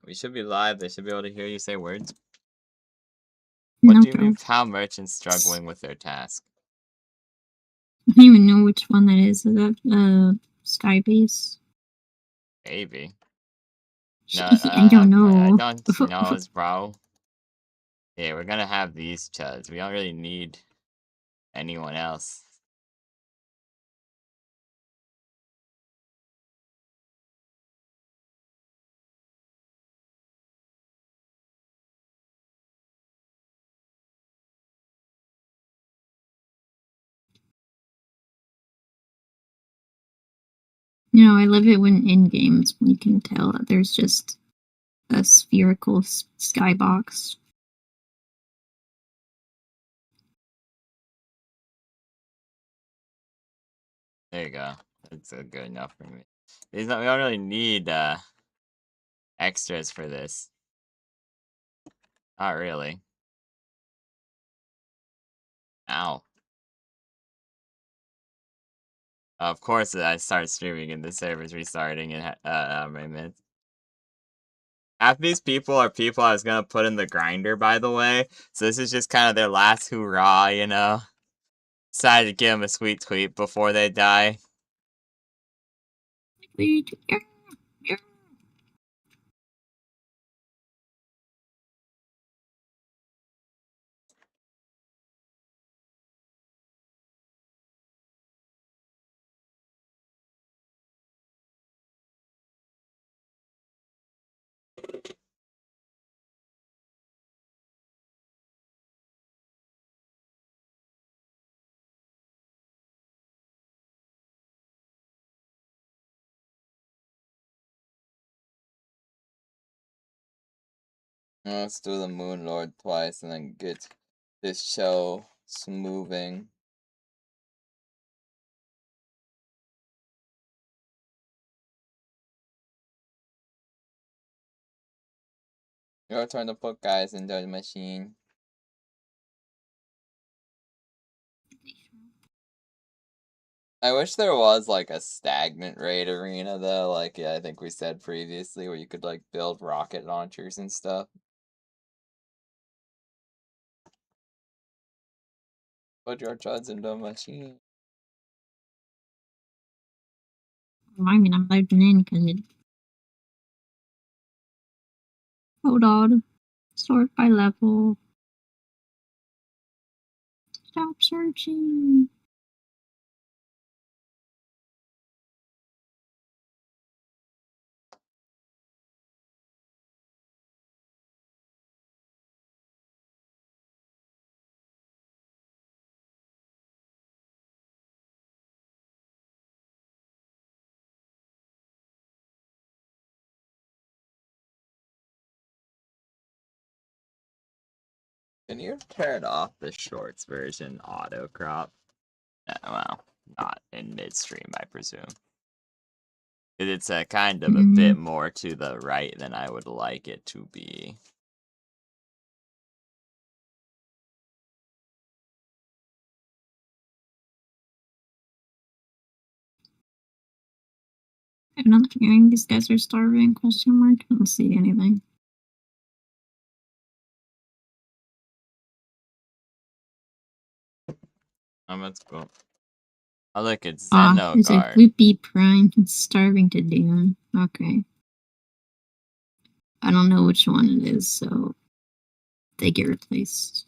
We should be live. They should be able to hear you say words. What No, do you bro. mean how merchants struggling with their task? I don't even know which one that is. Is that Skybase? Maybe. No, I don't I know. don't know, bro. Yeah, we're gonna have these chuds. We don't really need anyone else. You know, I love it when in games when you can tell that there's just a spherical skybox. There you go. That's good enough for me. We don't really need extras for this. Not really. Ow. Of course, I start streaming and the server's restarting in a minute. Half these people are people I was gonna put in the grinder, by the way. So this is just kind of their last hoorah, you know? Decided to give them a sweet tweet before they die. Let's do the Moon Lord twice and then get this show moving. Your turn to put guys into the machine. I wish there was like a stagnant raid arena though, like I think we said previously, where you could like build rocket launchers and stuff. Put your chuds into a machine. I mean, I'm loading in because it. Hold on. Sort by level. Stop searching. Can you turn off the shorts version auto crop? Well, not in midstream, I presume. It's a kind of a bit more to the right than I would like it to be. I'm not hearing these guys are starving, question mark. I don't see anything. Let's go. Oh, look, it's It's a Xenogard. Gloopy Prime. It's starving to death. Okay. I don't know which one it is, so they get replaced.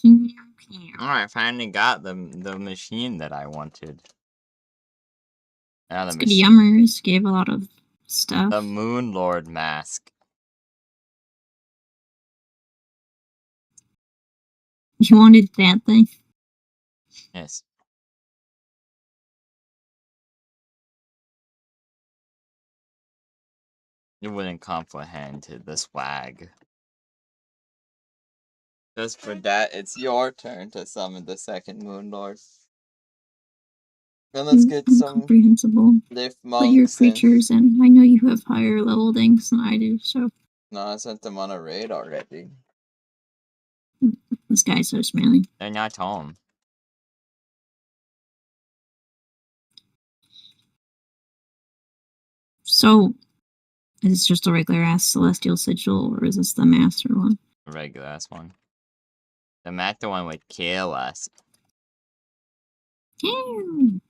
Alright, finally got the machine that I wanted. Now the It's good machine. yummers. Gave a lot of stuff. The Moon Lord mask. You wanted that thing? Yes. You wouldn't comprehend the swag. Just for that, it's your turn to summon the second Moon Lord. And let's get some Incomprehensible. lift But your monks and... creatures, and I know you have higher level things than I do, so. No, I sent them on a raid already. This guy's so smelly. They're not home. So, is this just a regular ass celestial sigil, or is this the master one? Regular ass one. The master one would kill us. Damn.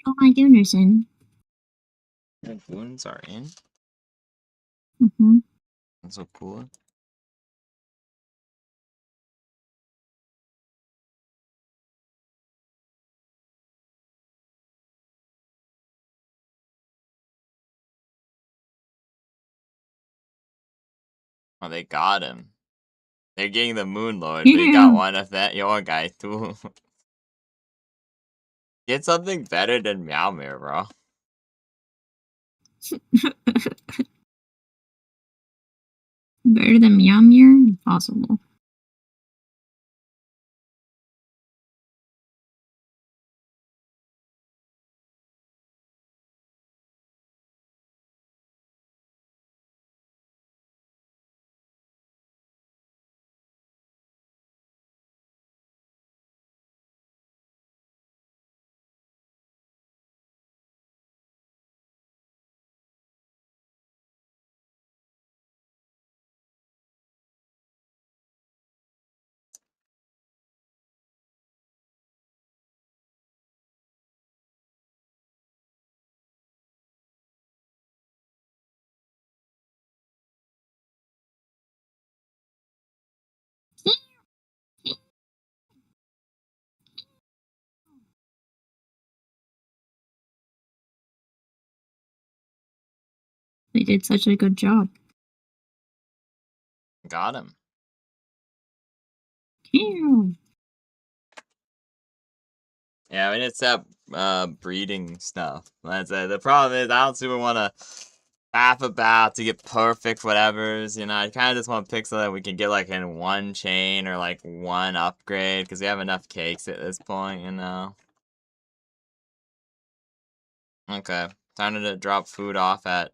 Oh my goodness, and The wounds are in. mm-hmm. That's so cool. Oh, they got him. They're getting the Moon Lord, but he got Yeah. one of that your guy too. Get something better than Meowmere, bro. Better than Meowmere? Impossible. They did such a good job. Got him. Ew. Yeah, we need to set up breeding stuff. That's it. The problem is I don't super want to faff about to get perfect whatever's, you know. I kind of just want to pick so that we can get like in one chain or like one upgrade because we have enough cakes at this point, you know. Okay, time to drop food off at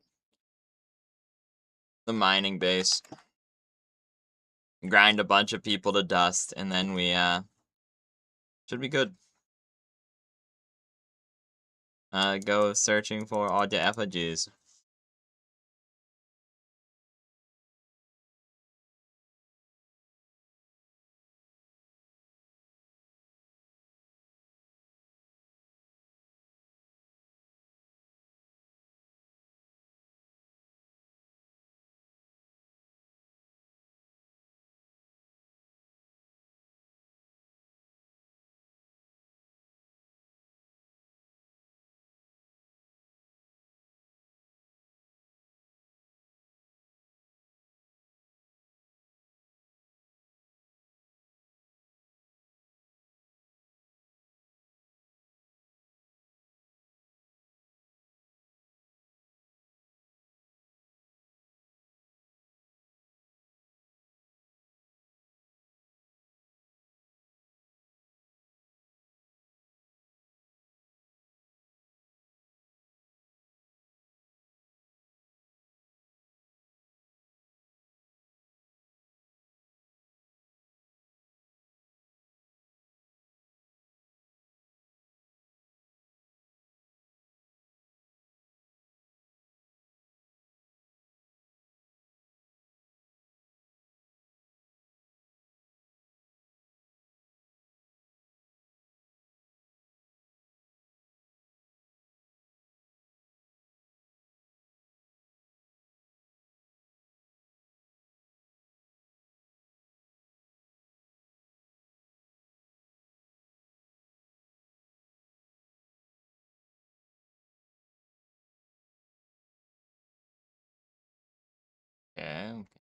the mining base. Grind a bunch of people to dust, and then we should be good. Go searching for all the effigies.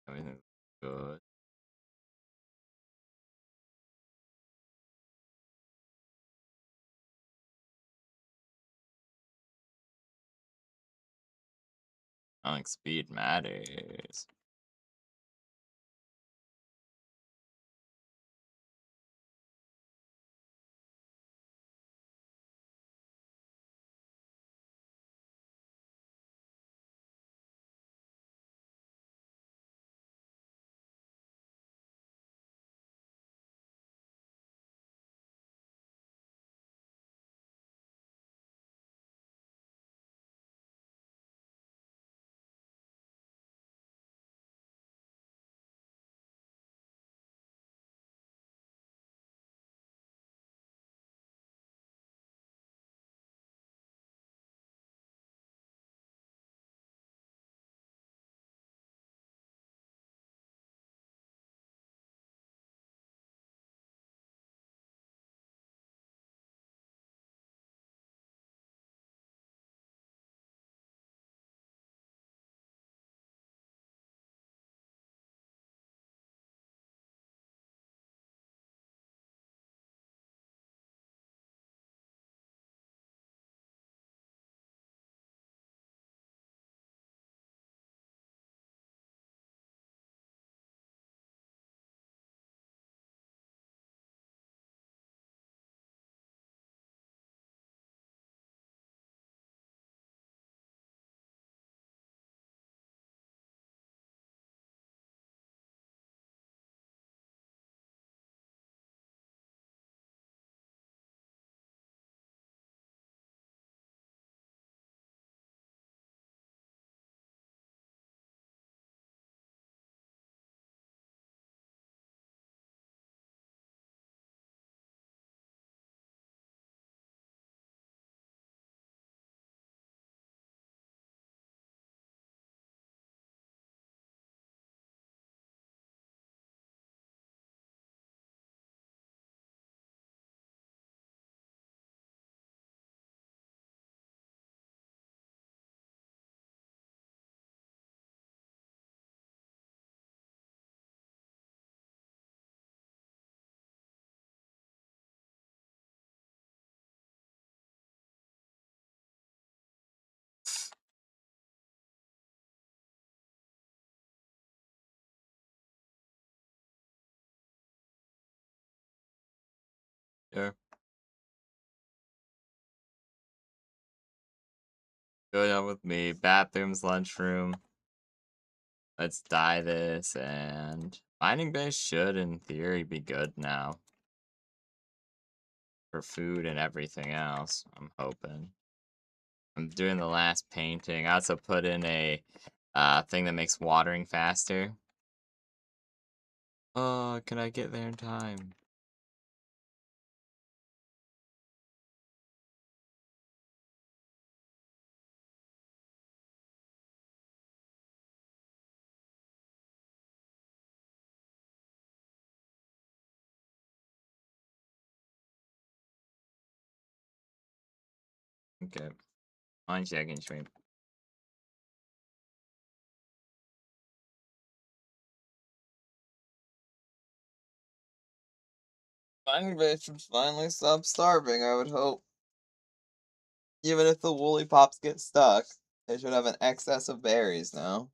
Everything's good. I think speed matters. Sure. Go down with me. Bathrooms, lunchroom. Let's dye this, and mining base should, in theory, be good now. For food and everything else, I'm hoping. I'm doing the last painting. I also put in a thing that makes watering faster. Oh, can I get there in time? Okay. 1 second, stream. Mining base should finally stop starving, I would hope. Even if the woolly pops get stuck, they should have an excess of berries now.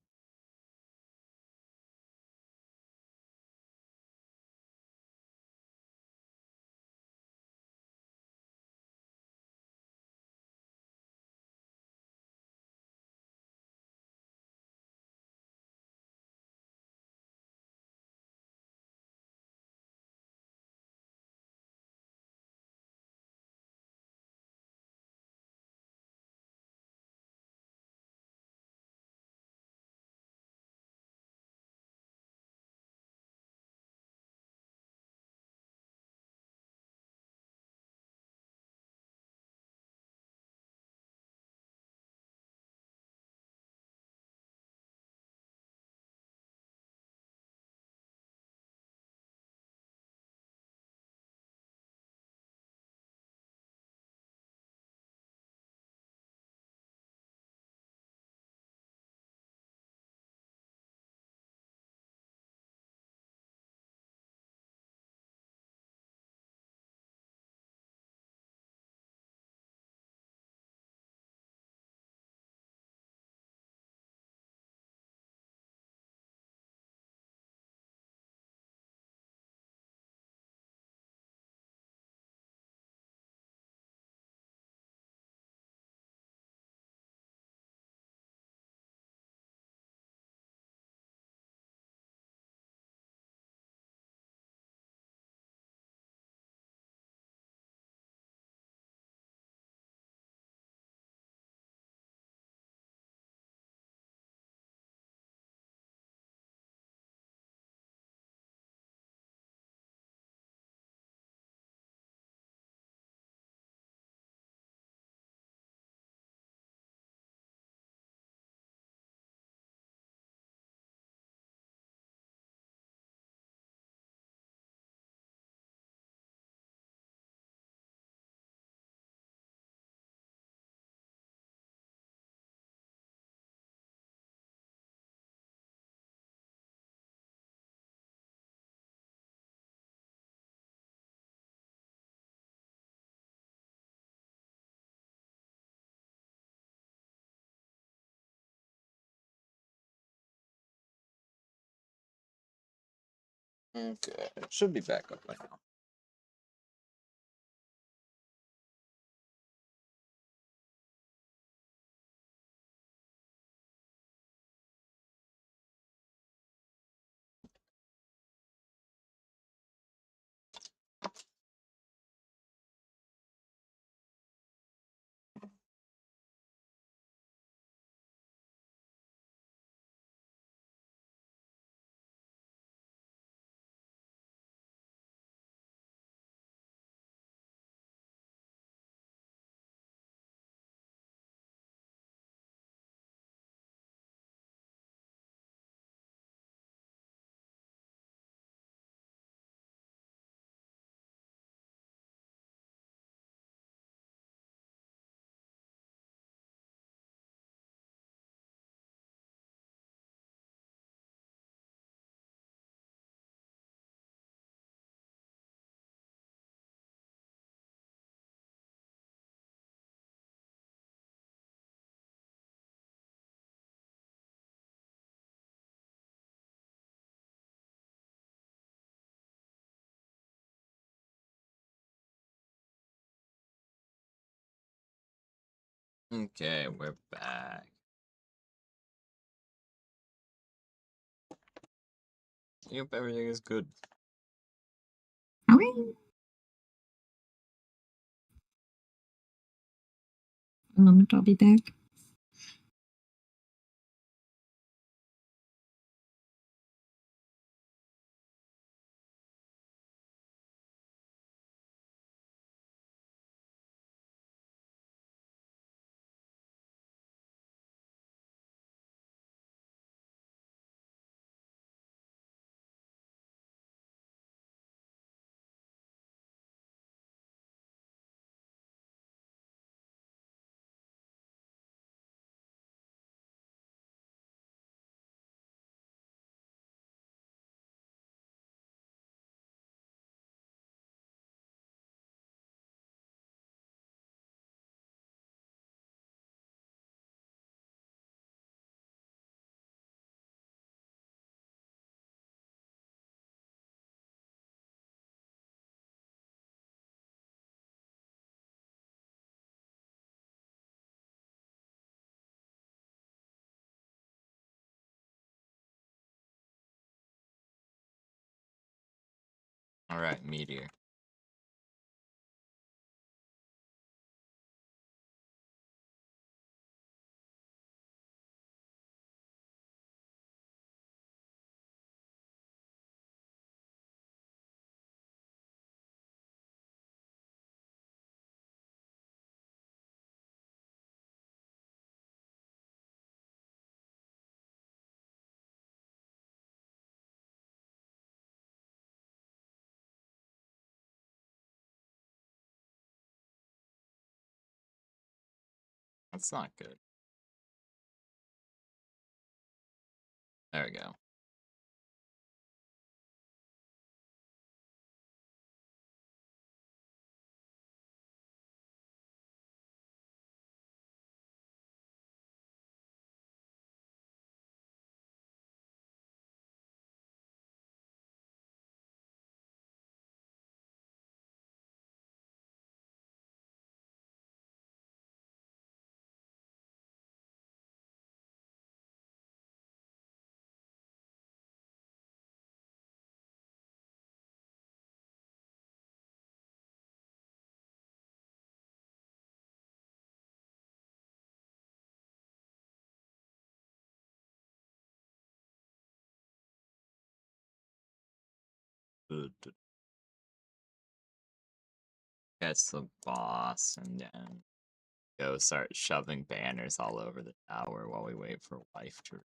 Okay, it should be back up by now. Okay, we're back. Yep, everything is good. Okay. A moment, I'll be back. Alright, meteor. That's not good. There we go. Good. That's the boss, and then go start shoving banners all over the tower while we wait for life to.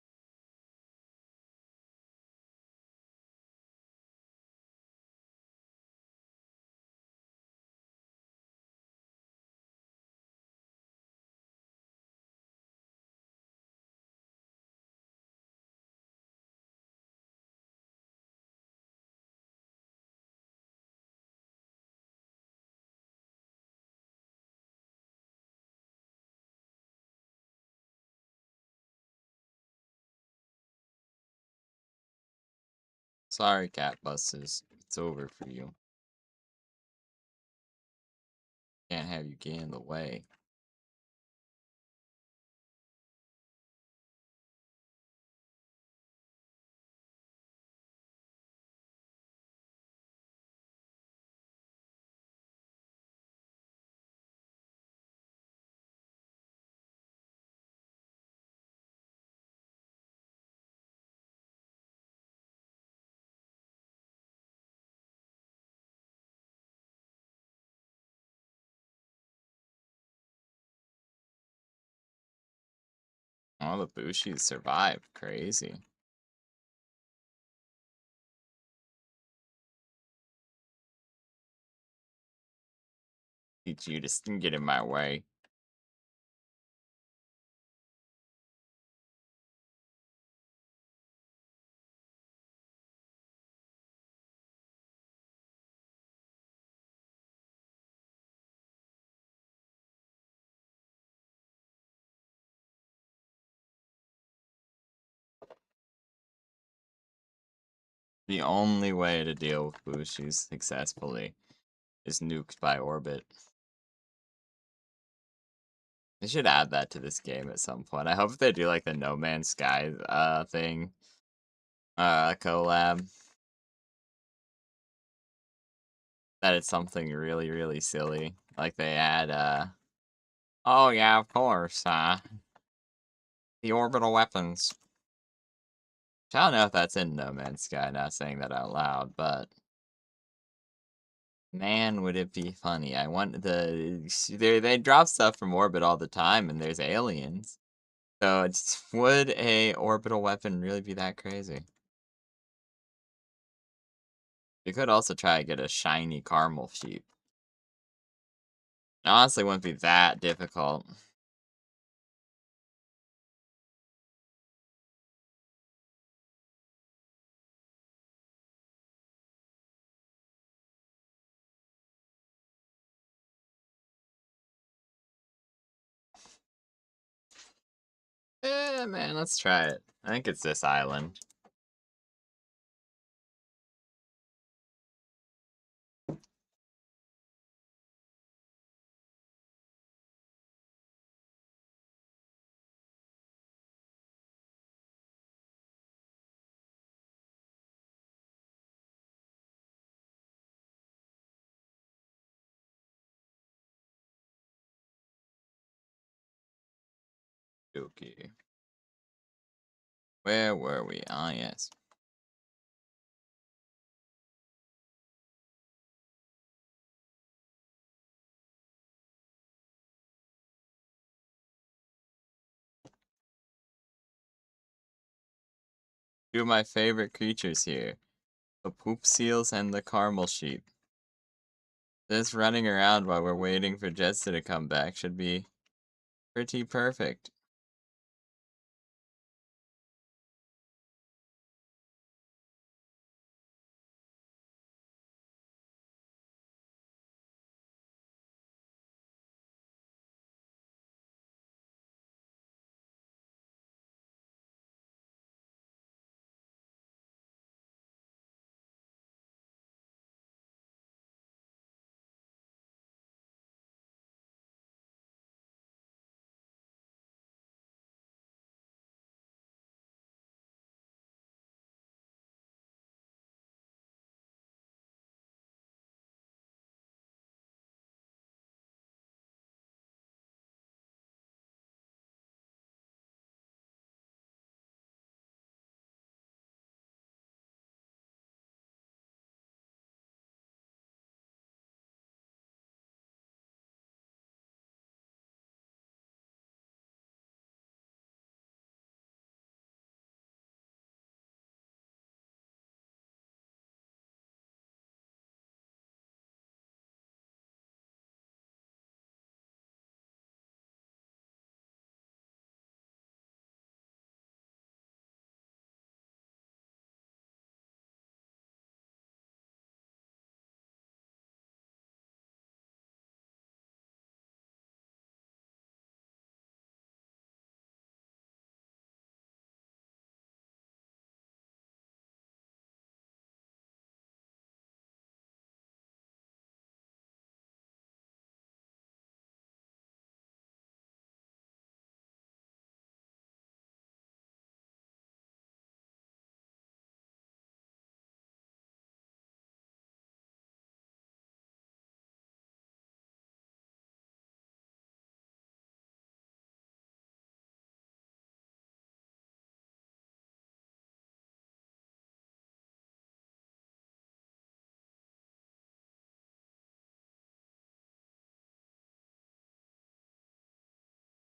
Sorry, cat buses. It's over for you. Can't have you get in the way. All the Bushis survived. Crazy. Teach you to get in my way. The only way to deal with Bushis successfully is nuked by orbit. They should add that to this game at some point. I hope they do like the No Man's Sky thing. Collab. That it's something really, really silly. Like they add oh yeah, of course, the orbital weapons. I don't know if that's in No Man's Sky, not saying that out loud, but man, would it be funny. I want they drop stuff from orbit all the time and there's aliens. So would a orbital weapon really be that crazy? You could also try to get a shiny caramel sheep. It honestly wouldn't be that difficult. Man, let's try it. I think it's this island. Okay. Where were we? Ah, yes. Two of my favorite creatures here. The poop seals and the caramel sheep. Just running around while we're waiting for Jester to come back should be pretty perfect.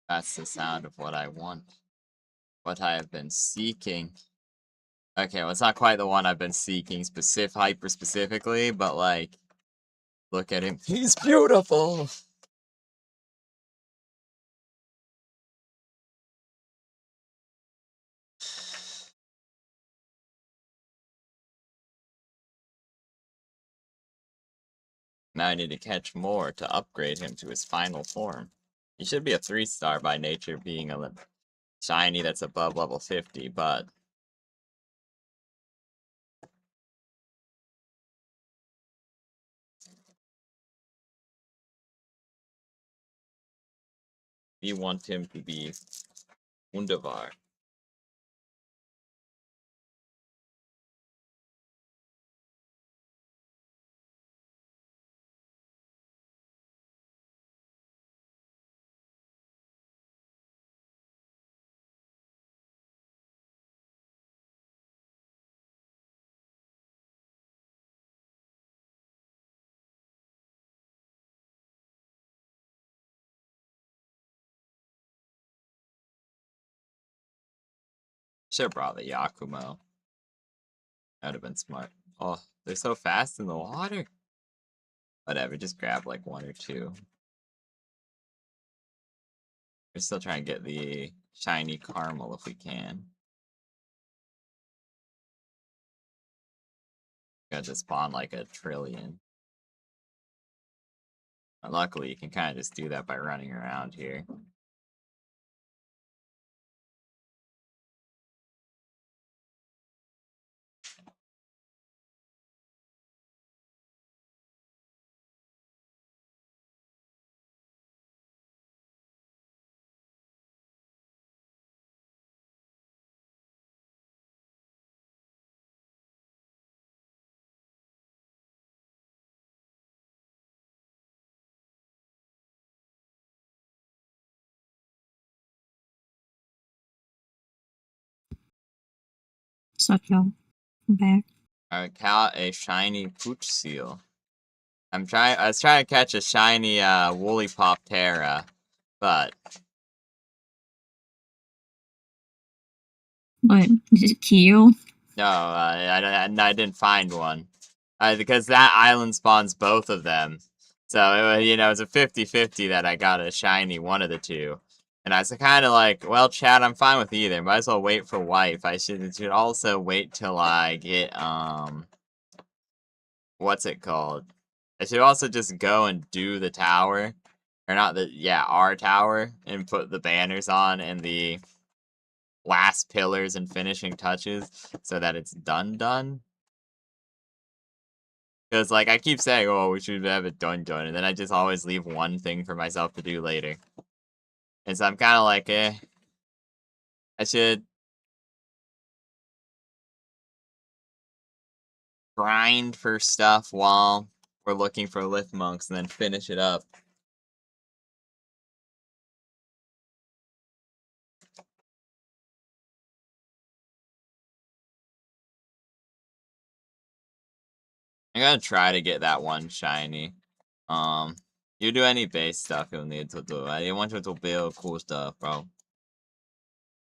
That's the sound of what I want. What I have been seeking. Okay, well, it's not quite the one I've been seeking hyper specifically, but like, look at him. He's beautiful! Now I need to catch more to upgrade him to his final form. He should be a 3-star by nature, being a shiny that's above level 50, but we want him to be wunderbar. Should've brought the Yakumo. That would've been smart. Oh, they're so fast in the water. Whatever, just grab like 1 or 2. We're still trying to get the shiny caramel if we can. Got to spawn like a trillion. But luckily, you can kind of just do that by running around here. What's up, y'all? I'm back. I caught a shiny pooch seal. I was trying to catch a shiny woolly Poptera, but What? Is it Kyo? no, I didn't find one. Because that island spawns both of them. So, it's a 50-50 that I got a shiny one of the two. And I was kind of like, well, Chad, I'm fine with either. Might as well wait for wife. I should also wait till I get, what's it called? I should also just go and do the tower. Or not our tower. And put the banners on and the last pillars and finishing touches so that it's done. Because, like, I keep saying, oh, we should have it done, and then I just always leave one thing for myself to do later. And so I'm kind of like, I should grind for stuff while we're looking for lift monks and then finish it up. I'm gonna try to get that one shiny. You do any base stuff you'll need to do. I want you to build cool stuff, bro.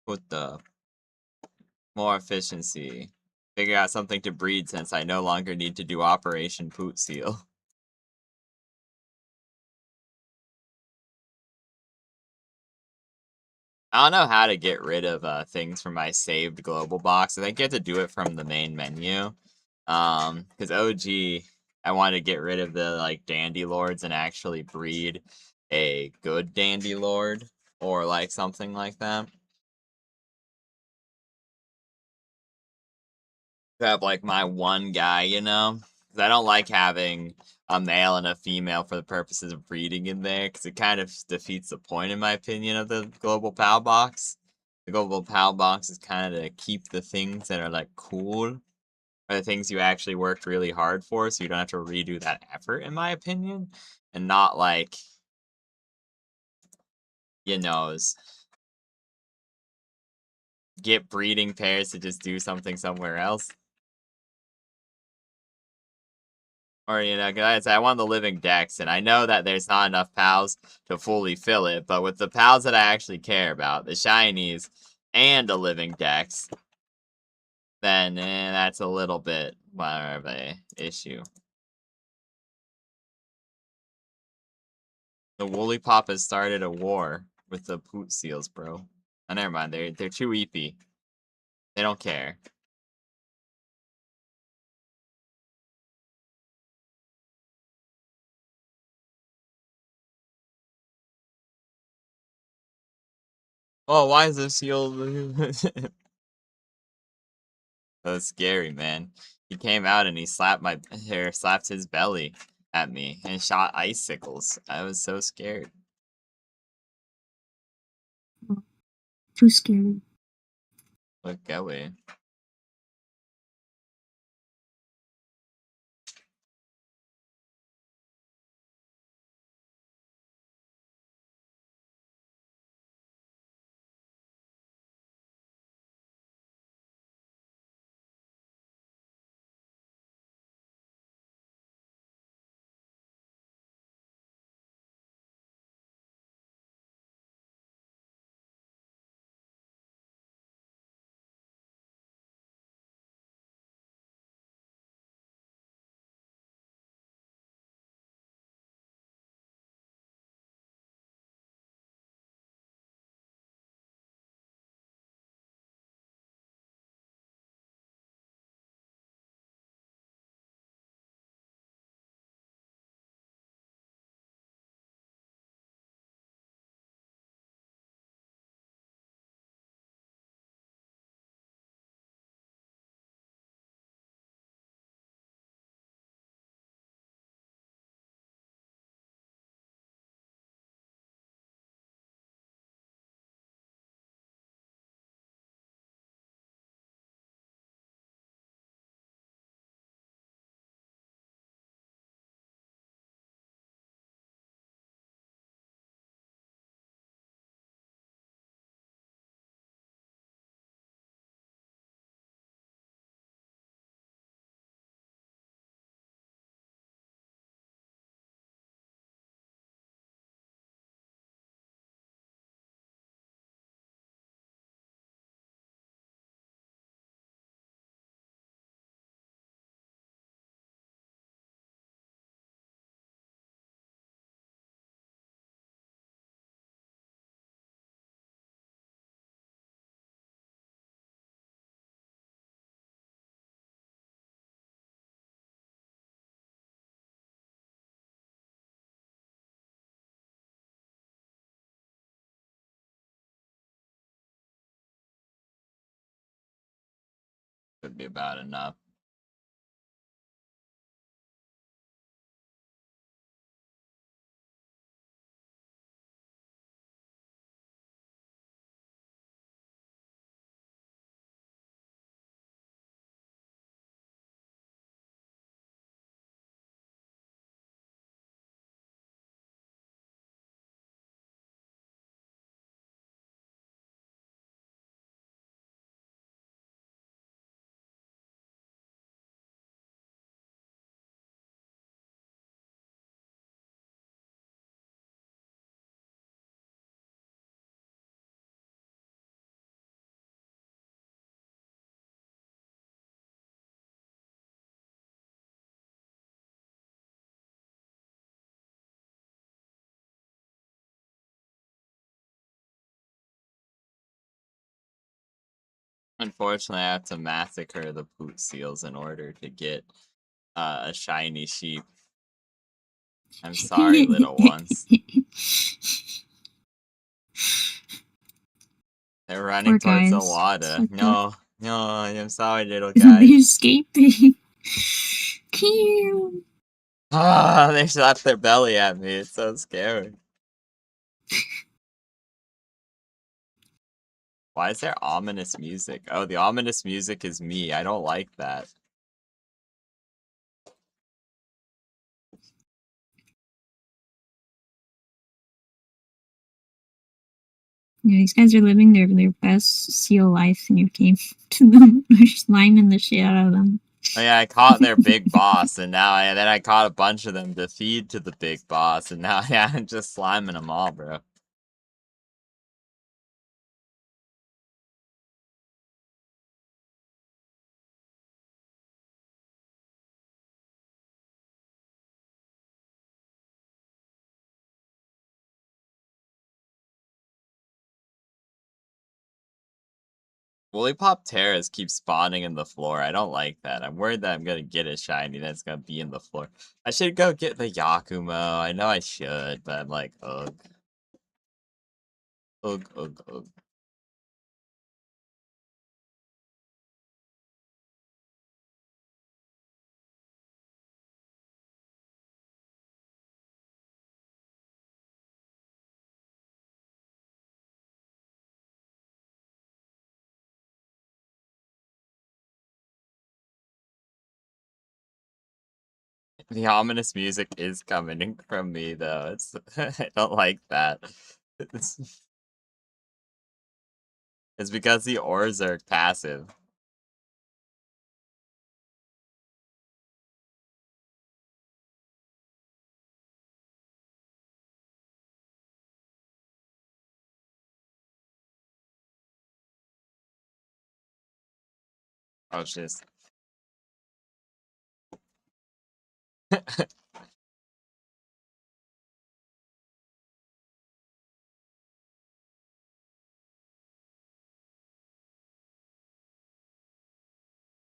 Cool stuff. More efficiency. Figure out something to breed since I no longer need to do Operation Poot Seal. I don't know how to get rid of things from my saved global box. I think you have to do it from the main menu. Because OG, I want to get rid of the like dandy lords and actually breed a good dandy lord or like something like that. To have like my one guy, because I don't like having a male and a female for the purposes of breeding in there, because it kind of defeats the point, in my opinion, of the global PAL box. The global PAL box is kind of to keep the things that are like cool, or the things you actually worked really hard for, so you don't have to redo that effort, in my opinion, and not like, get breeding pairs to just do something somewhere else. Or, you know, 'cause I want the living dex, and I know that there's not enough pals to fully fill it, but with the pals that I actually care about, the shinies and a living dex, then that's a little bit more of a issue. The Woolly Pop has started a war with the Poot Seals, bro. Oh, never mind, they're too EP. They don't care. Oh, why is this seal? That's scary, man. He came out and he slapped my hair, slapped his belly at me, and shot icicles. I was so scared. Too scary. Look away. Could be about enough. Unfortunately, I have to massacre the Poot Seals in order to get a shiny sheep. I'm sorry, little ones. They're running Poor towards the guys. water. No, no, I'm sorry, little They're guys. escaping. Cute. Ah, they slapped their belly at me. It's so scary. Why is there ominous music? Oh, the ominous music is me. I don't like that. Yeah, these guys are living their best seal life, and you came to them, sliming the shit out of them. Oh, yeah, I caught their big boss, and then I caught a bunch of them to feed to the big boss, and now yeah, I'm just sliming them all, bro. Woolly Pop Terras keep spawning in the floor. I don't like that. I'm worried that I'm gonna get a shiny that's gonna be in the floor. I should go get the Yakumo. I know I should, but I'm like, ugh. Ugh, ugh, ugh. The ominous music is coming from me, though. It's I don't like that. It's, it's because the ores are passive. Oh, shit.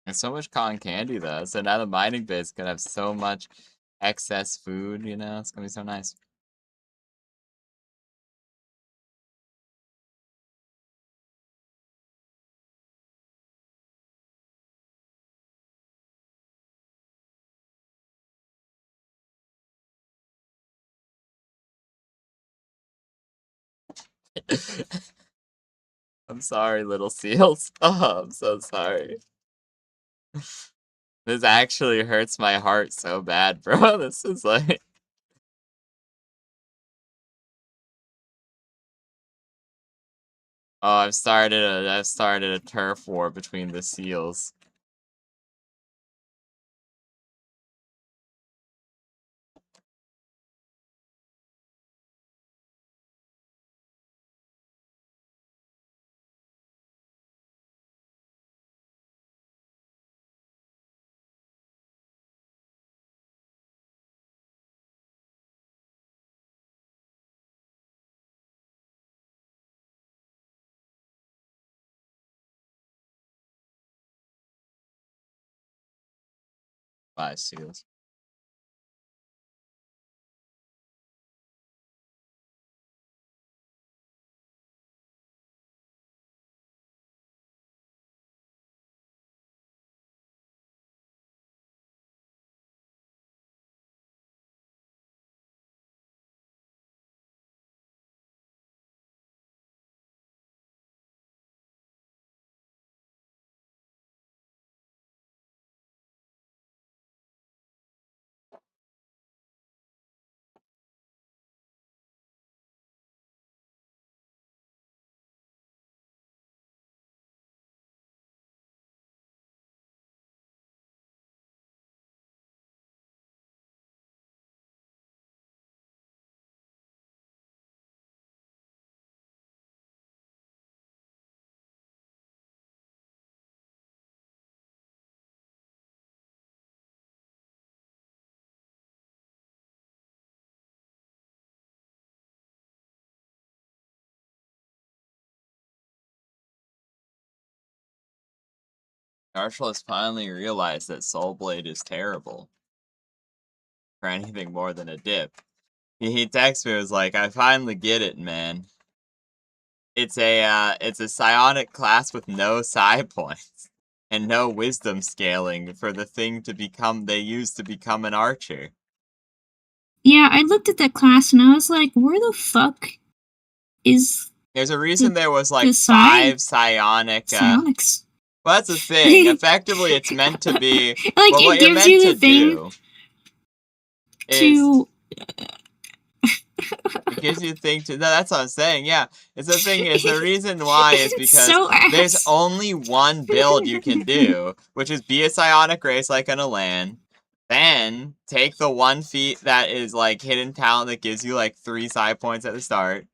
And so much cotton candy, though. So now the mining base is gonna have so much excess food, you know? It's gonna be so nice. I'm sorry, little seals. Oh, I'm so sorry. This actually hurts my heart so bad, bro. This is like... Oh, I've started a turf war between the seals. Bye, seals. Marshall has finally realized that Soul Blade is terrible for anything more than a dip. He texted me, was like, I finally get it, man. It's a psionic class with no psi points and no wisdom scaling for the thing to become they use to become an archer. Yeah, I looked at that class and I was like, where the fuck is There's a reason there was like the five psionic psionics? well, that's the thing. Effectively it's meant to be Like, well, it what you're gives meant you to the thing do is to It gives you things to. No, that's what I'm saying. Yeah, it's the thing is the reason why is It's because so there's ass. only one build you can do, which is be a psionic race like an Elan. Then take the one feat that is like hidden talent that gives you like 3 psi points at the start.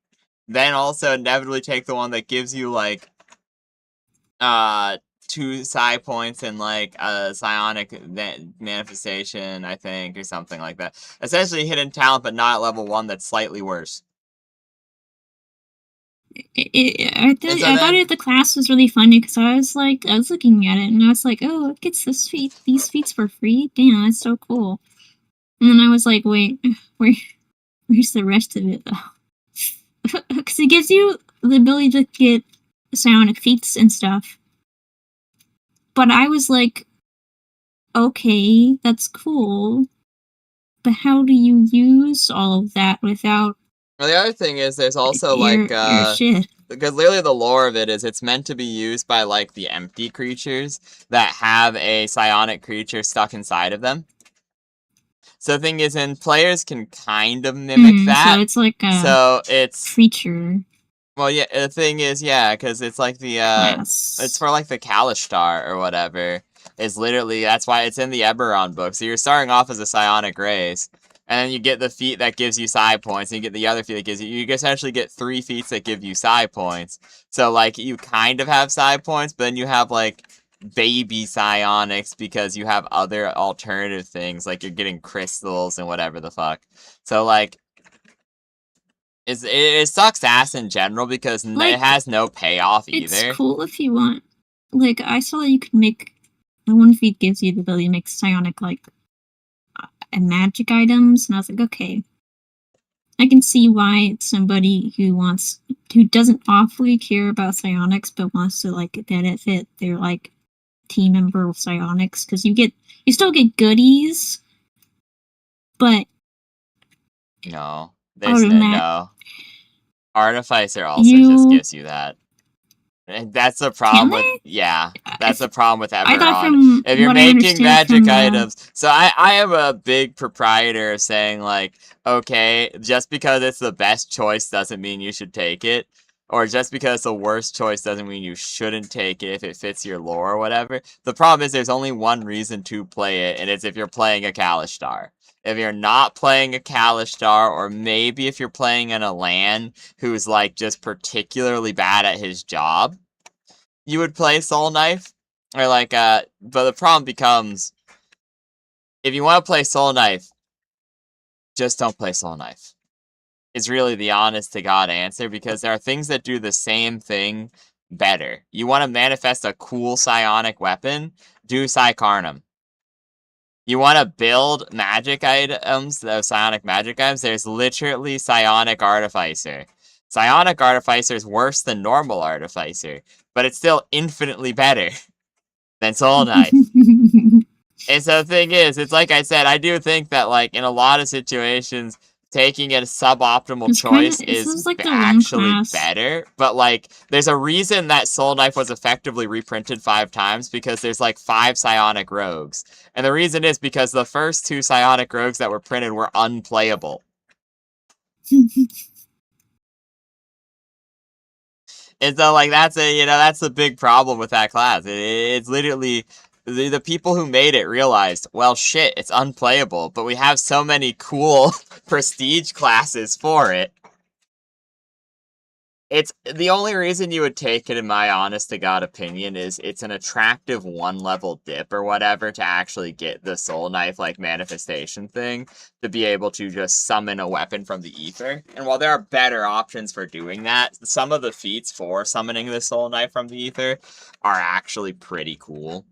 Then also inevitably take the one that gives you like uh 2 psi points and like a psionic manifestation, I think, or something like that. Essentially hidden talent, but not at level 1 that's slightly worse. And so I thought then the class was really funny because I was looking at it and I was like, oh, it gets these feats for free. Damn, that's so cool. And then I was like, wait, where's the rest of it though? Because it gives you the ability to get psionic feats and stuff. But I was like, okay, that's cool. But how do you use all of that without well, the other thing is there's also like your shit? because literally the lore of it is it's meant to be used by like the empty creatures that have a psionic creature stuck inside of them. So the thing is, and players can kind of mimic So that. it's like a So it's creature well, yeah. The thing is, yeah, because it's like the it's class. for like the Kalishtar or whatever. Is literally that's why it's in the Eberron book. So you're starting off as a psionic race, and then you get the feat that gives you psi points, and you get the other feat that gives you. You essentially get 3 feats that give you psi points. So like you kind of have psi points, but then you have like baby psionics because you have other alternative things like you're getting crystals and whatever the fuck. So like it sucks ass in general because it Like, has no payoff it's either. cool if you want. Like, I saw that you could make. The one feat gives you the ability to make psionic, like, and magic items, and I was like, okay. I can see why somebody who doesn't awfully care about psionics, but wants to, like, benefit their, like, team member with psionics, because you still get goodies, but No, there's other than that, no. Artificer also just you gives you that. And that's the can problem with, they? yeah, that's If the problem with I thought Eberron. from If you're what I making understood magic from the items, so I am a big proprietor of saying like, okay, just because it's the best choice doesn't mean you should take it. Or just because it's the worst choice doesn't mean you shouldn't take it if it fits your lore or whatever. The problem is there's only one reason to play it, and it's if you're playing a Kalishtar. If you're not playing a Kalishtar, or maybe if you're playing an Elan who's like just particularly bad at his job, you would play Soul Knife. Or like but the problem becomes if you want to play Soul Knife, just don't play Soul Knife. Is really the honest to God answer because there are things that do the same thing better. You want to manifest a cool psionic weapon, do Psycarnum. You want to build magic items, the psionic magic items, there's literally Psionic Artificer. Psionic Artificer is worse than normal Artificer, but it's still infinitely better than Soul Knife. And so the thing is, it's like I said, I do think that like in a lot of situations, taking a suboptimal choice this is is like the one actually class. better. But like, there's a reason that Soul Knife was effectively reprinted 5 times because there's like 5 psionic rogues, and the reason is because the first 2 psionic rogues that were printed were unplayable. And so, like, that's the big problem with that class. It's literally the people who made it realized, well, shit, it's unplayable, but we have so many cool prestige classes for it. It's the only reason you would take it, in my honest to God opinion, is it's an attractive 1 level dip or whatever to actually get the Soul Knife like manifestation thing to be able to just summon a weapon from the ether. And while there are better options for doing that, some of the feats for summoning the Soul Knife from the ether are actually pretty cool.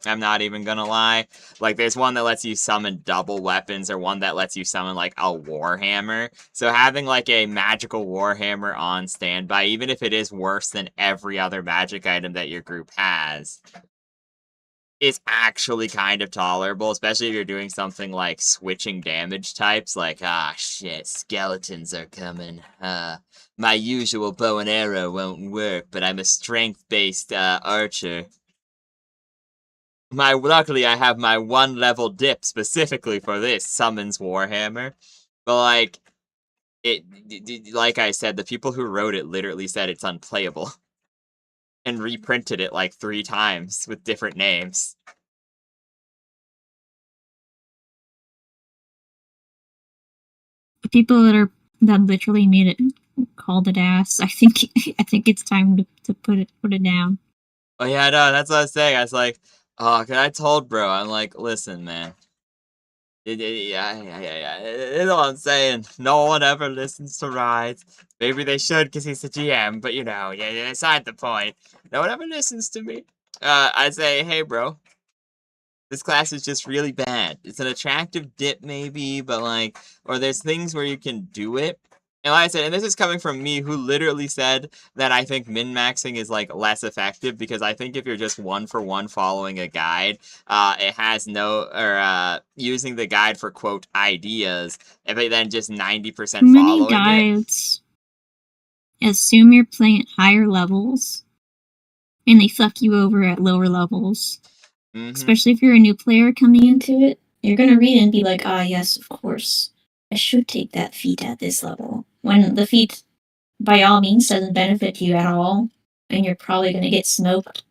I'm not even gonna lie. Like, there's one that lets you summon double weapons, or one that lets you summon, like, a Warhammer. So having, like, a magical Warhammer on standby, even if it is worse than every other magic item that your group has, is actually kind of tolerable, especially if you're doing something like switching damage types, like, ah, shit, skeletons are coming. My usual bow and arrow won't work, but I'm a strength-based, archer. Luckily I have my 1 level dip specifically for this summons Warhammer. But like like I said, the people who wrote it literally said it's unplayable and reprinted it like 3 times with different names. The people that literally made it called it ass. I think it's time to put it down. Oh yeah, no, that's what I was saying. I was like, oh, 'cause I told bro, I'm like, listen, man. Yeah. You know what I'm saying? No one ever listens to rides. Maybe they should because he's the GM, but yeah, aside the point. No one ever listens to me. I say, hey, bro, this class is just really bad. It's an attractive dip, maybe, but like, or there's things where you can do it. And like I said, and this is coming from me who literally said that I think min-maxing is like less effective because I think if you're just one for one following a guide, it has no, or using the guide for quote ideas, but then just 90% Too many following it. guides assume you're playing at higher levels, and they fuck you over at lower levels. Especially if you're a new player coming into it, you're gonna read it and be like, ah, yes, of course, I should take that feat at this level. When the feat, by all means, doesn't benefit you at all, and you're probably gonna get smoked.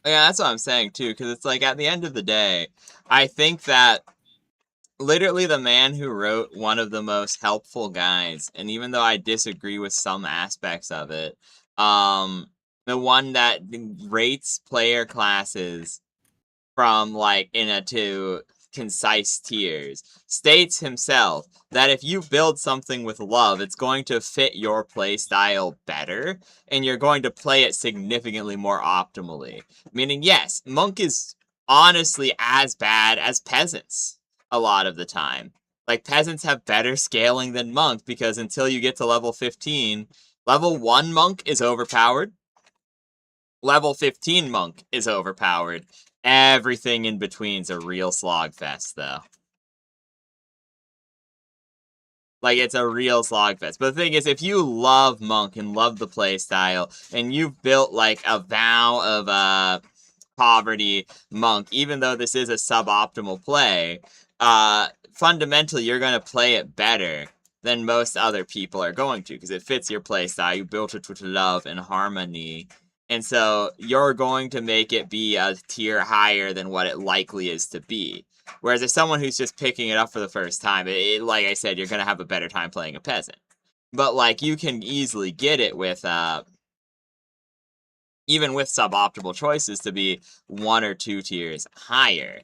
Yeah, that's what I'm saying too, because it's like at the end of the day, I think that literally the man who wrote one of the most helpful guides, and even though I disagree with some aspects of it, the one that rates player classes from like to concise tiers, states himself that if you build something with love, it's going to fit your play style better, and you're going to play it significantly more optimally. Meaning, yes, Monk is honestly as bad as Peasants a lot of the time. Like, Peasants have better scaling than Monk, because until you get to level 15, level 1 Monk is overpowered. Level 15 Monk is overpowered. Everything in between's a real slogfest, though. Like, it's a real slogfest. But the thing is, if you love Monk and love the playstyle, and you've built, like, a vow of, poverty Monk, even though this is a suboptimal play, fundamentally, you're going to play it better than most other people are going to, because it fits your playstyle. You built it with love and harmony. And so you're going to make it be a tier higher than what it likely is to be. Whereas if someone who's just picking it up for the first time, like I said, you're going to have a better time playing a peasant. But, like, you can easily get it with, even with suboptimal choices, to be 1 or 2 tiers higher,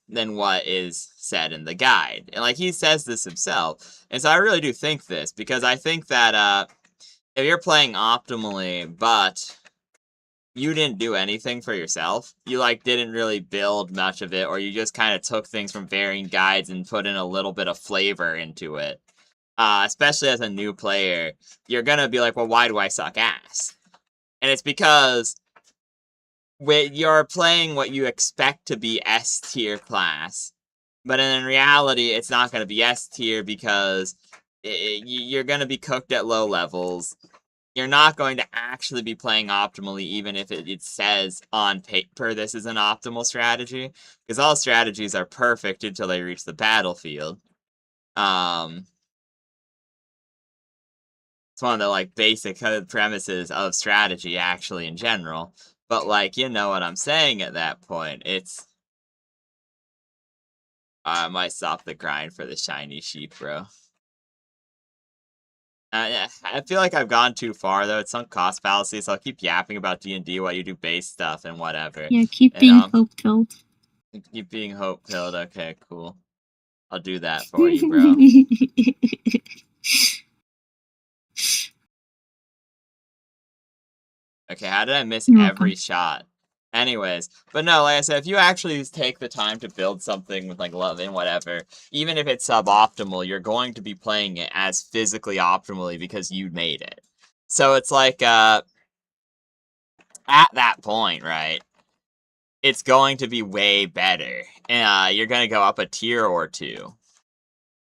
than what is said in the guide. And, like, he says this himself. And so I really do think this, because I think that, if you're playing optimally, but you didn't do anything for yourself, you, like, didn't really build much of it, or you just kind of took things from varying guides and put in a little bit of flavor into it, especially as a new player, you're gonna be like, well, why do I suck ass? And it's because when you're playing what you expect to be S tier class, but in reality, it's not going to be S tier because you're going to be cooked at low levels. You're not going to actually be playing optimally, even if it says on paper this is an optimal strategy, because all strategies are perfect until they reach the battlefield. It's one of the, like, basic premises of strategy, actually, in general. But, like, you know what I'm saying at that point. It's... I might stop the grind for the shiny sheep, bro. Yeah, I feel like I've gone too far, though. It's some cost fallacy, so I'll keep yapping about D&D while you do base stuff and whatever. Yeah, keep And, being hope-filled. keep being hope-filled. Okay, cool. I'll do that for you, bro. Okay, how did I miss You're every welcome. shot? Anyways, but no, like I said, if you actually take the time to build something with, like, love and whatever, even if it's suboptimal, you're going to be playing it as physically optimally because you made it. So it's like, at that point, right, it's going to be way better. You're going to go up a tier or 2.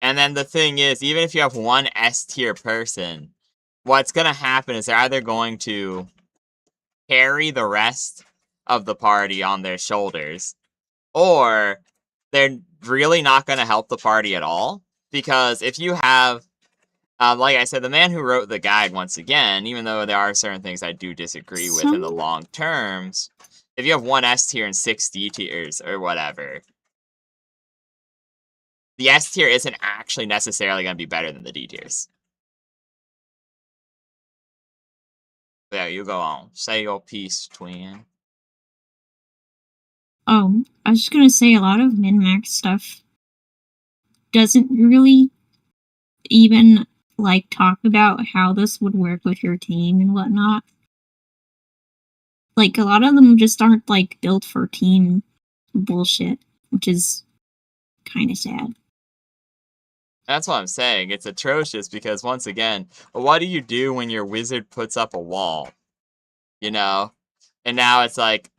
And then the thing is, even if you have one S tier person, what's going to happen is they're either going to carry the rest of the party on their shoulders, or they're really not going to help the party at all, Because if you have, like I said, the man who wrote the guide, once again, even though there are certain things I do disagree with in the Some long terms, if you have one S tier and 6 D tiers or whatever, the S tier isn't actually necessarily going to be better than the D tiers. Yeah, you go on. Say your piece, twin. I was just gonna say a lot of min-max stuff doesn't really even like talk about how this would work with your team and whatnot. Like a lot of them just aren't like built for team bullshit, which is kind of sad. That's what I'm saying. It's atrocious because, once again, what do you do when your wizard puts up a wall? You know? And now it's like,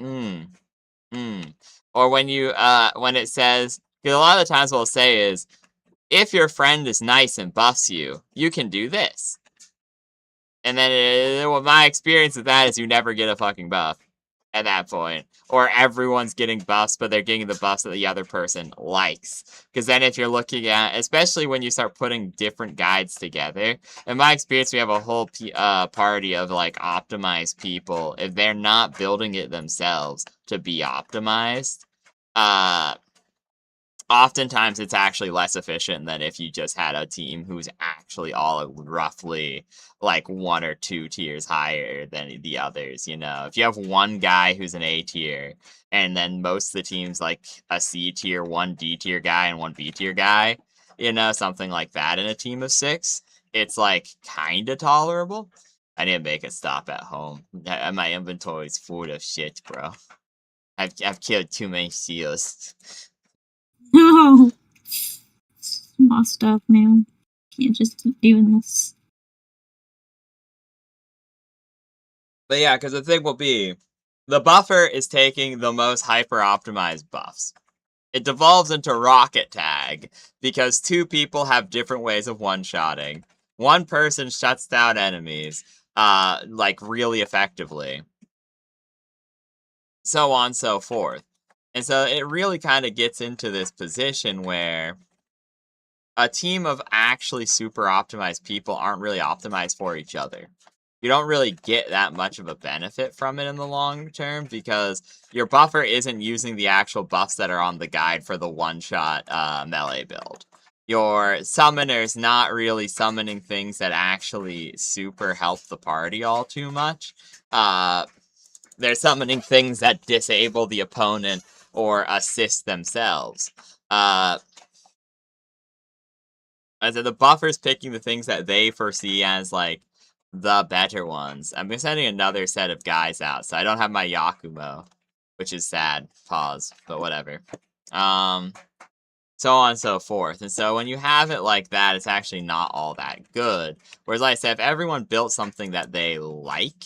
Or when it says, because a lot of the times what it'll say is, if your friend is nice and buffs you, you can do this. And then well, my experience with that is you never get a fucking buff at that point. Or everyone's getting buffs, but they're getting the buffs that the other person likes. Because then if you're looking at, especially when you start putting different guides together, in my experience, we have a whole party of like optimized people. If they're not building it themselves to be optimized, uh, oftentimes it's actually less efficient than if you just had a team who's actually all roughly like 1 or 2 tiers higher than the others. If you have one guy who's an A tier and then most of the teams like a C tier, one D tier guy, and one B tier guy, something like that in a team of 6, it's like kind of tolerable. I need to make a stop at home. My inventory's full of shit, bro. I've killed too many seals. No, small stuff, man. Can't just keep doing this. But yeah, because the thing will be, the buffer is taking the most hyper-optimized buffs. It devolves into rocket tag, because 2 people have different ways of one-shotting. One person shuts down enemies, like, really effectively. So on, so forth. And so it really kind of gets into this position where a team of actually super optimized people aren't really optimized for each other. You don't really get that much of a benefit from it in the long term because your buffer isn't using the actual buffs that are on the guide for the one-shot melee build. Your summoner's not really summoning things that actually super help the party all too much. They're summoning things that disable the opponent or assist themselves. As the buffer's picking the things that they foresee as, like, the better ones. I'm sending another set of guys out, so I don't have my Yakumo, which is sad. Pause, but whatever. So on and so forth. And so when you have it like that, it's actually not all that good. Whereas, like I said, if everyone built something that they like,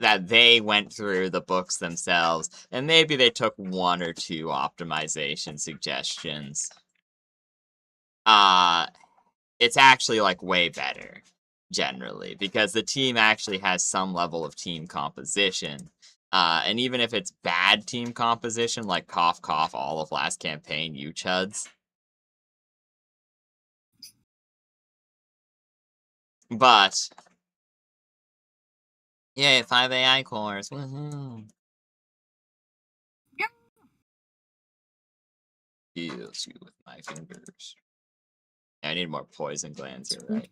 that they went through the books themselves, and maybe they took 1 or 2 optimization suggestions, uh, it's actually like way better generally because the team actually has some level of team composition. And even if it's bad team composition, like cough cough all of last campaign, you chuds. But yeah, 5 AI cores. Woohoo. Heals you with my fingers. I need more poison glands, you're right.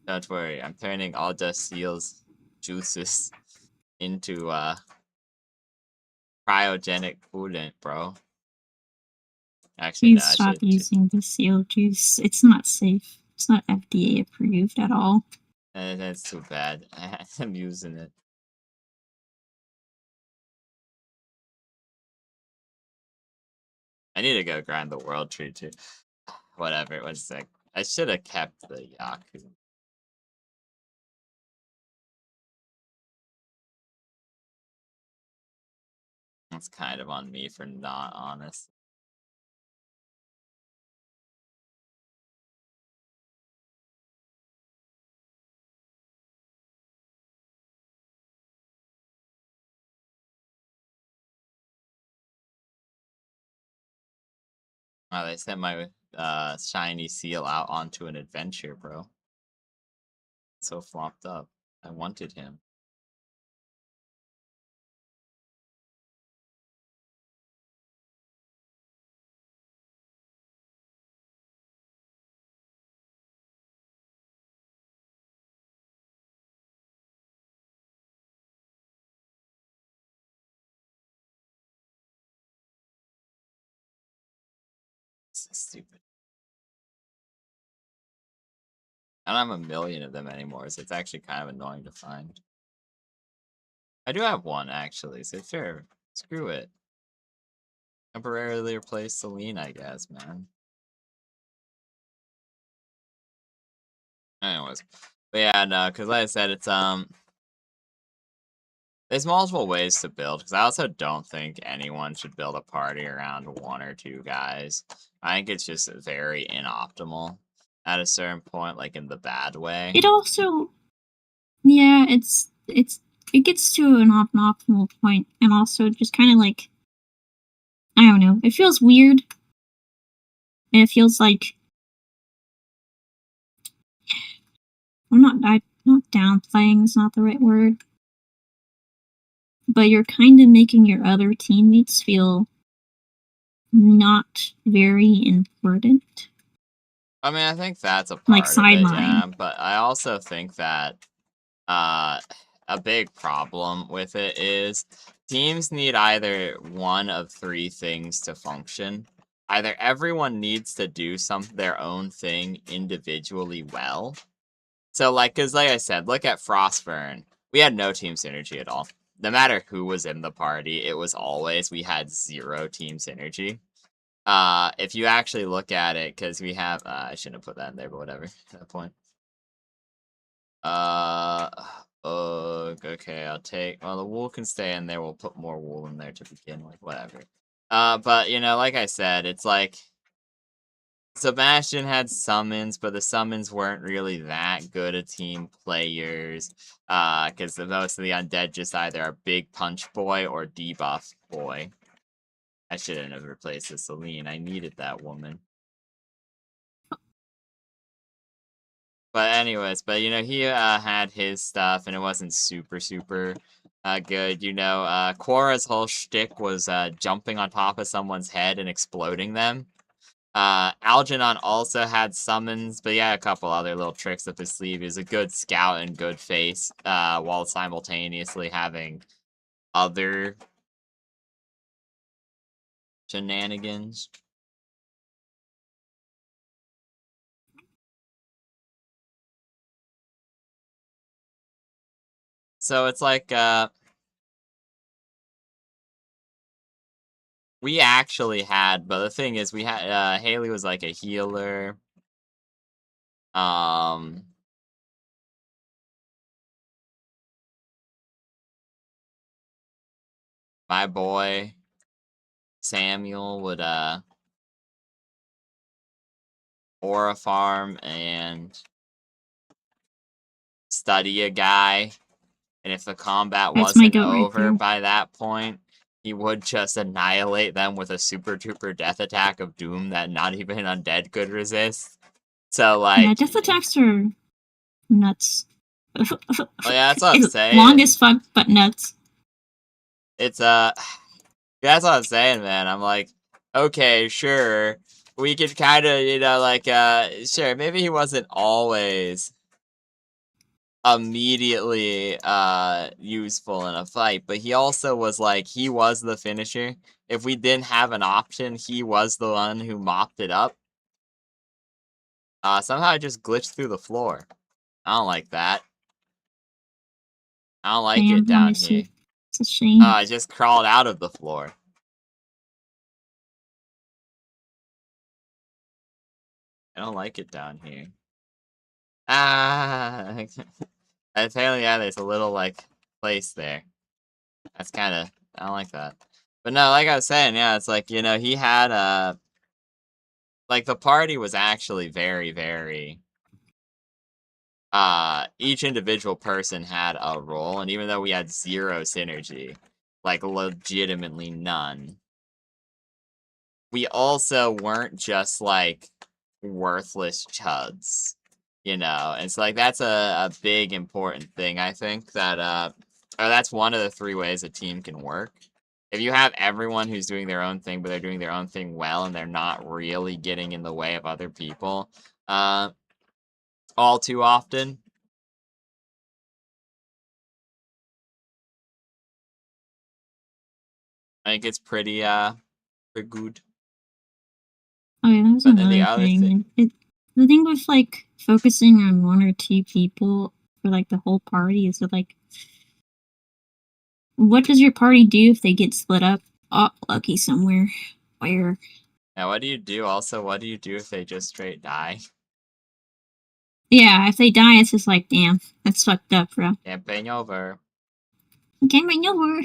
Don't worry, I'm turning all the seal's juices into cryogenic coolant, bro. Actually, no, Please I stop should. using the seal juice. It's not safe. It's not FDA approved at all. That's too bad. I'm using it. I need to go grind the world tree too. Whatever, it was sick. I should have kept the Yaku. It's kind of on me for not honest. Oh, they sent my shiny seal out onto an adventure, bro. So flopped up. I wanted him. This is stupid. I don't have a million of them anymore, so it's actually kind of annoying to find. I do have one, actually, so sure. Screw it. Temporarily replace Celine, I guess, man. Anyways. But yeah, no, because like I said, it's, there's multiple ways to build, because I also don't think anyone should build a party around one or two guys. I think it's just very inoptimal at a certain point, like in the bad way. It also, yeah, it gets to an optimal point, and also just kind of like, I don't know, it feels weird, and it feels like not downplaying is not the right word, but you're kind of making your other teammates feel not very important, I mean, I think that's a like part of it, sideline. yeah, but I also think that uh, a big problem with it is teams need either one of three things to function. Either everyone needs to do their own thing individually well. So, like, because like I said, look at Frostburn. We had no team synergy at all. No matter who was in the party, it was always we had zero team synergy. If you actually look at it, because we have, I shouldn't have put that in there, but whatever, at that point. Okay, I'll take, well, the wool can stay in there, we'll put more wool in there to begin with, whatever. But, you know, like I said, it's like, Sebastian had summons, but the summons weren't really that good at team players, because most of the undead just either are big punch boy or debuff boy. I shouldn't have replaced the Celine, I needed that woman. But anyways, but you know, he had his stuff and it wasn't super good. You know, Quora's whole shtick was jumping on top of someone's head and exploding them. Algernon also had summons, but yeah, a couple other little tricks up his sleeve. He was a good scout and good face, while simultaneously having other shenanigans. So it's like, we actually had, but the thing is, we had, Haley was like a healer. Um, my boy Samuel would aura farm and study a guy, and if the combat That's my wasn't goat right over there. by that point, he would just annihilate them with a super duper death attack of doom that not even undead could resist. So Yeah, like, death attacks are nuts. well, yeah, that's what I'm Long as saying. fuck, but nuts. It's that's what I'm saying, man. I'm like, okay, sure. We could kind of, you know, like, sure, maybe he wasn't always immediately useful in a fight, but he also was like, he was the finisher. If we didn't have an option, he was the one who mopped it up. Somehow I just glitched through the floor. I don't like that. I don't like it Damn, I down miss you. here. It's a shame. I just crawled out of the floor. I don't like it down here. Ah! Apparently, yeah, there's a little, like, place there. That's kind of, I don't like that. But no, like I was saying, yeah, it's like, you know, he had, like, the party was actually very, each individual person had a role, and even though we had zero synergy, like, legitimately none, we also weren't just like worthless chuds, you know. And it's like that's a big important thing. I think that or that's one of the three ways a team can work. If you have everyone who's doing their own thing, but they're doing their own thing well, and they're not really getting in the way of other people, uh, all too often, I think it's pretty good. Oh yeah, that's But then the another other thing, thing. The thing with like focusing on one or two people for like the whole party is that like, what does your party do if they get split up? Oh, lucky somewhere. Where? now what do you do? Also, what do you do if they just straight die? Yeah, if they die, it's just like, damn, that's fucked up, bro. Campaign over. Game over.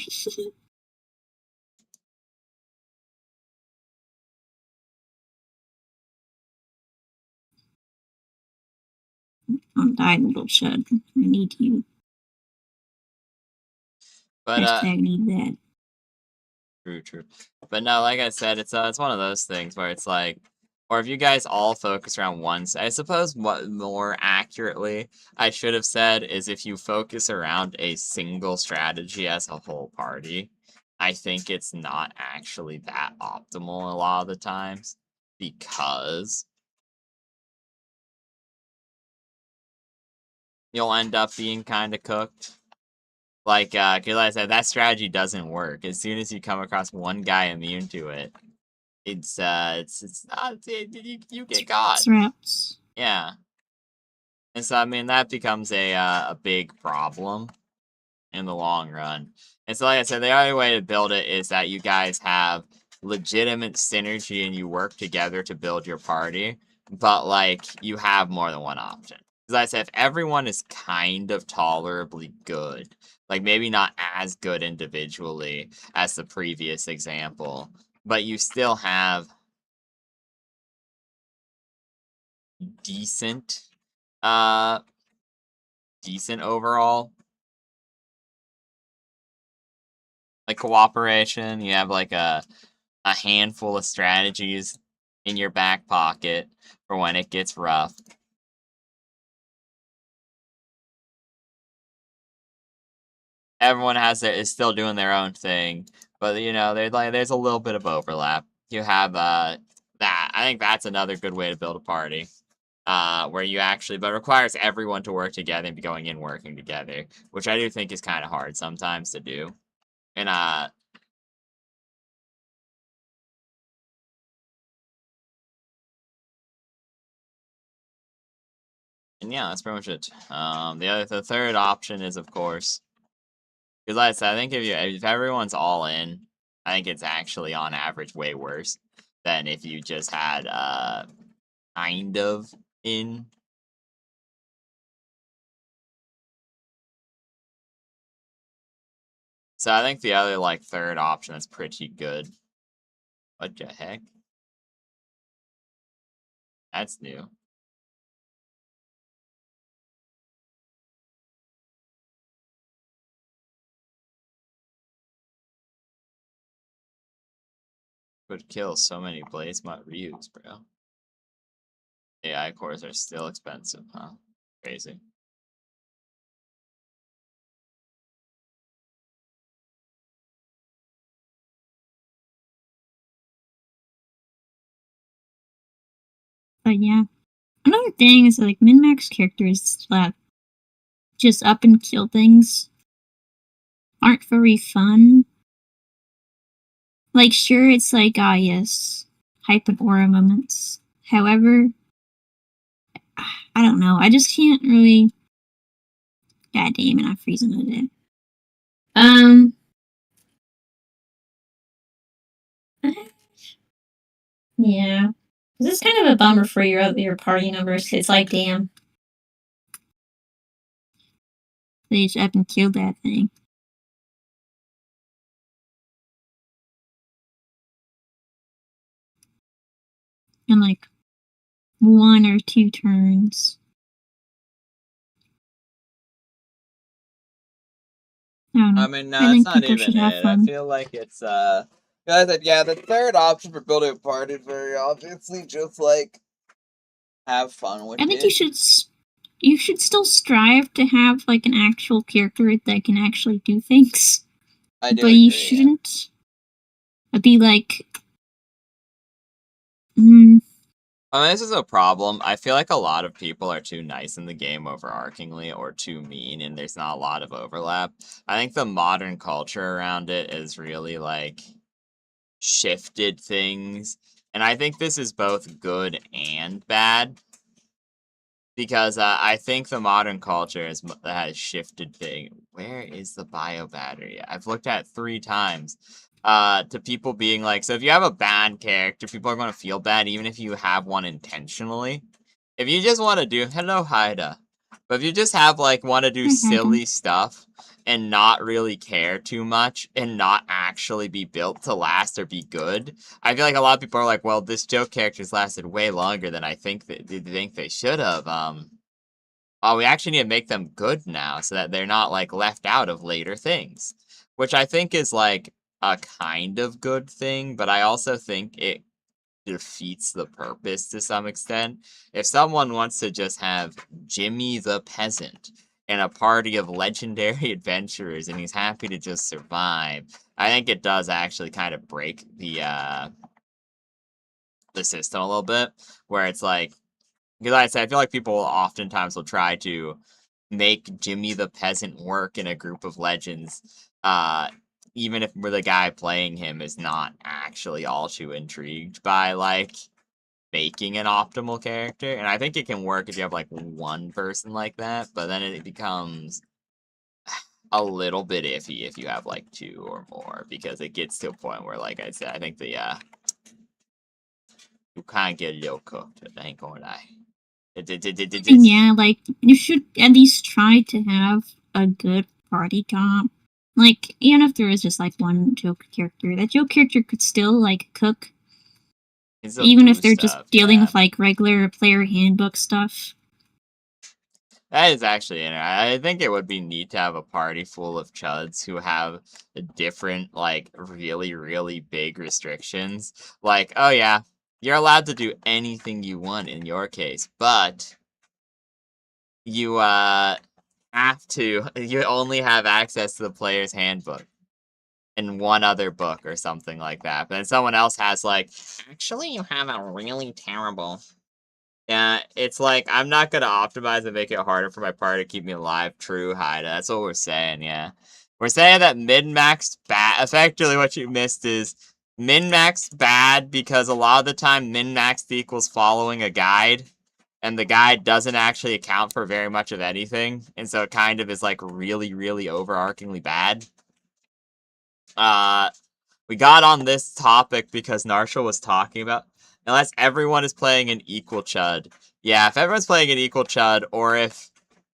Don't die, little chud. I need you. But Hashtag need that. true. But no, like I said, it's one of those things where it's like, or if you guys all focus around I suppose what more accurately I should have said is if you focus around a single strategy as a whole party, I think it's not actually that optimal a lot of the times because you'll end up being kind of cooked. Like, cause like I said, that strategy doesn't work. As soon as you come across one guy immune to it, it's not, you get got. Raps. Yeah. And so, I mean, that becomes a big problem in the long run. And so, like I said, the other way to build it is that you guys have legitimate synergy and you work together to build your party, but like you have more than one option. Because I said, if everyone is kind of tolerably good, like maybe not as good individually as the previous example, but you still have decent, uh, decent overall like cooperation. You have like a handful of strategies in your back pocket for when it gets rough. Everyone is still doing their own thing, but you know, there's a little bit of overlap. You have that. I think that's another good way to build a party. Where you actually, but requires everyone to work together and be going in working together, which I do think is kind of hard sometimes to do. And yeah, that's pretty much it. The third option is of course, because like I said, I think if everyone's all in, I think it's actually on average way worse than if you just had kind of in. So I think the other like third option is pretty good. What the heck? That's new. Would kill so many blaze mod Ryus, bro. AI cores are still expensive, huh? Crazy. But yeah. Another thing is like min-max characters that just up and kill things aren't very fun. Like, sure, it's like, ah, yes, hype and aura moments. However, I don't know. I just can't really. God damn it, I'm freezing today. Yeah. This is kind of a bummer for your party numbers. It's like, damn. They just up and killed that thing. In like 1 or 2 turns. I don't know. I mean, no, I that's think not people even should have it. I fun. feel like it's I said, yeah, the third option for building a party is very obviously just like have fun with I think it. you should still strive to have like an actual character that can actually do things, I do but you agree. Yeah. shouldn't be like. Mm, I mean, this is a problem. I feel like a lot of people are too nice in the game overarchingly or too mean, and there's not a lot of overlap. I think the modern culture around it is really like shifted things. And I think this is both good and bad because I think the modern culture has shifted thing. Where is the bio battery? I've looked at it 3 times. To people being like, so if you have a bad character, people are going to feel bad even if you have one intentionally. If you just want to do hello Haida, but if you just have like want to do I had them. silly stuff and not really care too much and not actually be built to last or be good, I feel like a lot of people are like, well, this joke character's lasted way longer than I think they should have. Oh, we actually need to make them good now so that they're not like left out of later things, which I think is like a kind of good thing, but I also think it defeats the purpose to some extent. If someone wants to just have Jimmy the peasant and a party of legendary adventurers and he's happy to just survive, I think it does actually kind of break the system a little bit where it's like because like I said, I feel like people oftentimes will try to make Jimmy the peasant work in a group of legends, even if the guy playing him is not actually all too intrigued by like making an optimal character, and I think it can work if you have like one person like that, but then it becomes a little bit iffy if you have like two or more because it gets to a point where, like I said, I think the you can't get a little cooked. I ain't gonna lie. And yeah, like you should at least try to have a good party comp. Like even if there is just like one joke character, that joke character could still like cook, It's a even if boost they're just stuff, dealing yeah. with like regular player handbook stuff. That is actually interesting. I think it would be neat to have a party full of chuds who have different, like, really, really big restrictions. Like, oh yeah, you're allowed to do anything you want in your case, but you have to you only have access to the player's handbook and one other book or something like that. But then someone else has like, actually you have a really terrible. Yeah, it's like I'm not gonna optimize and make it harder for my party to keep me alive. True, Haida. That's what we're saying, yeah. We're saying that min-max bad. Effectively, what you missed is min-max bad because a lot of the time min-max equals following a guide, and the guide doesn't actually account for very much of anything, and so it kind of is like really, really overarchingly bad. Uh, we got on this topic because Narshal was talking about unless everyone is playing an equal chud. Yeah, if everyone's playing an equal chud, or if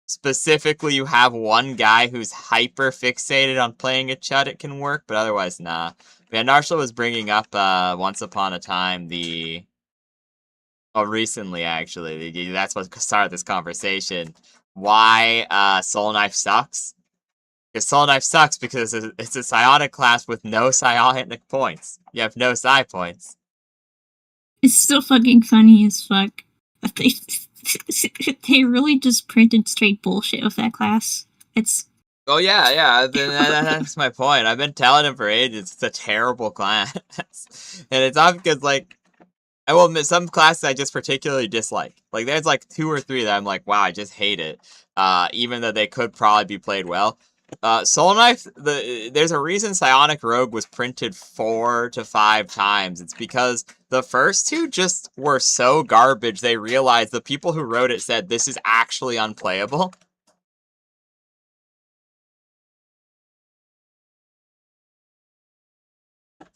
specifically you have one guy who's hyper fixated on playing a chud, it can work, but otherwise, nah. Yeah, Narshal was bringing up once upon a time the recently actually that's what started this conversation. Why Soul Knife sucks? Because Soul Knife sucks because it's a psionic class with no psionic points. You have no psi points. It's still fucking funny as fuck. They they really just printed straight bullshit with that class. It's Oh yeah, yeah. That's my point. I've been telling him for ages. It's a terrible class, and it's not because like I will admit some classes I just particularly dislike. Like there's like 2 or 3 that I'm like, wow, I just hate it. Even though they could probably be played well. Soul Knife, there's a reason Psionic Rogue was printed 4 to 5 times. It's because the first 2 just were so garbage they realized the people who wrote it said this is actually unplayable.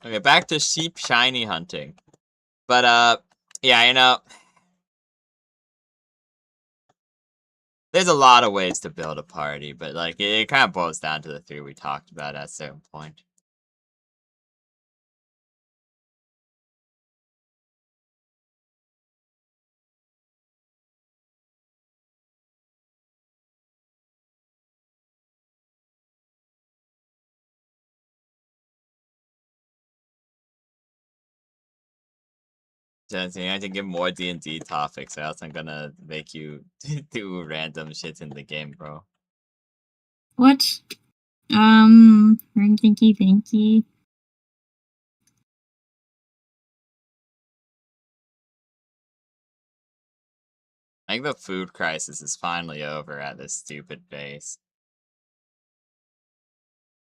Okay, back to sheep shiny hunting. But yeah, there's a lot of ways to build a party, but like it kind of boils down to the 3 we talked about at a certain point. Just, you have to give more D&D topics, or else I'm gonna make you do random shit in the game, bro. What? Thinky. I think the food crisis is finally over at this stupid base.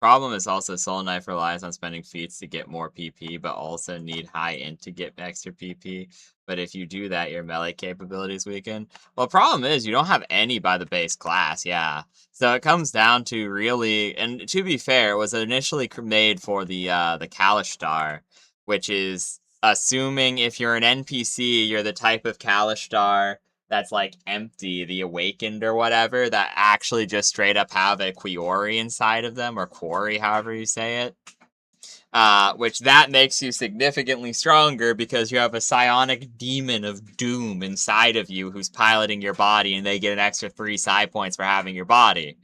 Problem is also Soul Knife relies on spending feats to get more PP, but also need high int to get extra PP. But if you do that, your melee capabilities weaken. Well, problem is you don't have any by the base class, yeah. So it comes down to really, and to be fair, it was initially made for the Kalishtar, which is assuming if you're an NPC, you're the type of Kalishtar that's like empty, the awakened or whatever, that actually just straight up have a Quiori inside of them, or Quarry, however you say it. Which that makes you significantly stronger because you have a psionic demon of doom inside of you who's piloting your body, and they get an extra 3 psi points for having your body.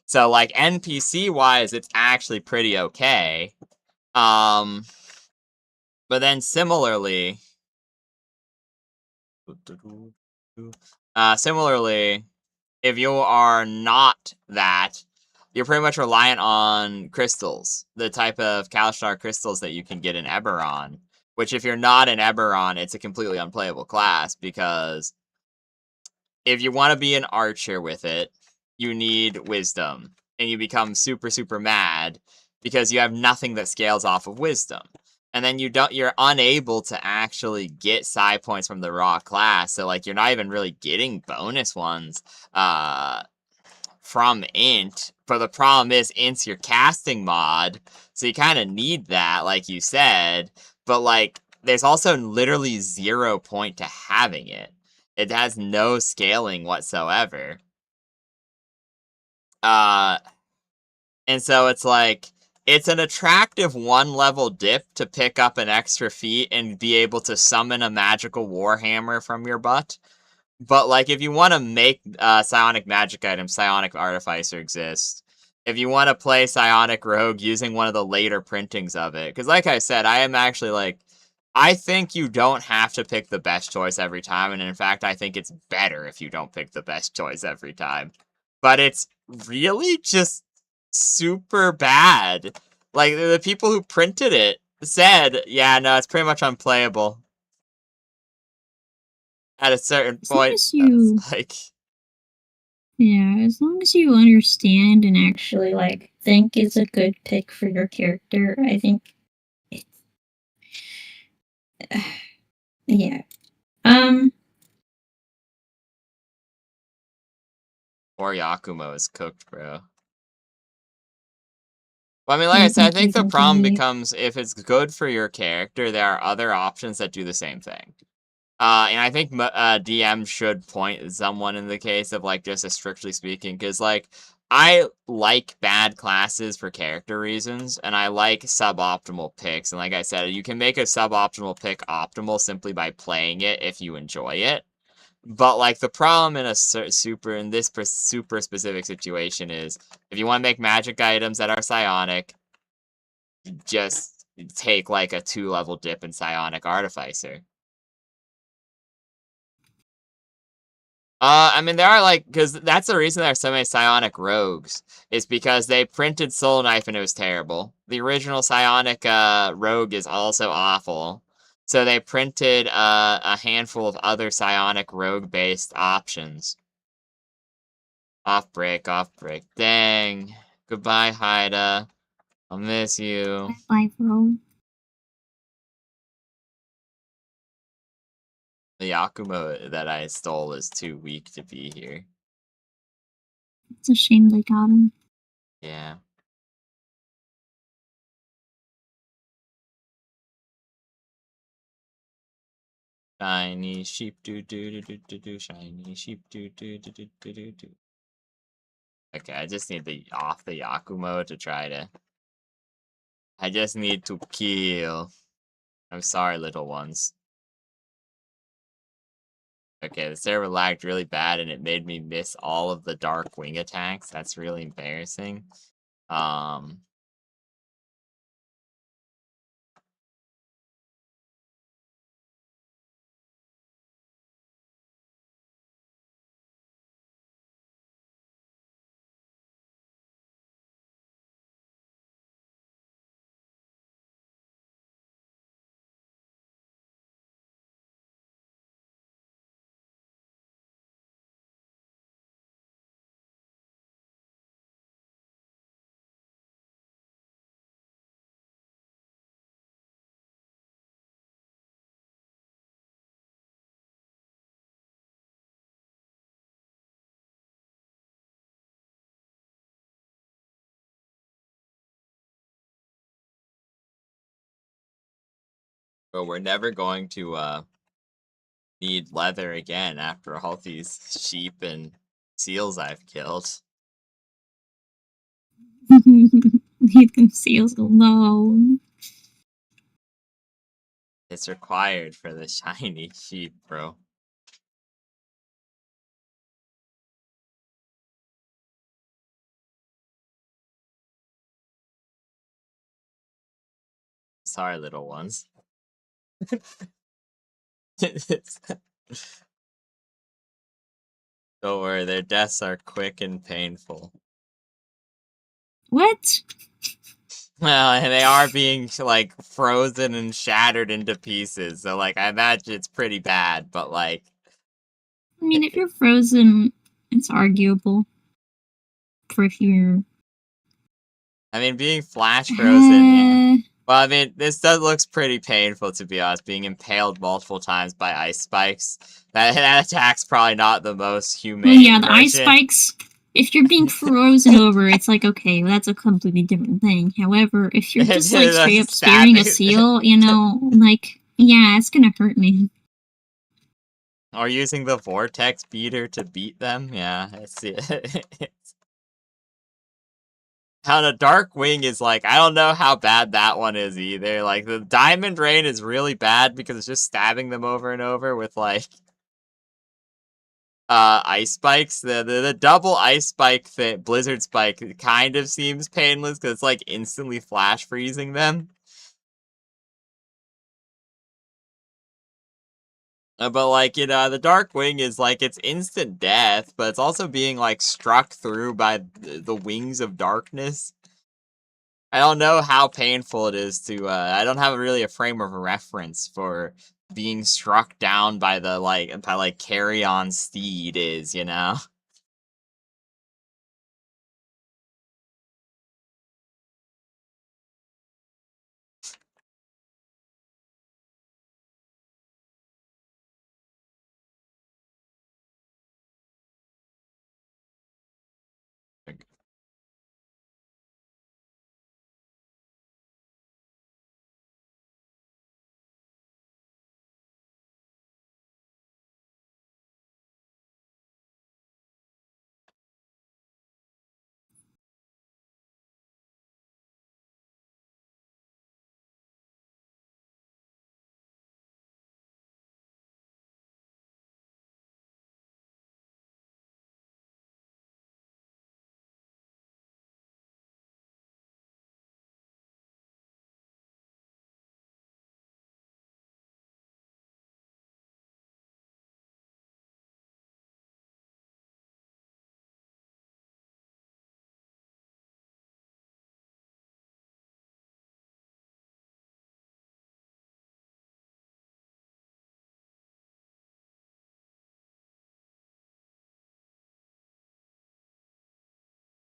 So like NPC wise, it's actually pretty okay. But then similarly, if you are not that, you're pretty much reliant on crystals, the type of Kalishtar crystals that you can get in Eberron. Which, if you're not in Eberron, it's a completely unplayable class, because if you want to be an archer with it, you need wisdom, and you become super, super mad because you have nothing that scales off of wisdom. And then you're unable to actually get psi points from the raw class, so like you're not even really getting bonus ones from int. But the problem is int's your casting mod, so you kind of need that, like you said. But like, there's also literally 0 point to having it. It has no scaling whatsoever. And so it's like, it's an attractive 1-level dip to pick up an extra feat and be able to summon a magical warhammer from your butt. But like, if you want to make psionic magic items, psionic artificer exists. If you want to play psionic rogue using one of the later printings of it, because like I said, I am actually like, I think you don't have to pick the best choice every time, and in fact, I think it's better if you don't pick the best choice every time. But it's really just super bad. Like, the people who printed it said, yeah, no, it's pretty much unplayable. At a certain As long point, as it's you, like, yeah, as long as you understand and actually like think it's a good pick for your character, I think it's yeah. or Yakumo is cooked, bro. Well, I mean, like I Yeah, said, I thank think you, the Donkey problem Lee. becomes if it's good for your character, there are other options that do the same thing. And I think DM should point someone in the case of, like, just a strictly speaking, because, like, I like bad classes for character reasons, and I like suboptimal picks. And like I said, you can make a suboptimal pick optimal simply by playing it if you enjoy it. But like, the problem in a super specific situation is if you want to make magic items that are psionic, just take like a 2-level dip in psionic artificer. I mean, there are like, because that's the reason there are so many psionic rogues, is because they printed Soul Knife and it was terrible. The original psionic rogue is also awful. So they printed a handful of other psionic rogue-based options. Off break, off break. Dang. Goodbye, Haida. I'll miss you. Bye, bro. The Yakumo that I stole is too weak to be here. It's a shame they got him. Yeah. Shiny sheep do do do do do do. Shiny sheep do do do do do do do. Okay, I just need the off the Yakumo to try to. I just need to kill. I'm sorry, little ones. Okay, the server lagged really bad and it made me miss all of the dark wing attacks. That's really embarrassing. Um, But we're never going to need leather again after all these sheep and seals I've killed. Leave them seals alone. It's required for the shiny sheep, bro. Sorry, little ones. Don't worry, their deaths are quick and painful. What? Well, and they are being, like, frozen and shattered into pieces, so, like, I imagine it's pretty bad, but, like... I mean, if you're frozen, it's arguable. For if you're... I mean, being flash frozen, yeah. Uh, Well, I mean, this does looks pretty painful, to be honest, being impaled multiple times by ice spikes. That attack's probably not the most well, yeah, humane the ice version. spikes, if you're being frozen over, it's like, okay, that's a completely different thing. However, if you're just, like, straight up spearing a Stabbing. seal, you know, like, yeah, it's gonna hurt me. Or using the vortex beater to beat them, yeah, I see it. How the Dark Wing is like, I don't know how bad that one is either. Like, the Diamond Rain is really bad because it's just stabbing them over and over with, like, ice spikes. The double ice spike thing, blizzard spike, kind of seems painless because it's like instantly flash freezing them. But like, you know, the Dark Wing is like it's instant death, but it's also being like struck through by the wings of darkness. I don't know how painful it is to. I don't have really a frame of reference for being struck down by the like carry on steed is, you know.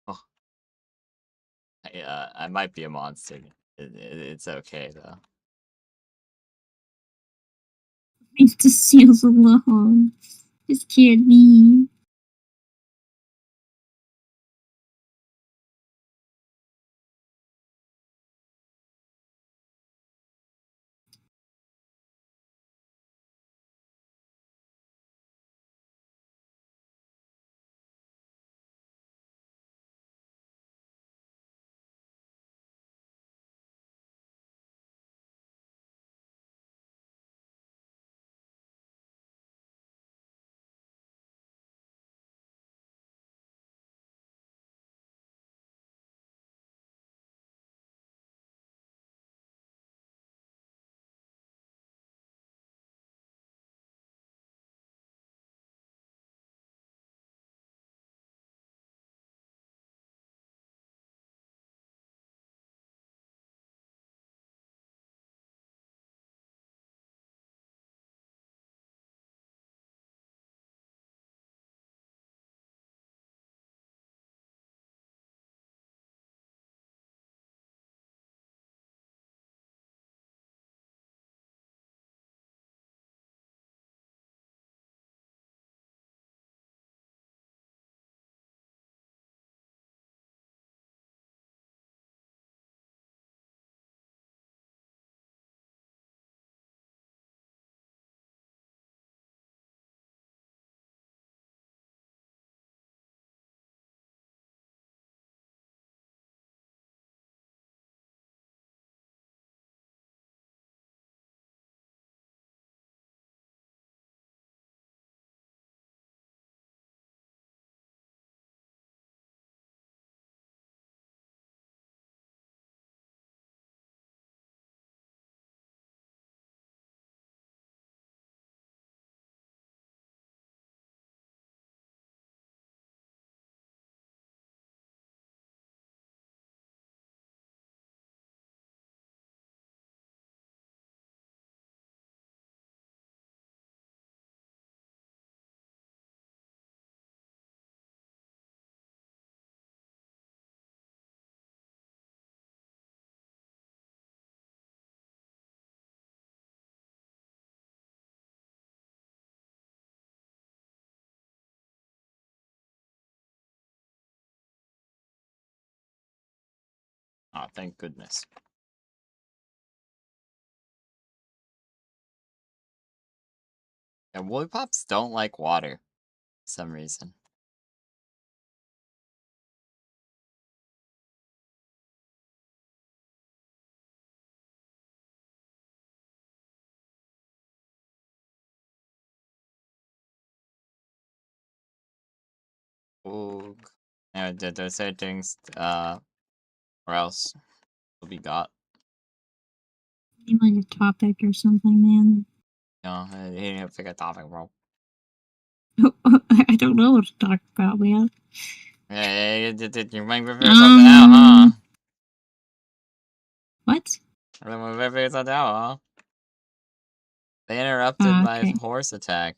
Oh, I might be a monster. It's okay though. Leave the seals alone. Just can't be. Oh, thank goodness. And Woollypops don't like water for some reason. Ooh. Yeah, there's certain things, or else will be got. Seem like a topic or something, man. No, he didn't pick a topic, bro. I don't know what to talk about, man. Yeah, you might figure something out, huh? What? You might figure something out, huh? They interrupted my Okay. horse attack.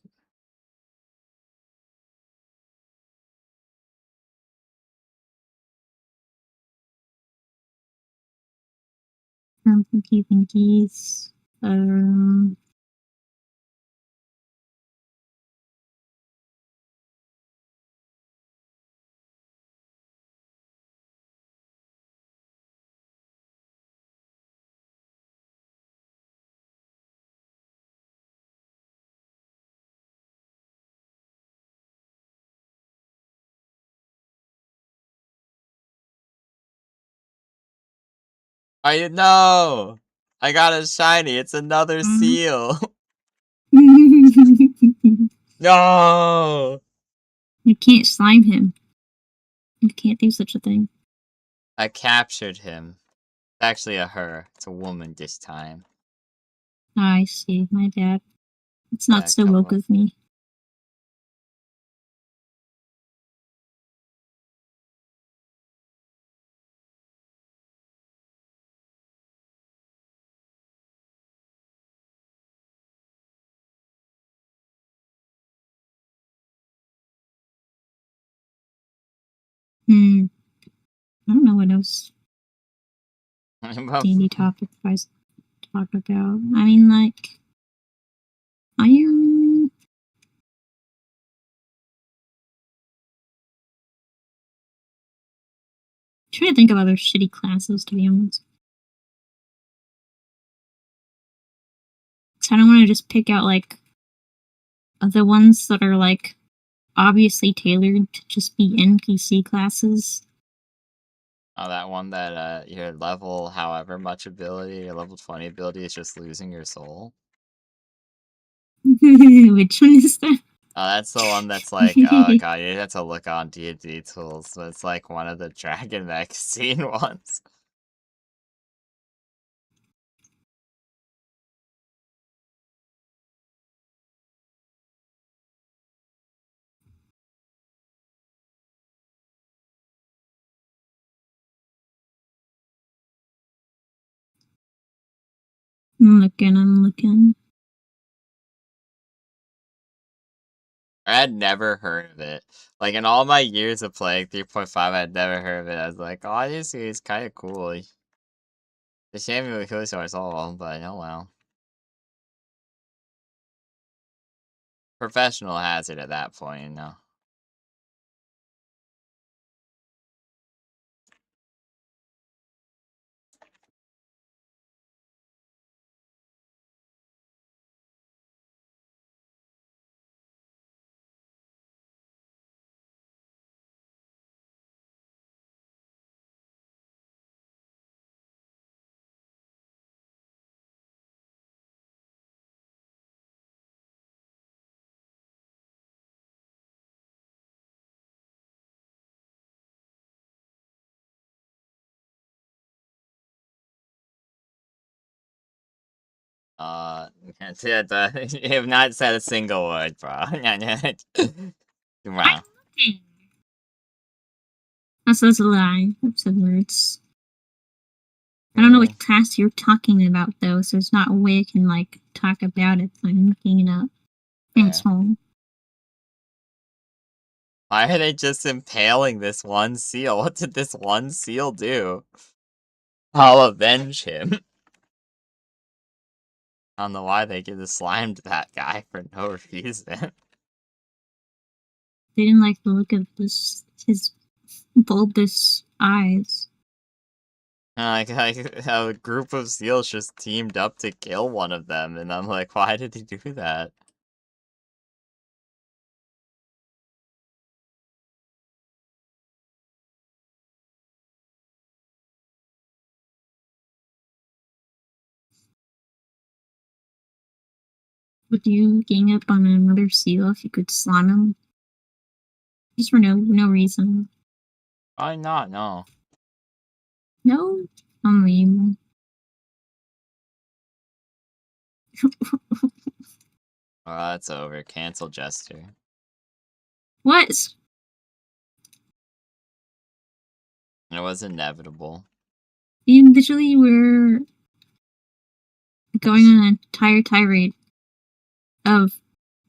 From keeping keys. I know! I got a shiny, it's another seal! No! You can't slime him. You can't do such a thing. I captured him. It's actually a her. It's a woman this time. I see. My bad. It's not Yeah, so come woke on. of me. I don't know what else D&D topic I talk about. I mean, like, I am trying to think of other shitty classes, to be honest. So I don't want to just pick out, like, the ones that are, like, obviously tailored to just be NPC classes. Oh, that one that, your level however much ability, your level 20 ability is just losing your soul? Which one is that? Oh, that's the one that's like, oh god, you have to look on D&D tools, but it's like one of the Dragon magazine ones. I'm looking. I had never heard of it. Like, in all my years of playing 3.5, I had never heard of it. I was like, oh, this is kind of cool. It's a shame it would lose our soul, but oh well. Professional hazard at that point, you know. You have not said a single word, bro. Wow. That's a lie. I've said words. I don't know what class you're talking about, though, so there's not a way I can, like, talk about it. I'm looking it up. Thanks, home. Why are they just impaling this one seal? What did this one seal do? I'll avenge him. I don't know why they just slimed that guy for no reason. They didn't like the look of his bulbous eyes. Like a group of seals just teamed up to kill one of them, and I'm like, why did he do that? Would you gang up on another seal if you could slime him? Just for no reason. Why not? No. No? Unbelievable. Oh, that's over. Cancel Jester. What? It was inevitable. You literally were going on an entire tirade of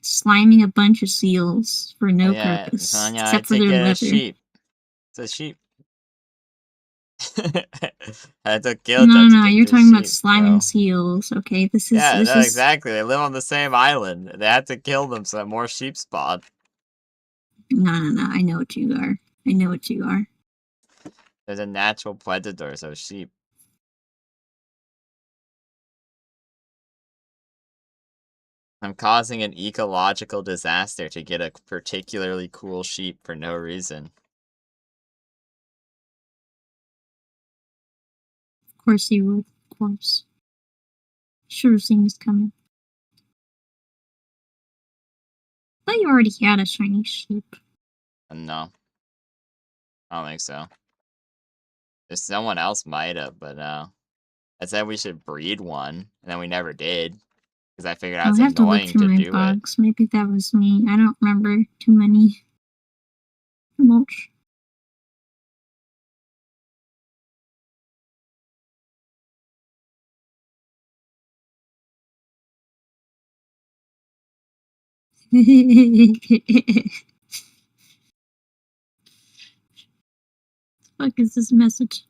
sliming a bunch of seals for Oh, no yeah, purpose, Tanya, I except for take their a leather. sheep. It's a sheep. I had to kill No, Jester to no, get you're this talking about sheep, sliming bro. seals, okay? Yeah, This no, is... exactly. They live on the same island. They had to kill them so that more sheep spawn. No, I know what you are. I know what you are. There's a natural predator, so sheep. I'm causing an ecological disaster to get a particularly cool sheep for no reason. Of course you would. Of course. Should have seen this coming. I thought you already had a shiny sheep. No, I don't think so. There's someone else might have, but no. I said we should breed one, and then we never did. Because I figured out I'll it's have to look annoying through to my do it. box. Maybe that was me. I don't remember too many. Much. Fuck is this message?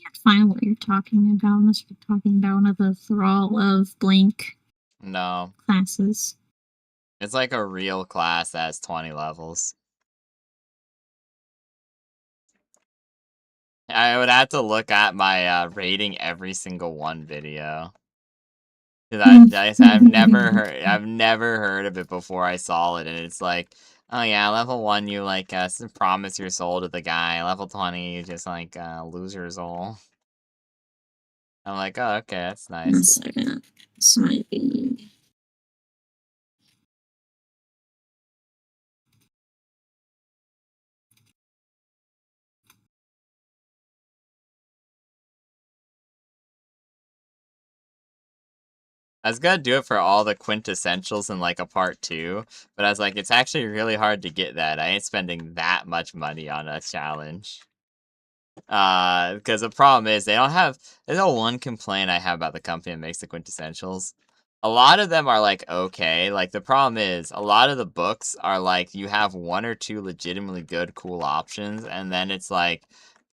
Can't find what you're talking about unless you're talking about one of the thrall of blank No. classes. It's like a real class that has 20 levels. I would have to look at my rating every single one video. Cause I've never heard of it before I saw it, and it's like, oh yeah, level 1 you like promise your soul to the guy, level 20 you just like lose your soul. I'm like, oh okay, that's One nice. second. This might be. I was gonna do it for all the quintessentials in like a part 2, but I was like, it's actually really hard to get that. I ain't spending that much money on a challenge. Because the problem is they don't have. There's a one complaint I have about the company that makes the quintessentials. A lot of them are like okay. Like the problem is a lot of the books are like you have one or two legitimately good, cool options, and then it's like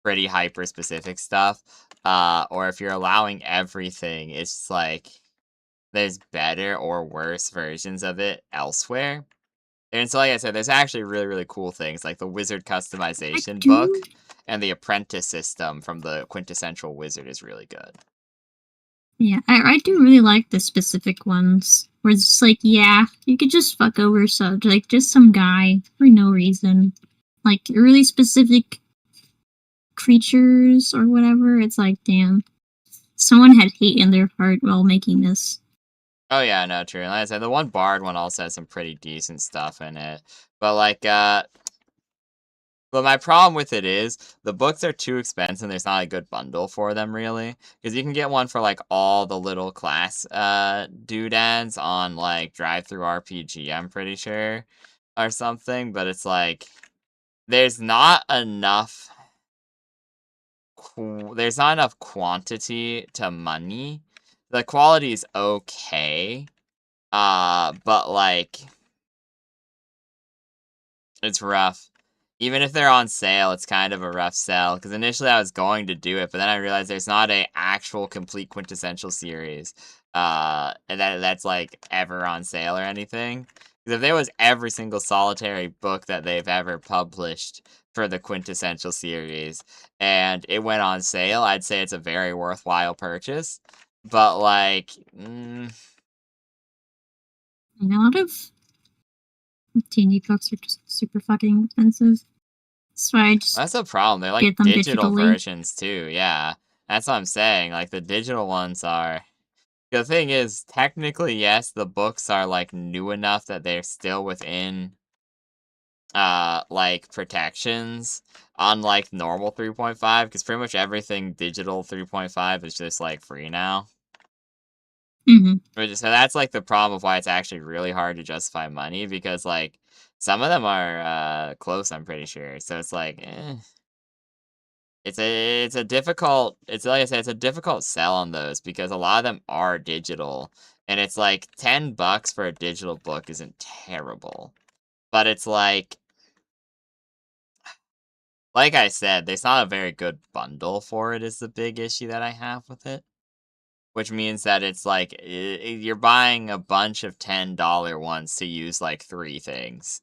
pretty hyper specific stuff. Or if you're allowing everything, it's like there's better or worse versions of it elsewhere. And so, like I said, there's actually really, really cool things like the wizard Heck, customization book dude. and the apprentice system from the quintessential wizard is really good. Yeah, I do really like the specific ones where it's just like, yeah, you could just fuck over like just some guy for no reason. Like really specific creatures or whatever. It's like, damn, someone had hate in their heart while making this. Oh yeah, no, true. And like I said, the one Bard one also has some pretty decent stuff in it. But but my problem with it is the books are too expensive. There's not a good bundle for them really, because you can get one for like all the little class doodads on like Drive Through RPG. I'm pretty sure, or something. But it's like there's not enough. There's not enough quantity to money. The quality is okay, but like it's rough. Even if they're on sale, it's kind of a rough sell, because initially I was going to do it, but then I realized there's not a actual complete quintessential series, and that's, like, ever on sale or anything. Because if there was every single solitary book that they've ever published for the quintessential series, and it went on sale, I'd say it's a very worthwhile purchase. But, like, And a lot of D&D books are just super fucking expensive. That's why I just that's a problem. They're like get them digital digitally. versions too. Yeah. That's what I'm saying. Like the digital ones are the thing is technically yes, the books are like new enough that they're still within like protections unlike normal 3.5 because pretty much everything digital 3.5 is just like free now. Mm-hmm. So that's like the problem of why it's actually really hard to justify money because like some of them are close, I'm pretty sure. So it's like it's a difficult it's like I said, it's a difficult sell on those because a lot of them are digital, and it's like $10 for a digital book isn't terrible. But it's like I said, there's not a very good bundle for it is the big issue that I have with it. Which means that it's like you're buying a bunch of $10 ones to use like three things.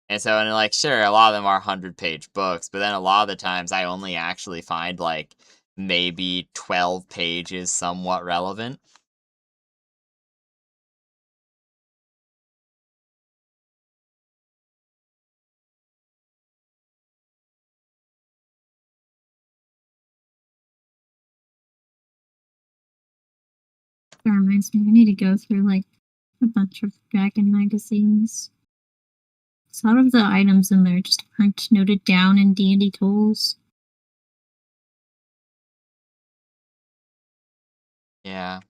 And like, sure, a lot of them are 100-page books, but then a lot of the times I only actually find like maybe 12 pages somewhat relevant. That reminds me, I need to go through like a bunch of dragon magazines. A lot of the items in there just aren't noted down in D&D tools. Yeah.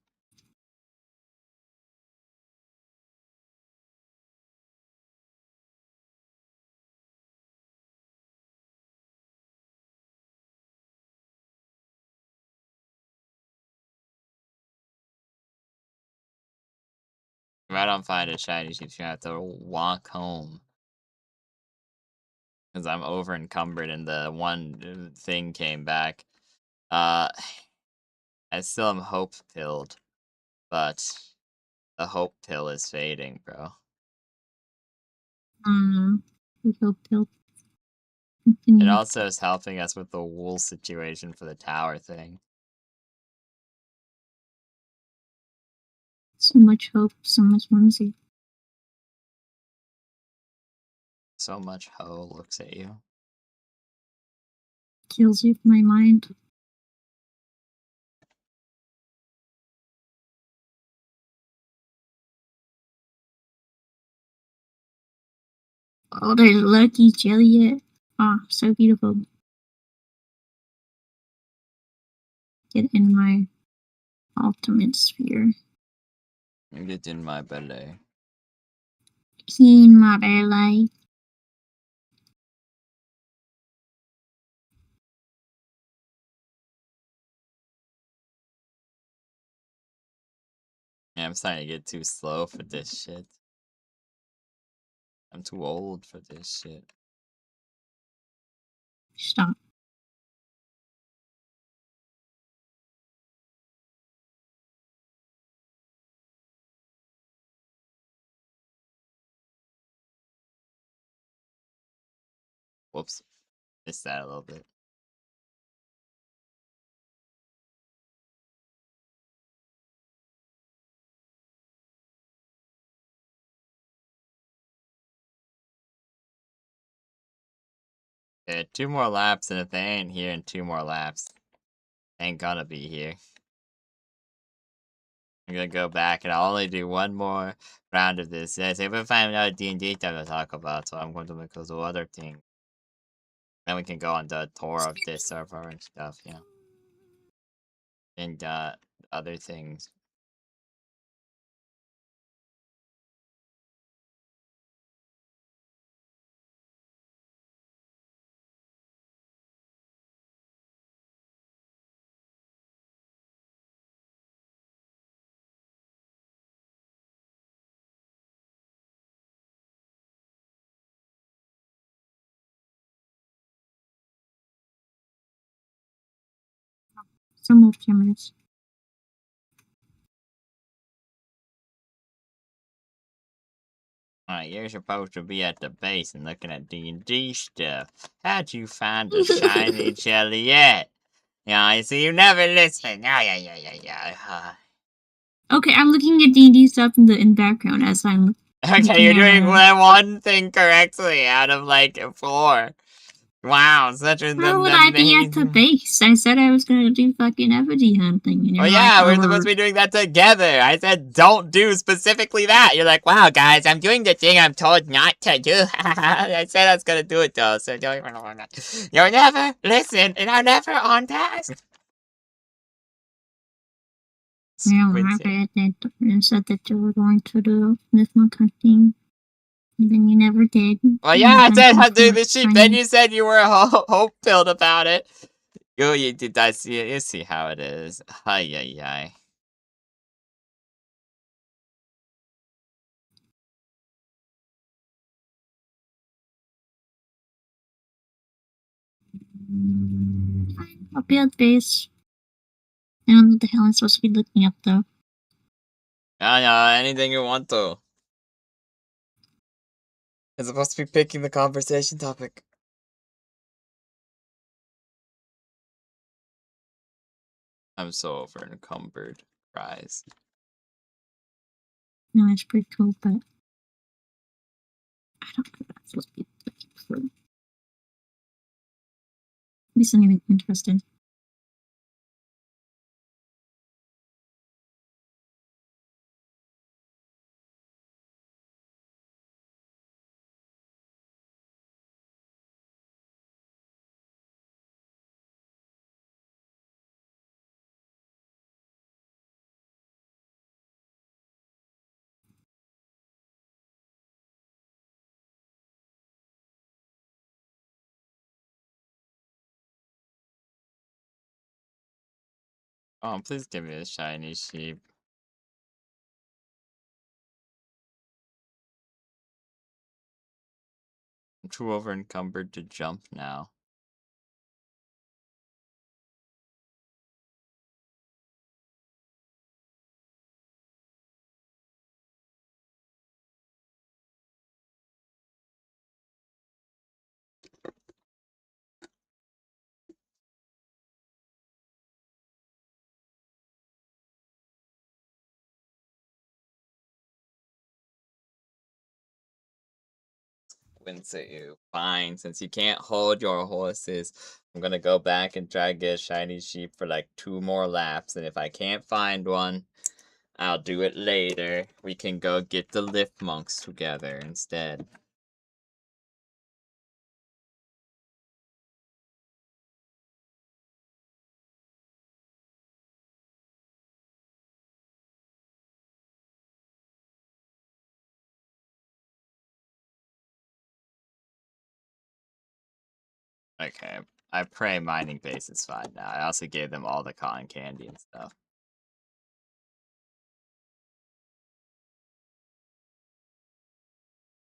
If I don't find a shiny, she's gonna have to walk home. Because I'm over encumbered and the one thing came back. Uh, I still am hope pilled, but the hope pill is fading, bro. We hope they'll It continue. also is helping us with the wool situation for the tower thing. So much hope, so much whimsy. So much ho looks at you. Kills you from my mind. Oh, there's Lucky Jelliet. Ah, oh, so beautiful. Get in my ultimate sphere. Get in my belly. In my belly. Yeah, I'm starting to get too slow for this shit. I'm too old for this shit. Stop. Whoops. Missed that a little bit. Okay, 2 more laps, and if they ain't here in 2 more laps, they ain't gonna be here. I'm gonna go back, and I'll only do 1 more round of this. Yes, if I find another D&D stuff to talk about, so I'm going to make those other things. Then we can go on the tour of this server and stuff, yeah. And, other things. Some more cameras. Alright, you're supposed to be at the base and looking at D&D stuff. How'd you find a shiny Jelliet? Yeah, I see you never listen. Yeah. Okay, I'm looking at D&D stuff in the background as I'm Okay, looking you're at doing that one thing correctly out of like 4. Wow, such an How would I be at the amazing. base? I said I was gonna do fucking effigy hunting, and Well, you're like, yeah, we're supposed to oh, be doing that together. I said don't do specifically that. You're like, wow, guys, I'm doing the thing I'm told not to do. I said I was gonna do it though, so don't even know that. You'll never listen, and I'm never on task. yeah, Quincy. I said that you were going to do this one hunting, and then you never did. Well, And yeah, you're I said hunting I'd do for the sheep. Then shiny. you said you were hope-filled about it. You did. I see it. You see how it is. Ay. Fine, I'll be at base. I don't know what the hell I'm supposed to be looking up though. Yeah, anything you want to. It's supposed to be picking the conversation topic. I'm so over encumbered. Cries. No, it's pretty cool, but I don't know what I'm supposed to be looking for. Maybe something interesting. Oh, please give me a shiny sheep. I'm too over encumbered to jump now. Quincy, fine. Since you can't hold your horses, I'm gonna go back and try to get a shiny sheep for like 2 more laps. And if I can't find one, I'll do it later. We can go get the lift monks together instead. Okay. I pray mining base is fine now. I also gave them all the cotton candy and stuff.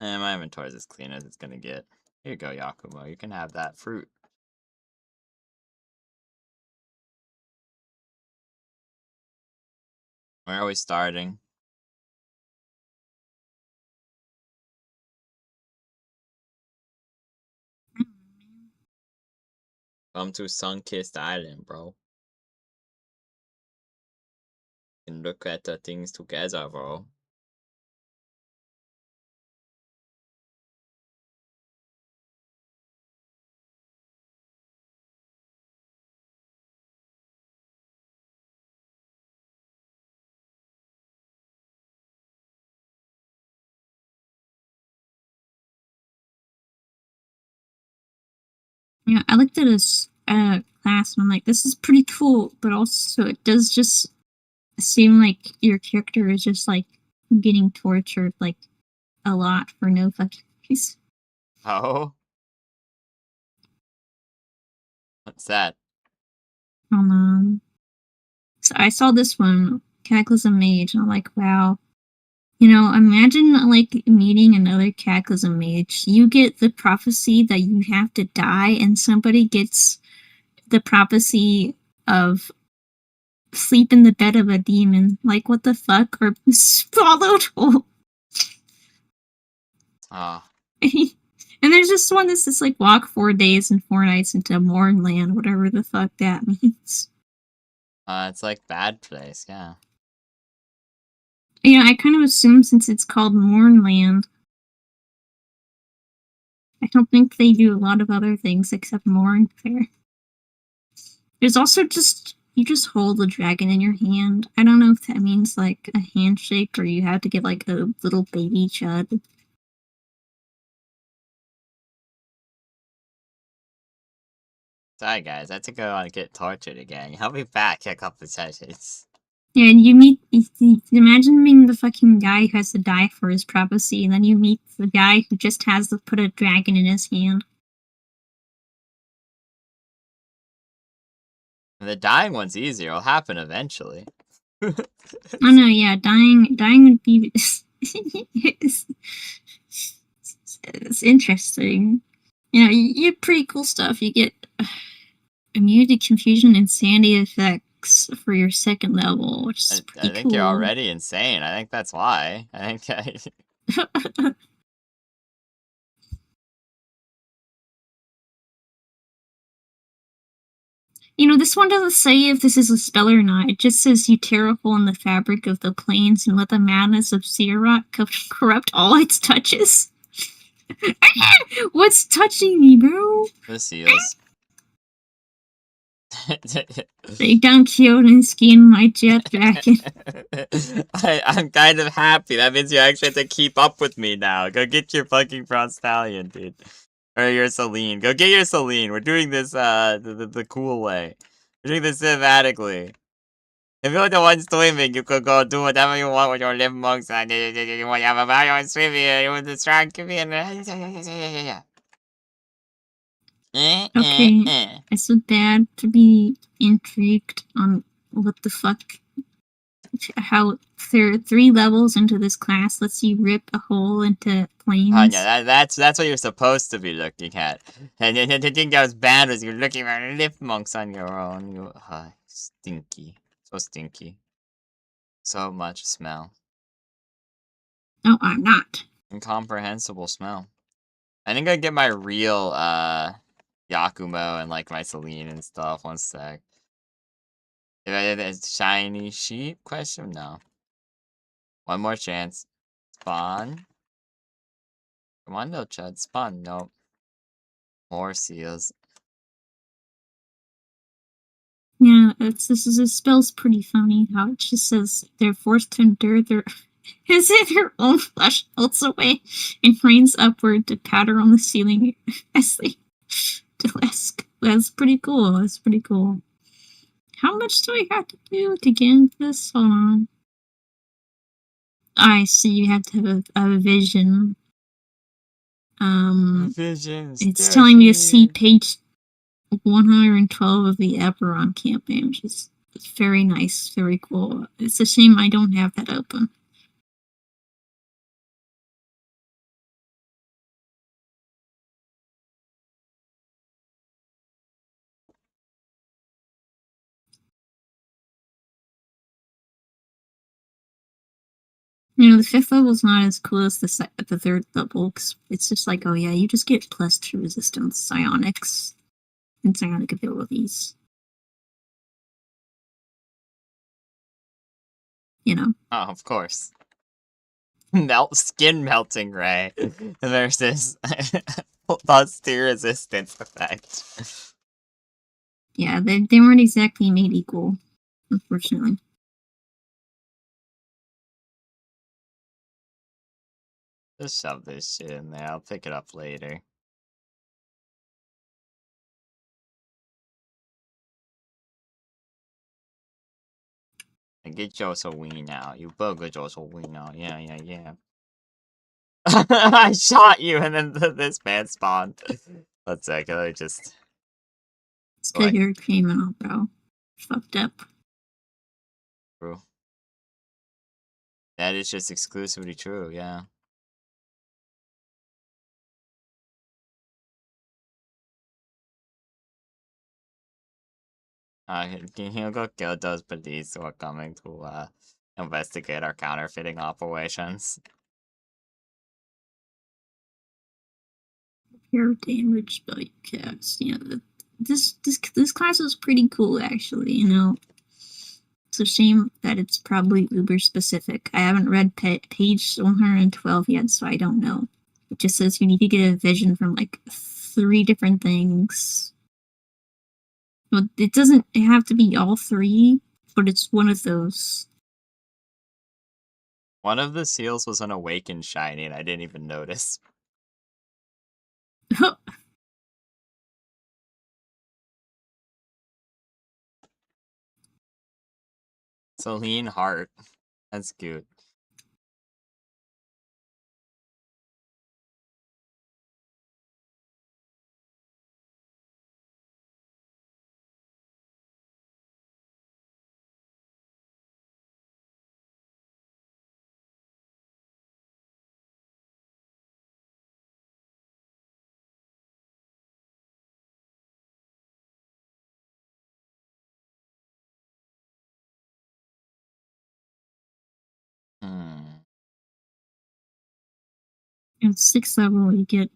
And my inventory is as clean as it's gonna get. Here you go, Yakumo. You can have that fruit. Where are we starting? Come to Sunkissed Island, bro. And look at the things together, bro. Yeah, I looked at this class and I'm like, this is pretty cool, but also it does just seem like your character is just like getting tortured like a lot for no fucking reason. Oh, what's that? So I saw this one, Cataclysm Mage, and I'm like, wow. You know, imagine like meeting another Cataclysm Mage. You get the prophecy that you have to die, and somebody gets the prophecy of sleep in the bed of a demon. Like, what the fuck? Or swallowed whole. Oh, And there's just one that's just like walk 4 days and 4 nights into Mournland, whatever the fuck that means. it's like bad place, yeah. You know, I kind of assume since it's called Mournland, I don't think they do a lot of other things except mourn there. There's also just you just hold the dragon in your hand. I don't know if that means like a handshake or you have to get like a little baby chud. Sorry guys, I have to go and get tortured again. I'll be back in a couple of sessions. Yeah, and you meet. Imagine being the fucking guy who has to die for his prophecy, and then you meet the guy who just has to put a dragon in his hand. The dying one's easier. It'll happen eventually. Oh no, yeah, dying would be. It's interesting. You know, you get pretty cool stuff. You get immunity, confusion, and sanity effects for your second level, which is I pretty think you're cool. already insane. I think that's why. I think You know, this one doesn't say if this is a spell or not. It just says you tear a hole in the fabric of the plains and let the madness of Seerot corrupt all its touches. What's touching me, bro? the seals. They don't kill and skin my jet dragon. I'm kind of happy. That means you actually have to keep up with me now. Go get your fucking Bronze Stallion, dude. Or your Celine. Go get your Celine. We're doing this the cool way. We're doing this cinematically. If you're the one swimming, you could go do whatever you want with your lip monks and you want to have a value on swimming, you want to try and give me yeah. Okay, it's so bad to be intrigued on what the fuck, how there are 3 levels into this class lets you rip a hole into planes. Yeah, that's what you're supposed to be looking at. And the thing that was bad was you're looking at lip monks on your own. You, stinky. So stinky. So much smell. No, I'm not. Incomprehensible smell. I think I get my real, Yakumo and, like, my Celine and stuff. One sec. If I did a shiny sheep? Question? No. One more chance. Spawn. Come on, no chud. Spawn. Nope. More seals. Yeah, this spell's pretty funny. How it just says they're forced to endure their as if their own flesh melts away and rains upward to patter on the ceiling as they dusk. That's pretty cool. That's pretty cool. How much do I have to do to get into this? Hold on. I see you have to have a vision. Visions. It's telling me to see page 112 of the Eberron campaign, which is very nice, very cool. It's a shame I don't have that open. You know, the 5th level is not as cool as the 3rd level, because it's just like, oh yeah, you just get +2 resistance, psionics, and psionic abilities. You know. Oh, of course. Skin melting ray versus +2 resistance effect. Yeah, they weren't exactly made equal, unfortunately. Just shove this shit in there. I'll pick it up later. And get Joseph Ween out. You bugger Joseph Ween out. Yeah, yeah, yeah. I shot you and then this man spawned. Let's say, can I just... It's because you're a criminal, bro. Fucked up. True. That is just exclusively true, yeah. Hugo killed those police who are coming to investigate our counterfeiting operations. Pure damage spell you cast. You know, this class is pretty cool, actually. You know, it's a shame that it's probably uber specific. I haven't read page 112 yet, so I don't know. It just says you need to get a vision from like 3 different things. Well, it doesn't have to be all 3, but it's one of those. One of the seals was an awakened shiny, and I didn't even notice. Celine Heart. That's cute. At 6th level, you get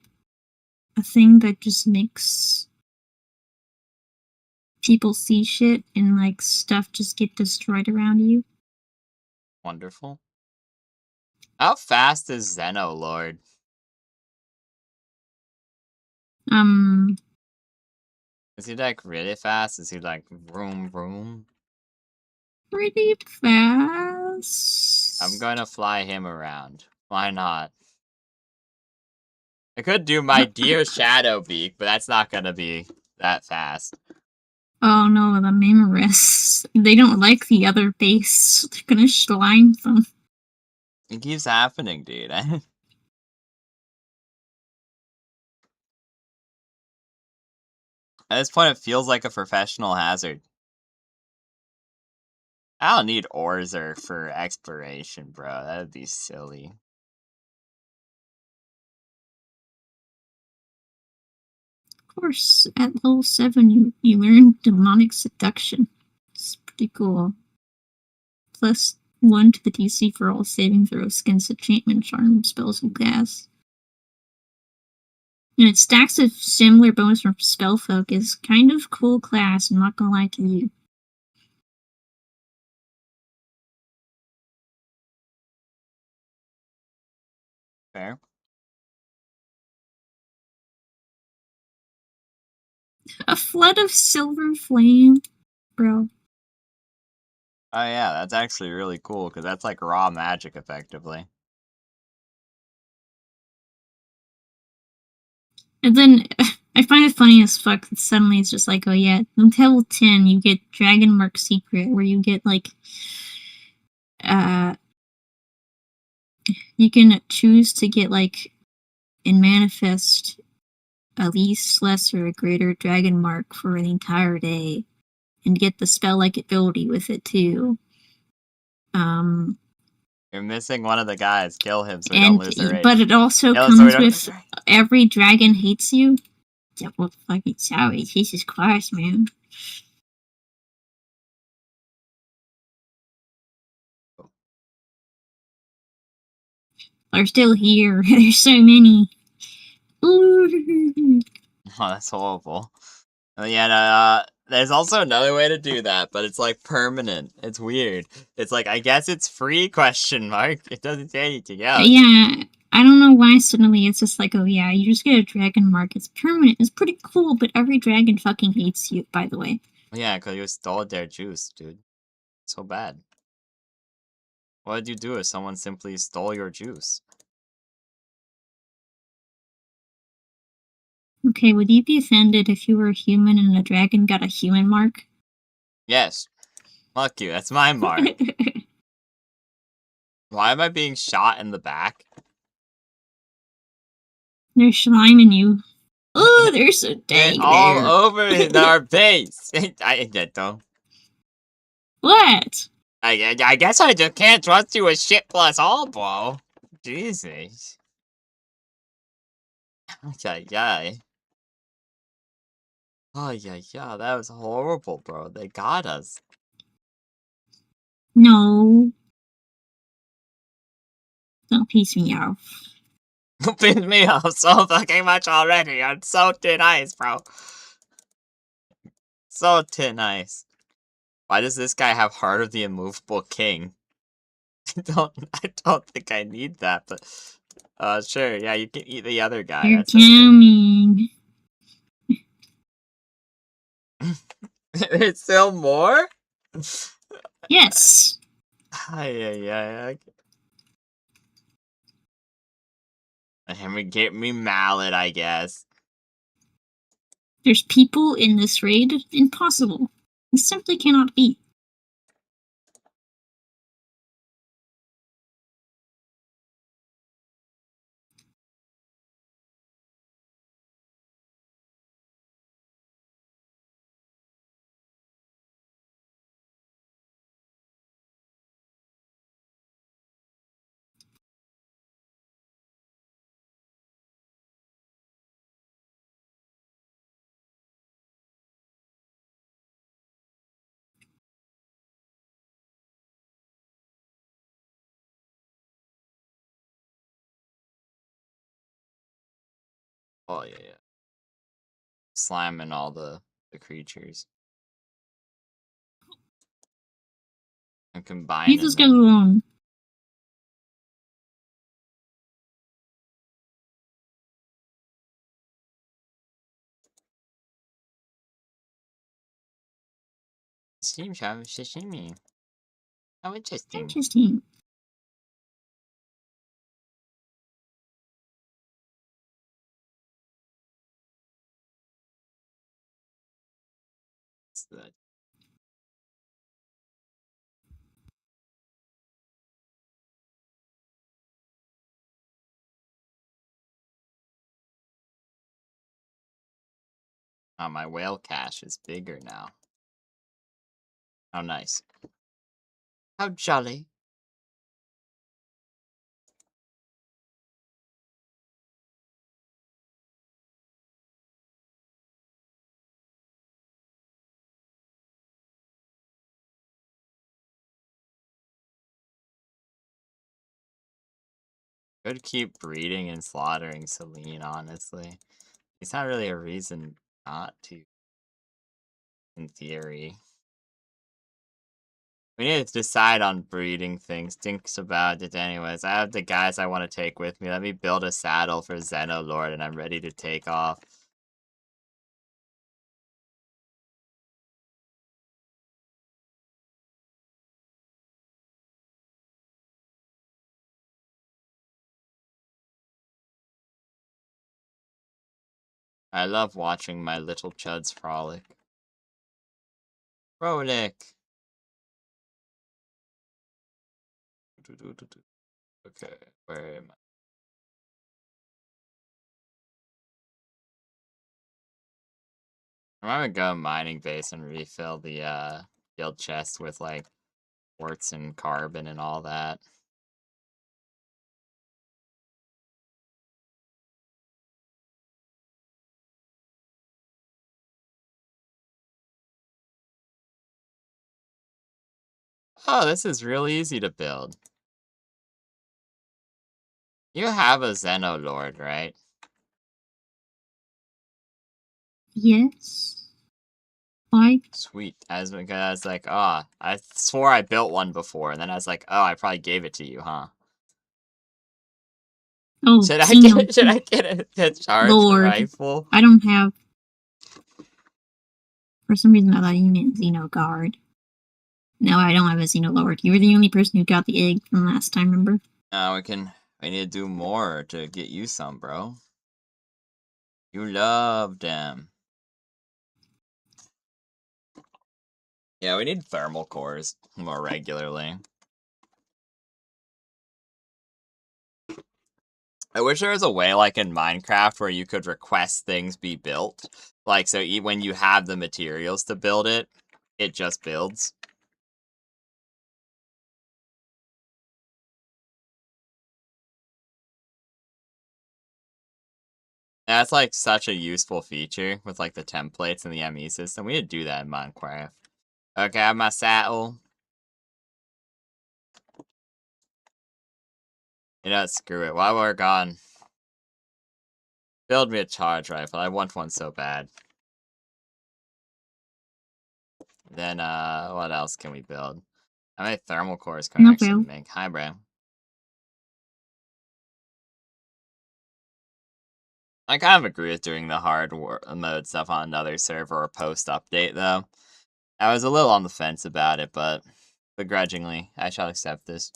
a thing that just makes people see shit and like stuff just get destroyed around you. Wonderful. How fast is Xenolord? Is he like really fast? Is he like vroom vroom? Pretty fast. I'm gonna fly him around. Why not? I could do my dear Shadow Beak, but that's not gonna be that fast. Oh no, the Mamorists. They don't like the other base. They're gonna slime them. It keeps happening, dude. At this point, it feels like a professional hazard. I don't need Orzer for exploration, bro. That'd be silly. Of course, at level 7, you learn Demonic Seduction. It's pretty cool. Plus 1 to the DC for all saving throws against enchantment, charm, spells, and gas. And it stacks a similar bonus from Spell Focus. Kind of cool class, I'm not gonna lie to you. Fair. A flood of silver flame, bro. Oh yeah, that's actually really cool, because that's like raw magic, effectively. And then I find it funny as fuck that suddenly it's just like, oh yeah, on level 10 you get Dragon Mark Secret, where you get like, you can choose to get like, and manifest a least, lesser, or greater Dragon Mark for the entire day, and get the spell-like ability with it too. You're missing one of the guys. Kill him so we don't lose the race. But it also comes with every dragon hates you. Double fucking sorry, Jesus Christ, man. They're still here. There's so many. Oh, that's horrible. Oh, yeah, there's also another way to do that, but it's like permanent. It's weird. It's like, I guess it's free, question mark. It doesn't say anything else. Yeah, I don't know why suddenly it's just like, oh yeah, you just get a dragon mark. It's permanent. It's pretty cool, but every dragon fucking hates you, by the way. Yeah, because you stole their juice, dude. So bad. What did you do if someone simply stole your juice? Okay, would you be offended if you were a human and a dragon got a human mark? Yes. Fuck you, that's my mark. Why am I being shot in the back? There's slime in you. Oh, there's a They're dang all there. over in our base. I get them. What? I guess I just can't trust you with shit plus all, bro. Jesus. Okay, yeah. Oh, yeah, that was horrible, bro. They got us. No. Don't piss me off. You pissed me off so fucking much already. I'm so thin ice, bro. So thin ice. Why does this guy have Heart of the Immovable King? I don't think I need that, but sure, yeah, you can eat the other guy. They're That's okay. coming. There's still more? Yes. Ay. Let me get me mallet, I guess. There's people in this raid. Impossible. It simply cannot be. Oh yeah. Slamming all the creatures. And Leave combining those guys them. alone. Steam shop sashimi. How interesting. Interesting. Oh, my whale cache is bigger now. How nice. How jolly. Could keep breeding and slaughtering Celine, honestly. It's not really a reason not to, in theory. We need to decide on breeding things. Thinks about it anyways. I have the guys I want to take with me. Let me build a saddle for Xenolord and I'm ready to take off. I love watching my little chuds frolic. Frolic! Okay, where am I? I'm gonna go mining base and refill the guild chest with like quartz and carbon and all that. Oh, this is real easy to build. You have a Xenolord, right? Yes. Why? Sweet. As because I was like, ah, I swore I built one before, and then I was like, oh, I probably gave it to you, huh? Oh, Should I Xeno. get a charged Lord. rifle? I don't have. For some reason, I thought you meant Xeno Guard. No, I don't have a Xeno Lord. You were the only person who got the egg from last time, remember? We need to do more to get you some, bro. You love them. Yeah, we need thermal cores more regularly. I wish there was a way, like in Minecraft, where you could request things be built. Like, so when you have the materials to build it, it just builds. That's like such a useful feature with like the templates and the ME system. We need to do that in Minecraft. Okay, I have my saddle. You know, screw it. While we're gone, build me a charge rifle. I want one so bad. Then, what else can we build? How many thermal cores can I No, actually bro. make? Hi, bro. I kind of agree with doing the hard mode stuff on another server or post-update, though. I was a little on the fence about it, but begrudgingly, I shall accept this.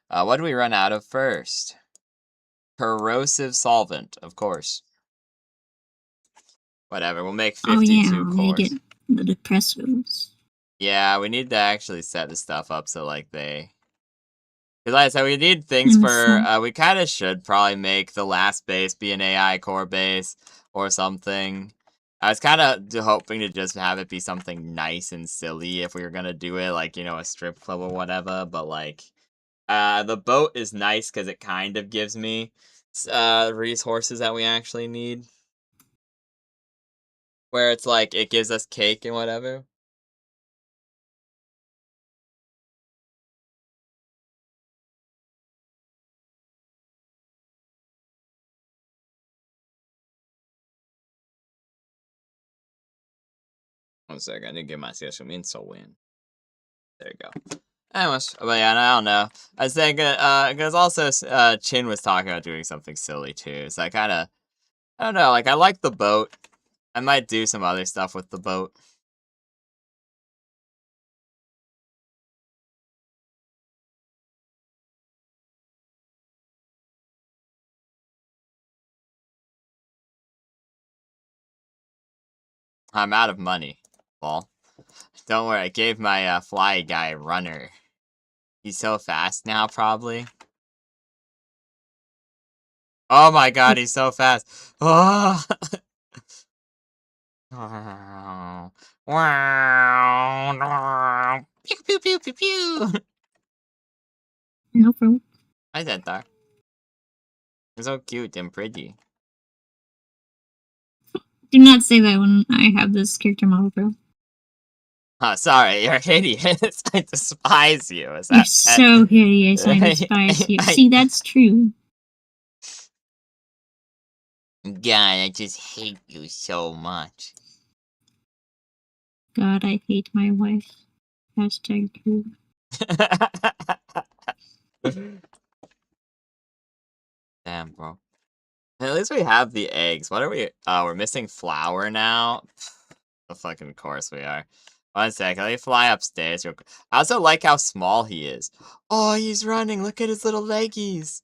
What do we run out of first? Corrosive solvent, of course. Whatever, we'll make Oh yeah, 52 they get cores. the depressors. Yeah, we need to actually set the stuff up so, like, they... Because like I said, we need things And for... so, we kind of should probably make the last base be an AI core base or something. I was kind of hoping to just have it be something nice and silly if we were going to do it, like, you know, a strip club or whatever, but, like... the boat is nice because it kind of gives me resources that we actually need. Where it's like, it gives us cake and whatever. One second, I need to get my social so win. There you go. Anyways, but yeah, I don't know. I was thinking, because also, Chin was talking about doing something silly too. So I kind of, I don't know, like, I like the boat. I might do some other stuff with the boat. I'm out of money. Well, don't worry, I gave my fly guy a runner. He's so fast now, probably. Oh my god, he's so fast. Oh! Pew pew pew pew pew. no, bro. Hi, Centaur. You're so cute and pretty. Do not say that when I have this character model, bro. Oh, sorry, you're hideous. I despise you. Is You're that so hideous. I despise you. See, that's true. God, I just hate you so much. God, I hate my wife. Hashtag true. Damn, bro. At least we have the eggs. What are we? Oh, we're missing flour now. Of fucking course we are. One sec, let me fly upstairs real quick. I also like how small he is. Oh, he's running. Look at his little leggies.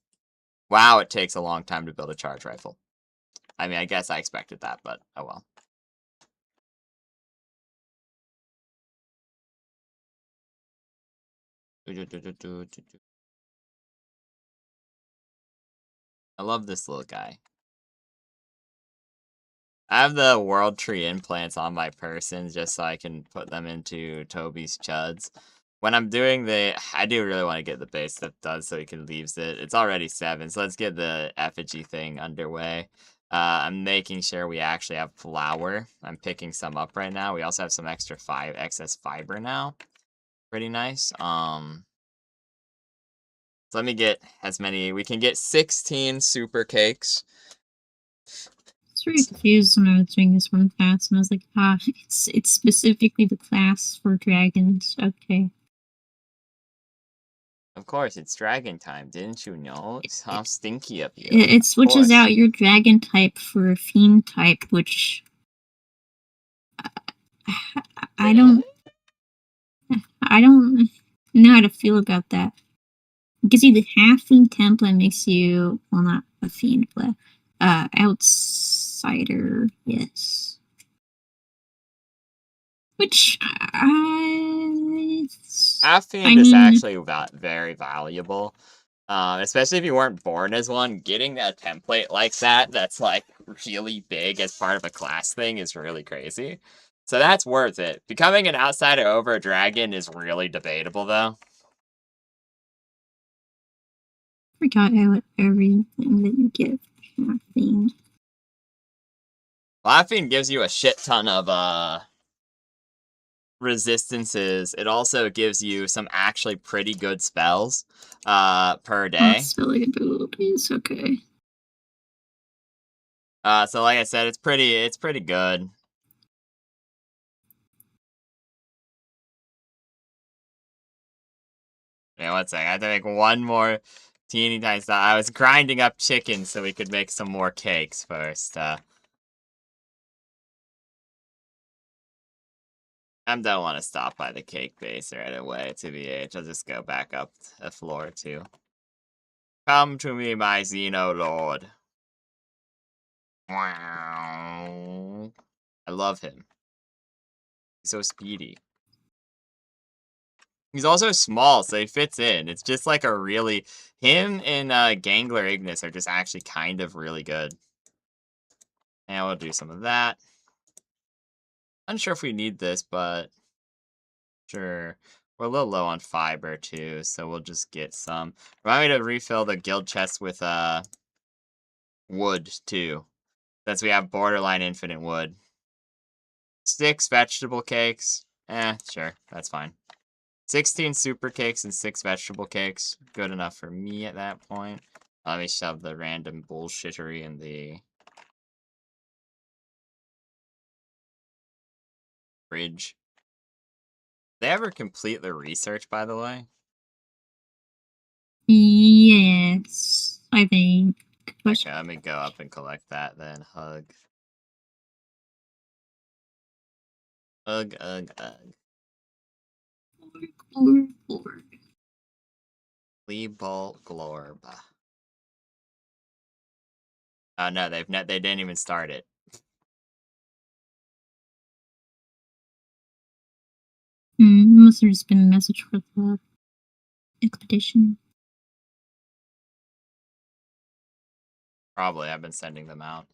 Wow, it takes a long time to build a charge rifle. I mean, I guess I expected that, but oh well. I love this little guy. I have the World Tree implants on my person just so I can put them into Toby's chuds. When I'm doing I do really want to get the base that does so he can leaves it. It's already 7, so let's get the effigy thing underway. I'm making sure we actually have flour. I'm picking some up right now. We also have some extra excess fiber now. Pretty nice. So let me get as many. We can get 16 super cakes. I was very confused when I was doing this one class, and I was like, it's specifically the class for dragons. Okay. Of course, it's dragon time. Didn't you know? How stinky of you. It Of switches course. out your dragon type for a fiend type, which I don't know how to feel about that. Because either half fiend template makes you, well, not a fiend, but outsider, yes. Which Half I Fiend is mean, actually very valuable. Especially if you weren't born as one, getting a template like that that's like really big as part of a class thing is really crazy. So that's worth it. Becoming an outsider over a dragon is really debatable though. I forgot everything that you get for half Fiend. Laughing gives you a shit ton of resistances. It also gives you some actually pretty good spells per day. Spelling abilities, okay. So like I said, it's pretty good. Yeah, one sec. I have to make one more teeny tiny stuff. I was grinding up chicken so we could make some more cakes first. I don't want to stop by the cake base right away, TBH. I'll just go back up a floor or two. Come to me, my Xeno Lord. Wow. I love him. He's so speedy. He's also small, so he fits in. It's just like a really... Him and Gangler Ignis are just actually kind of really good. And we'll do some of that. Unsure if we need this, but... Sure. We're a little low on fiber, too, so we'll just get some. Remind me to refill the guild chest with wood, too. Since we have borderline infinite wood. 6 vegetable cakes. Sure. That's fine. 16 super cakes and 6 vegetable cakes. Good enough for me at that point. Let me shove the random bullshittery in the fridge. They ever complete the research, by the way? Yes, I think. Okay, let me go up and collect that then. Hug. Ugh, ugh, ugh. Bolt Glorb. Oh no, they didn't even start it. Must have just been a message for the expedition. Probably, I've been sending them out.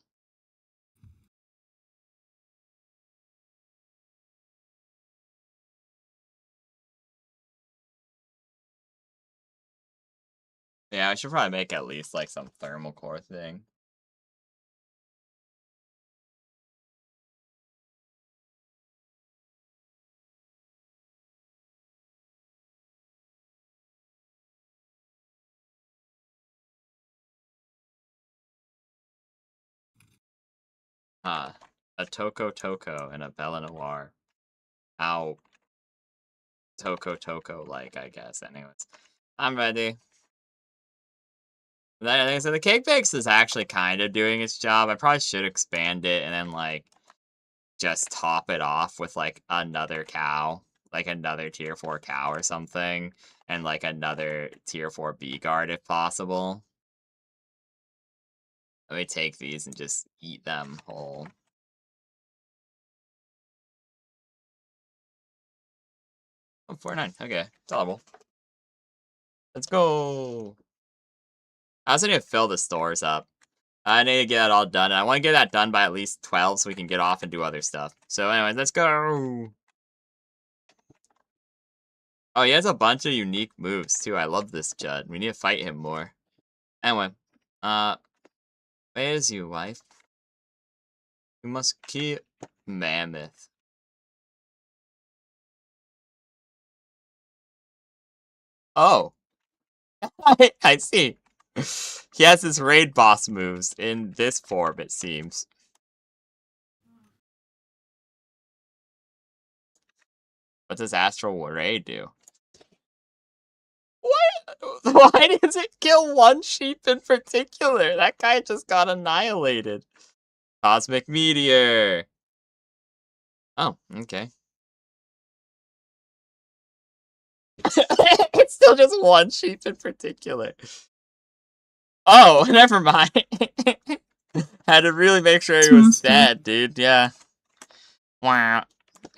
Yeah, I should probably make at least like some thermal core thing. A Toko Toko and a Bella Noir. How Toko like, I guess. Anyways, I'm ready. So the cake base is actually kind of doing its job. I probably should expand it and then like just top it off with like another cow, like another tier 4 cow or something, and like another tier 4 bee guard if possible. Let me take these and just eat them whole. Oh, 49. Okay, tolerable. Let's go. I also need to fill the stores up. I need to get that all done. And I want to get that done by at least 12 so we can get off and do other stuff. So anyways, let's go. Oh, he has a bunch of unique moves too. I love this Judd. We need to fight him more. Anyway, where's you, wife? You must keep Mammoth. Oh, I see. He has his raid boss moves in this form, it seems. What does Astral Raid do? What? Why does it kill one sheep in particular? That guy just got annihilated. Cosmic Meteor. Oh, okay. It's still just one sheep in particular. Oh, never mind. Had to really make sure he was dead, dude. Yeah. Wow.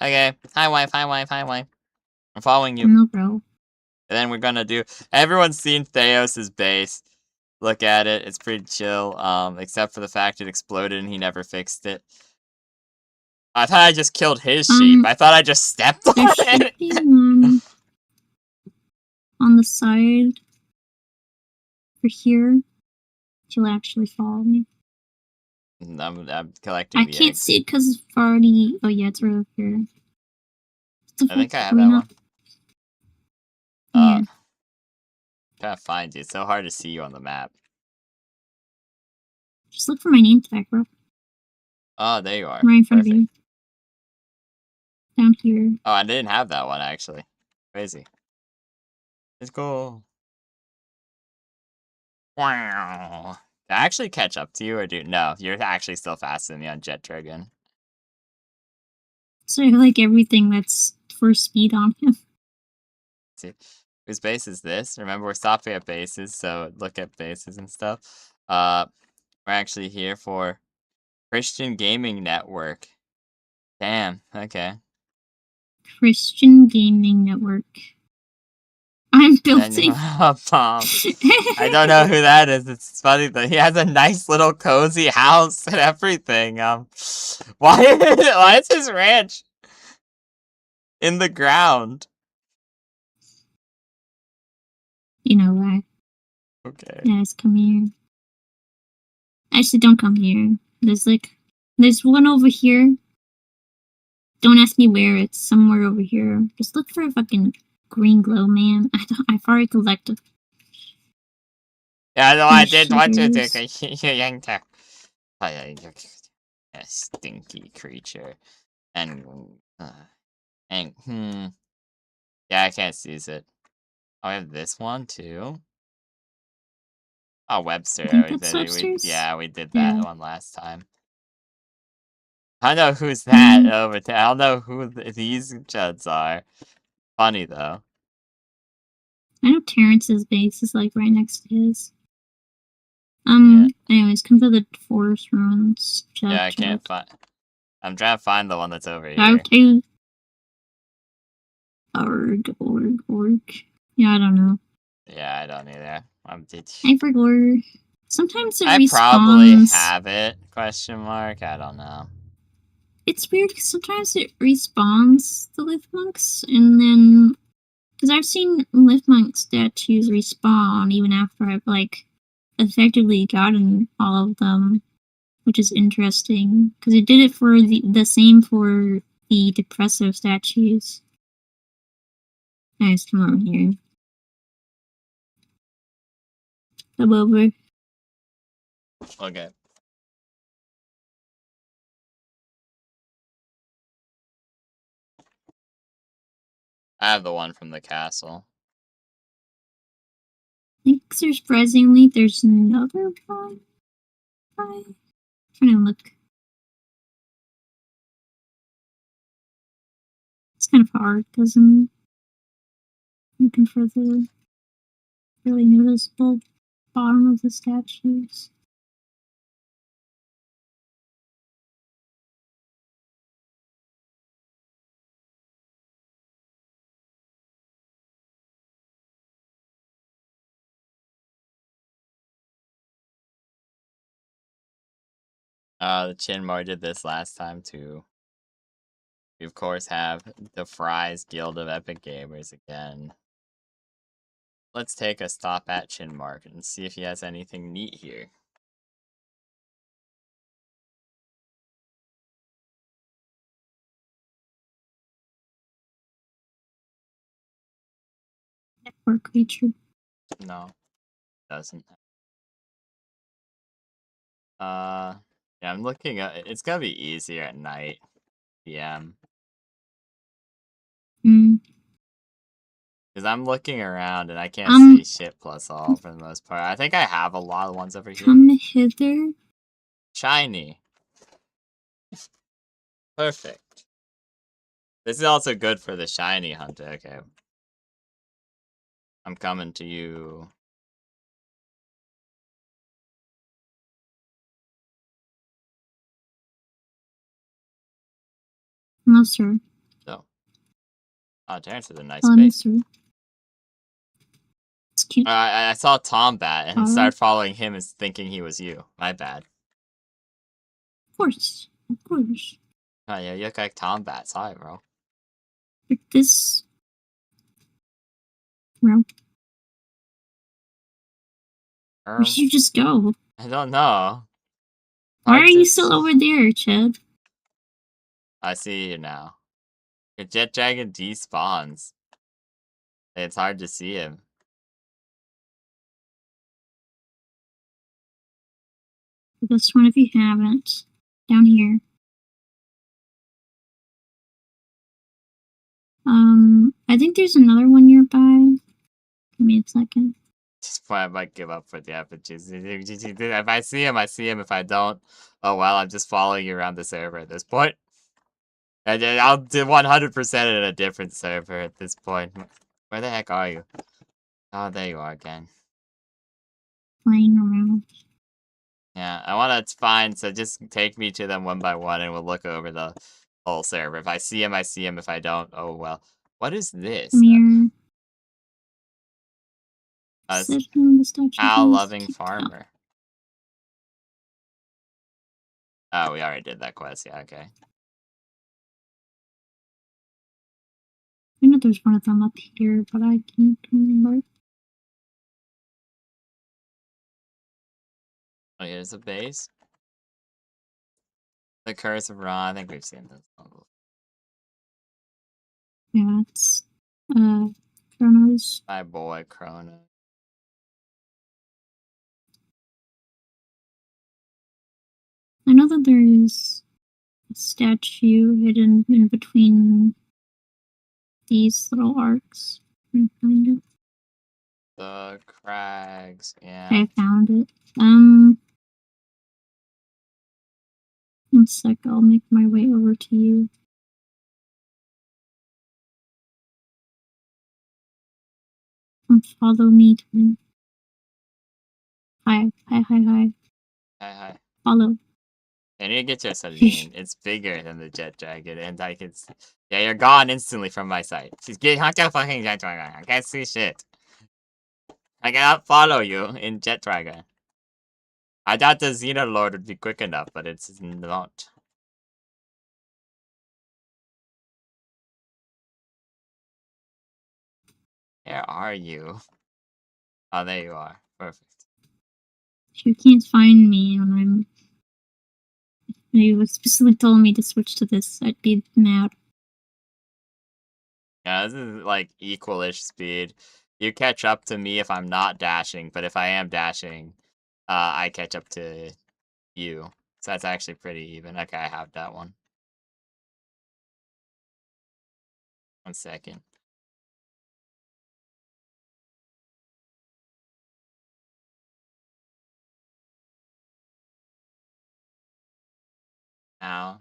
Okay. Hi, wife. Hi, wife. Hi, wife. I'm following you. No, bro. And then we're gonna do. Everyone's seen Theos's base. Look at it. It's pretty chill. Except for the fact it exploded and he never fixed it. I thought I just killed his sheep. I thought I just stepped on There should it. be one on the side for here. She'll actually follow me. I'm collecting I the can't eggs. see it because it's already. Oh yeah, it's right up here. I think I have Do we that not? one. Yeah. Trying to find you. It's so hard to see you on the map. Just look for my name tag, bro. Oh, there you are. Right in front of Perfect. you. Down here. Oh, I didn't have that one actually. Crazy. Let's go. Wow. Did I actually catch up to you or do no? You're actually still faster than me on Jet Dragon. So I like everything that's for speed on him. See, whose base is this? Remember, we're stopping at bases, so look at bases and stuff. We're actually here for Christian Gaming Network. Damn. Okay. Christian Gaming Network. I'm building. Bomb. I don't know who that is. It's funny that he has a nice little cozy house and everything. Why is his ranch in the ground? You know why? Okay. Guys, come here. Actually, don't come here. There's one over here. Don't ask me where. It's somewhere over here. Just look for a fucking green glow, man. I've already collected. Yeah, no, I did Shit want you to. is. A stinky creature. And, yeah, I can't seize it. Oh, I have this one too. Oh, Webster. I think that's Webster's. We did that Yeah. one last time. I don't know who's that Mm, over there. I don't know who these Juds are. Funny though. I know Terrence's base is like right next to his. Yeah. Anyways, come to the forest ruins. Yeah, I Chug. can't find. I'm trying to find the one that's over Chug here. to. Org. Yeah, I don't know. Yeah, I don't either. I forgot. Sometimes it I probably respawns. have it. Question mark. I don't know. It's weird because sometimes it respawns the lift monks, and then because I've seen lift monk statues respawn even after I've like effectively gotten all of them, which is interesting because it did it for the same for the depressive statues. Nice, come on here. Come over. Okay. I have the one from the castle. I think surprisingly there's another one. I'm trying to look. It's kind of hard because I'm looking for the really noticeable bottom of the statues. The Chinmar did this last time too. We of course have the Fry's Guild of Epic Gamers again. Let's take a stop at Chinmark and see if he has anything neat here. Or creature. No, doesn't. Yeah, I'm looking at. It's gonna be easier at night. PM. Mm. Because I'm looking around and I can't see shit plus all for the most part. I think I have a lot of ones over here. Come hither. Shiny. Perfect. This is also good for the shiny hunter. Okay. I'm coming to you. No, sir. So. Oh, Terrence is a nice Follow me base. through. It's cute. I saw Tombat and Alright. started following him as thinking he was you. My bad. Of course. Of course. Oh yeah, you look like Tombat. Sorry, bro. But this... Bro, where did you just go? I don't know. Why Hard are to you still over there, Chad? I see you now. Your jet dragon despawns. It's hard to see him. This one, if you haven't. Down here. I think there's another one nearby. Give me a second. Just why I might give up for the effigies. If I see him, I see him. If I don't, oh well, I'm just following you around the server at this point. And then I'll do 100% in a different server at this point. Where the heck are you? Oh, there you are again. Playing around. Yeah, I want to find, so just take me to them one by one and we'll look over the whole server. If I see him, I see him. If I don't, oh well. What is this? Come here. It's Sit on the statue. Owl-loving farmer. Oh, we already did that quest. Yeah, okay. I know there's one of them up here, but I can't remember. Oh, here's a base. The Curse of Ra. I think we've seen this one before. Yeah, it's Chronos. My boy, Chrono. I know that there is a statue hidden in between these little arcs. I find it. The Crags, yeah. I found it. One sec, I'll make my way over to you. And follow me, twin. Hi. Hi, hi. Follow. I need to get you a sardine. It's bigger than the jet dragon, and I can. Yeah, you're gone instantly from my sight. She's getting hot fucking jet dragon. I can't see shit. I cannot follow you in jet dragon. I thought the Xenolod would be quick enough, but it's not. Where are you? Oh, there you are. Perfect. You can't find me when I'm... You specifically told me to switch to this. I'd be mad. Yeah, this is like equal-ish speed. You catch up to me if I'm not dashing, but if I am dashing, I catch up to you. So that's actually pretty even. Okay, I have that one. 1 second. Now.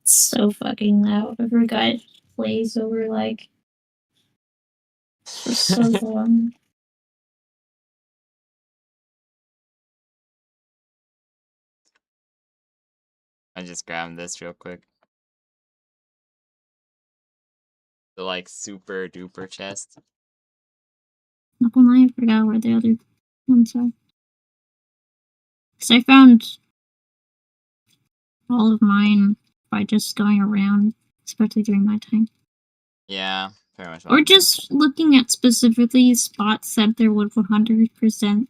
It's so fucking loud. I forgot it plays over like for so long. I just grabbed this real quick. The like super duper chest. Not gonna lie, I forgot where the other ones are. Because I found all of mine by just going around, especially during my time. Yeah, pretty much. Or just looking at specifically spots that there would 100%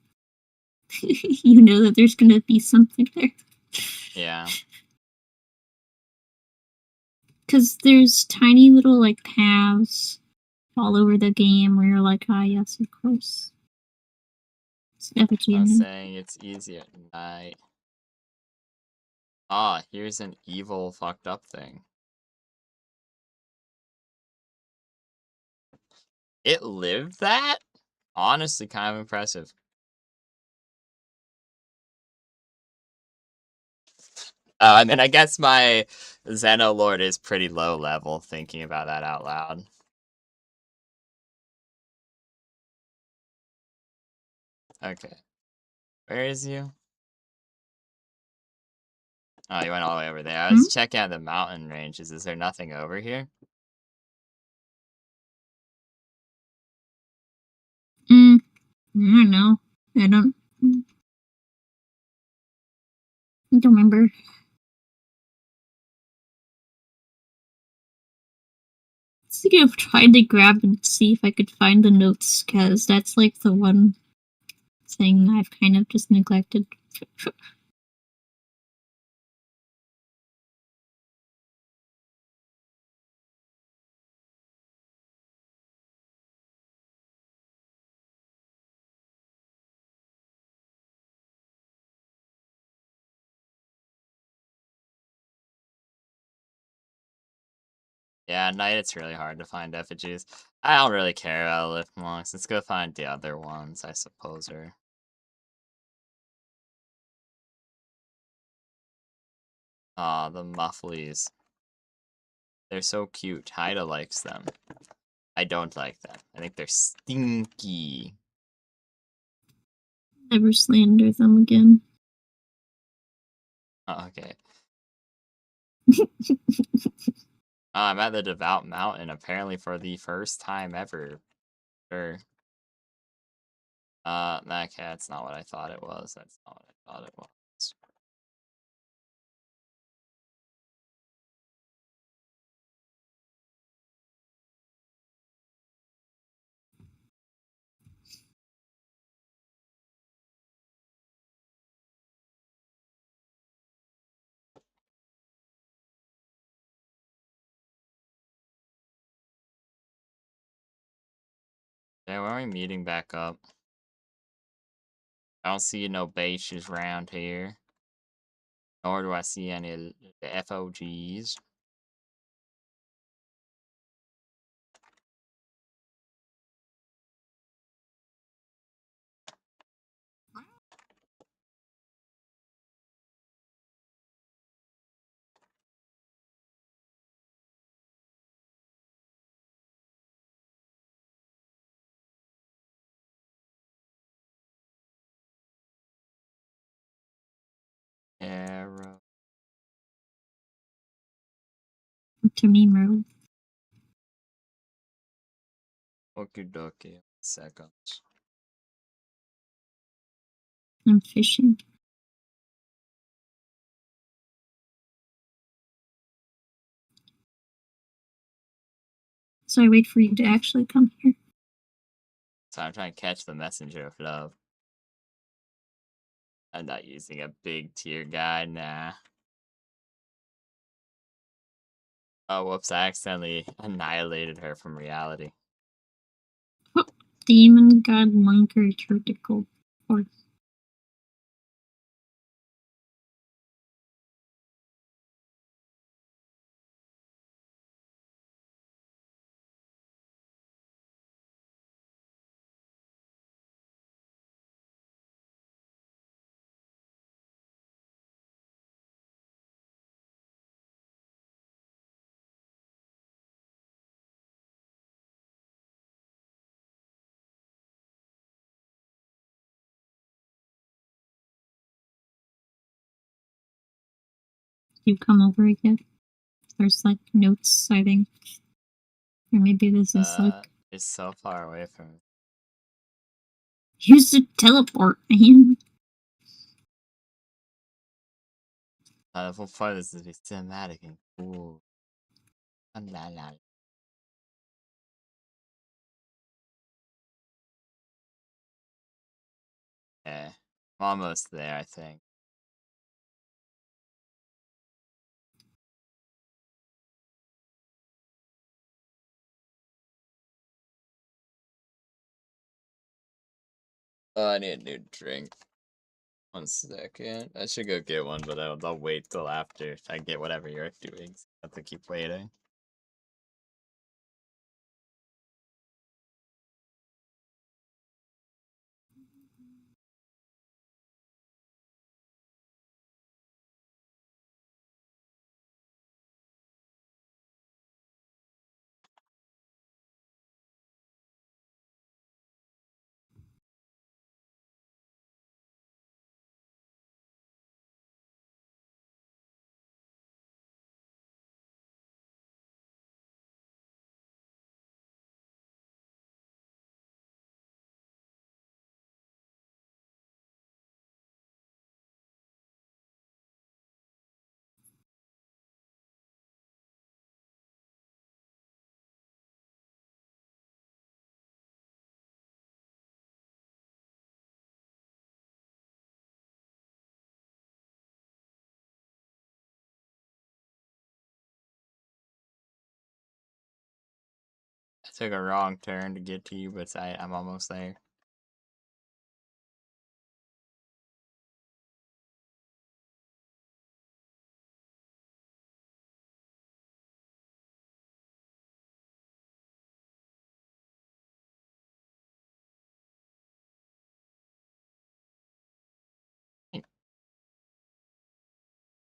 you know that there's gonna be something there. Yeah. Because there's tiny little like paths all over the game where you're like, ah, yes, of course. It's effigy. I'm saying it's easy at night. Ah, here's an evil fucked up thing. It lived that? Honestly, kind of impressive. I mean, I guess my Xenoloord is pretty low level, thinking about that out loud. Okay. Where is you? Oh, you went all the way over there. I was checking out the mountain ranges. Is there nothing over here? I don't know. I don't remember. I think I've tried to grab and see if I could find the notes, because that's like the one thing I've kind of just neglected. Yeah, at night it's really hard to find effigies. I don't really care about lift monks. Let's go find the other ones, I suppose. Or aw, the mufflies. They're so cute. Haida likes them. I don't like them. I think they're stinky. Never slander them again. Oh, okay. I'm at the Devout Mountain, apparently for the first time ever. Sure. Okay, that's not what I thought it was. That's not what I thought it was. Yeah, when are we meeting back up? I don't see no bases around here. Nor do I see any FOGs. Arrow. To me, Road. Okie dokie. Seconds. I'm fishing. So I wait for you to actually come here. So I'm trying to catch the messenger of love. I'm not using a big tier guy, nah. Oh, whoops, I accidentally annihilated her from reality. Oh, Demon God Monker Critical Force. You come over again. There's like notes, I think. Or maybe this is like. It's so far away from me. Use the teleport, man. The whole part is to be cinematic and cool. La la. Yeah, I'm almost there, I think. Oh, I need a new drink. 1 second. I should go get one, but I'll wait till after I get whatever you're doing. So I have to keep waiting. I took a wrong turn to get to you, but I'm almost there.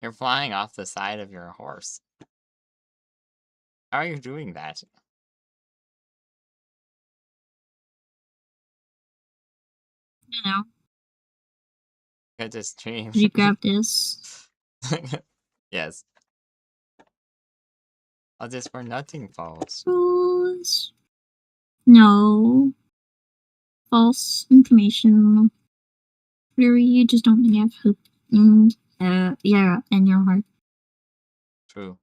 You're flying off the side of your horse. How are you doing that? You know, At this stream. you grab this. Yes. All this for nothing falls. Rules. No. False information. Really, you just don't have hope. And, yeah, in your heart. True.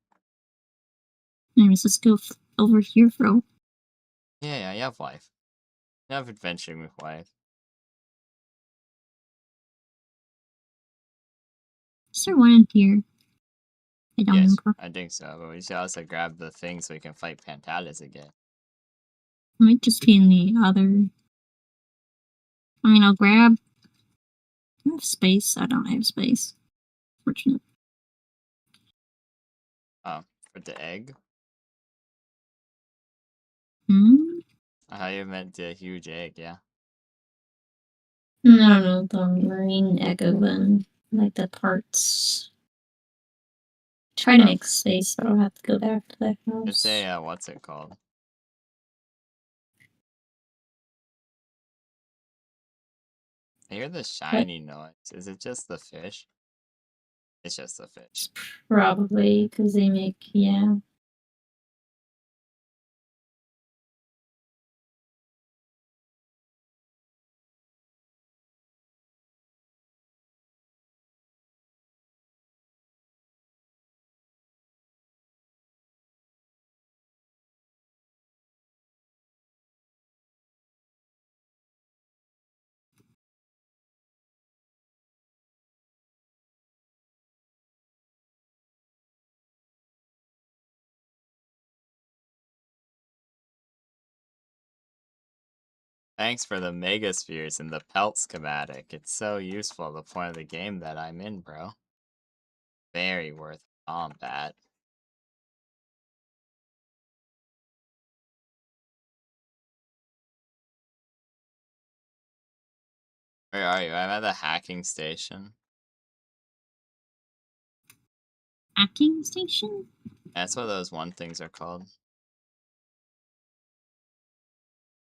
Anyways, let's go over here, bro. Yeah, you have life. You have adventuring with life. Is there one in here? I don't Yes, remember. I think so. But we should also grab the thing so we can fight Pantalis again. Might just be in the other. I mean, I'll grab. I have space. I don't have space. Fortunate. For the egg? Hmm? I thought you meant the huge egg, yeah. No, the marine echo one. Like the parts. Try to make space, so I'll have to go back to that house. Just say, what's it called? I hear the shiny noise. Is it just the fish? It's just the fish. Probably, because they make, yeah. Thanks for the megaspheres and the pelt schematic. It's so useful at the point of the game that I'm in, bro. Very worth combat. Where are you? I'm at the hacking station. Hacking station? That's what those one things are called.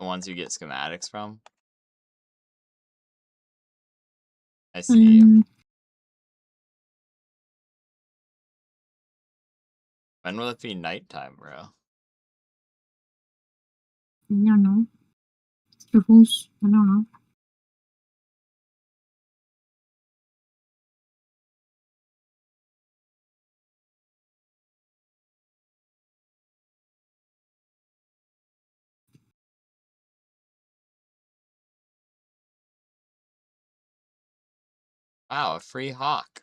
The ones you get schematics from. I see you. When will it be nighttime, bro? I don't know. Rules. I don't know. Wow, a free hawk.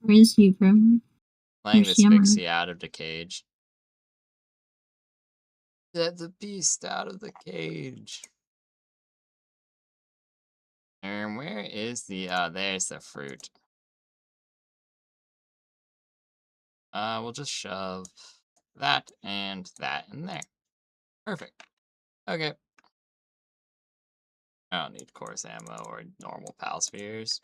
Where is he from? Playing Where's this Yammer? pixie out of the cage. Get the beast out of the cage. And where is the, there's the fruit. We'll just shove that and that in there. Perfect. Okay. I don't need course ammo or normal pal spheres.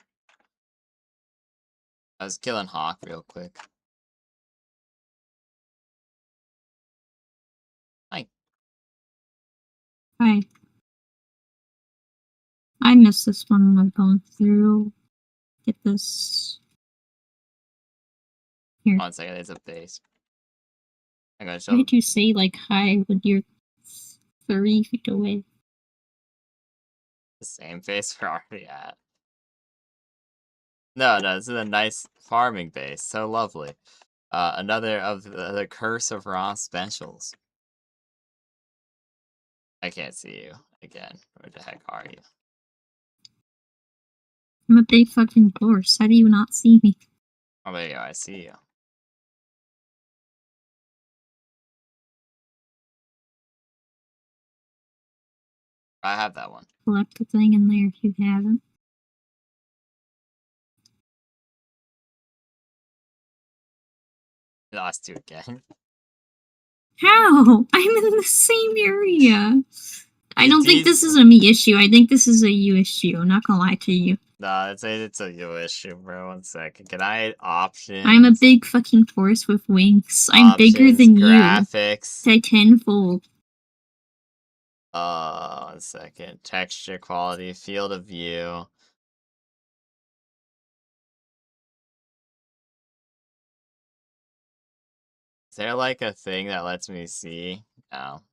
I was killing Hawk real quick. Hi. Hi. I missed this one when I'm going through. Get this. Here. 1 second, it's a base. I'm gonna show Why did you say like hi when you're 3 feet away? the same base we're already at. No, this is a nice farming base. So lovely. Another of the Curse of Raw specials. I can't see you. Again, where the heck are you? I'm a big fucking horse. How do you not see me? Oh, there you are. I see you. I have that one. Collect the thing in there if you haven't. Lost you again. How? I'm in the same area. I don't think These- this is a me issue. I think this is a you issue. I'm not gonna lie to you. Nah, it's a you issue, bro. 1 second. Can I options? I'm a big fucking horse with wings. I'm Options, bigger than you. graphics. By tenfold. 1 second. Texture, quality, field of view. Is there like a thing that lets me see? No.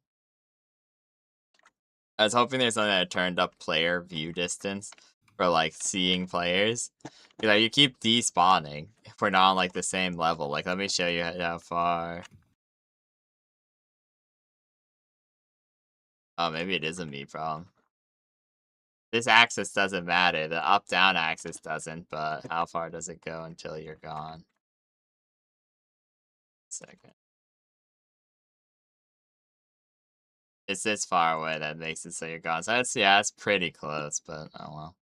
I was hoping there's something that turned up player view distance for like seeing players. Like you keep despawning if we're not on like the same level. Like let me show you how far. Oh, maybe it is a me problem. This axis doesn't matter. The up-down axis doesn't, but how far does it go until you're gone? Second. It's this far away that makes it so you're gone. So that's, yeah, that's pretty close, but oh well.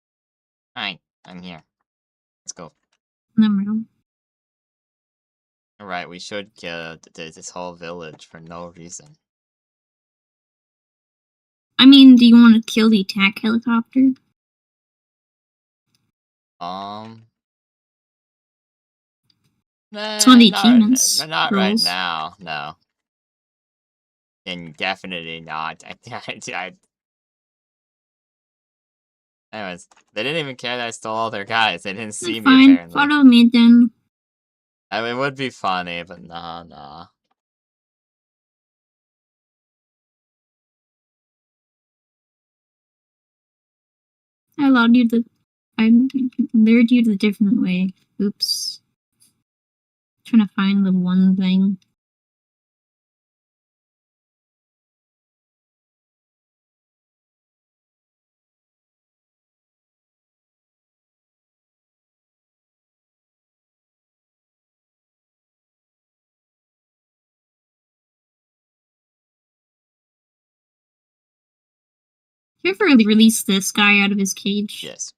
Alright, I'm here. Let's go. No. Alright, we should kill this whole village for no reason. I mean, do you want to kill the attack helicopter? It's one of the achievements. Not right Rules. now, no. And definitely not. Anyways, they didn't even care that I stole all their guys. They didn't see me, Fine, apparently. follow me then. I mean, it would be funny, but nah. I lured you the different way. Oops. Trying to find the one thing. You ever release this guy out of his cage? Yes.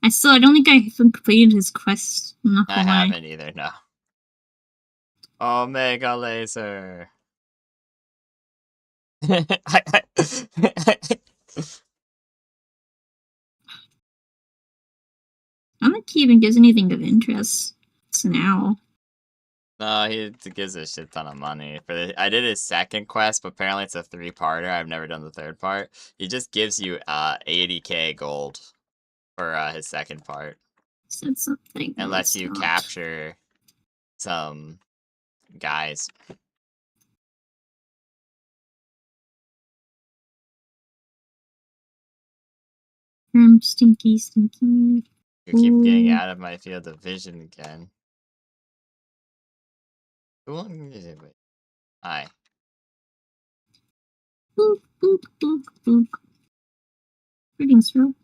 I don't think I completed his quest. I'm not I gonna lie. haven't either, no. Omega laser. I don't think he even gives anything of interest now. No, he gives a shit ton of money. I did his second quest, but apparently it's a 3-parter. I've never done the third part. He just gives you 80k gold for his second part. Said something. And lets you capture some guys. Stinky. You keep getting out of my field of vision again. Hi. Boop. Greetings, bro.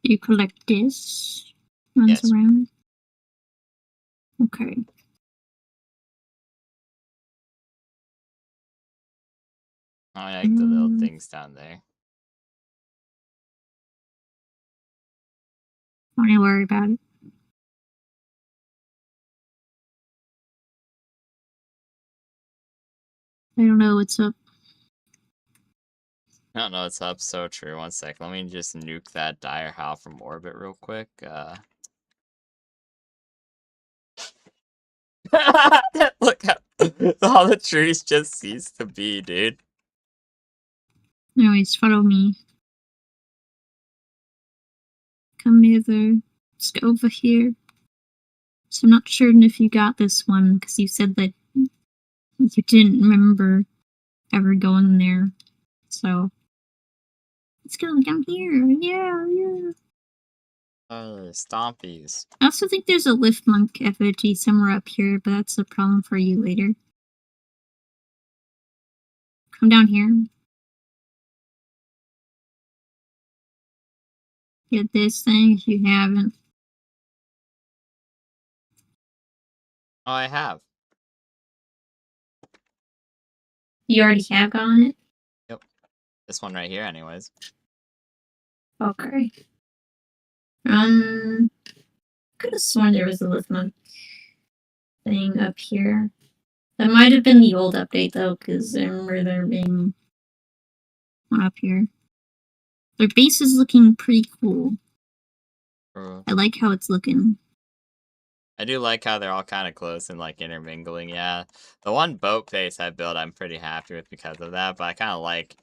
You collect this. Runs around. Okay. I like the little things down there. Don't worry about it. I don't know what's up. I don't know what's up, so true. 1 sec. Let me just nuke that dire howl from orbit real quick. Look how all the trees just cease to be, dude. Anyways, follow me. Come hither. Let's go over here. So I'm not sure if you got this one, because you said that you didn't remember ever going there. So let's go down here. Yeah. Stompies. I also think there's a lift monk effigy somewhere up here, but that's a problem for you later. Come down here. Get this thing if you haven't. Oh, I have. You already have gotten it? Yep. This one right here, anyways. Okay. Could have sworn there was a lift monk thing up here. That might have been the old update though, because I remember there being one up here. Their base is looking pretty cool. I like how it's looking. I do like how they're all kind of close and like intermingling. Yeah, the one boat base I built, I'm pretty happy with because of that. But I kind of like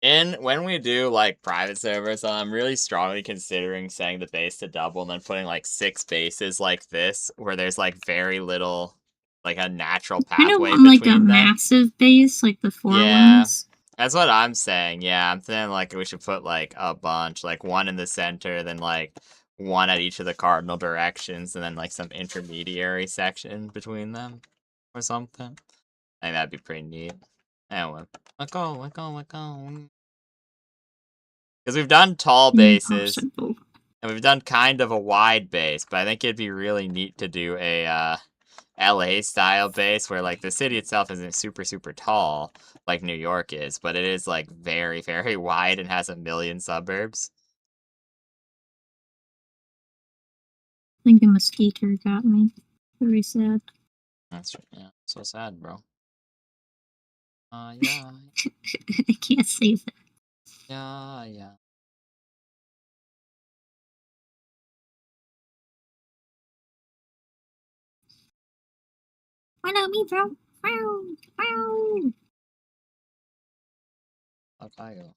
when we do like private servers, I'm really strongly considering setting the base to double and then putting like 6 bases like this, where there's like very little, like a natural I don't pathway want like a between them. massive base like the 4 Yeah. ones. That's what I'm saying. Yeah, I'm saying like we should put like a bunch, like one in the center, then like one at each of the cardinal directions, and then like some intermediary section between them or something. I think that'd be pretty neat. Anyway, let go. Because we've done tall bases, and we've done kind of a wide base, but I think it'd be really neat to do a LA style base where like the city itself isn't super tall like New York is, but it is like very wide and has a million suburbs. I think a mosquito got me. Very sad. That's yeah, so sad, bro. Yeah, I can't say that. yeah. Why not me, bro? Wow. I go.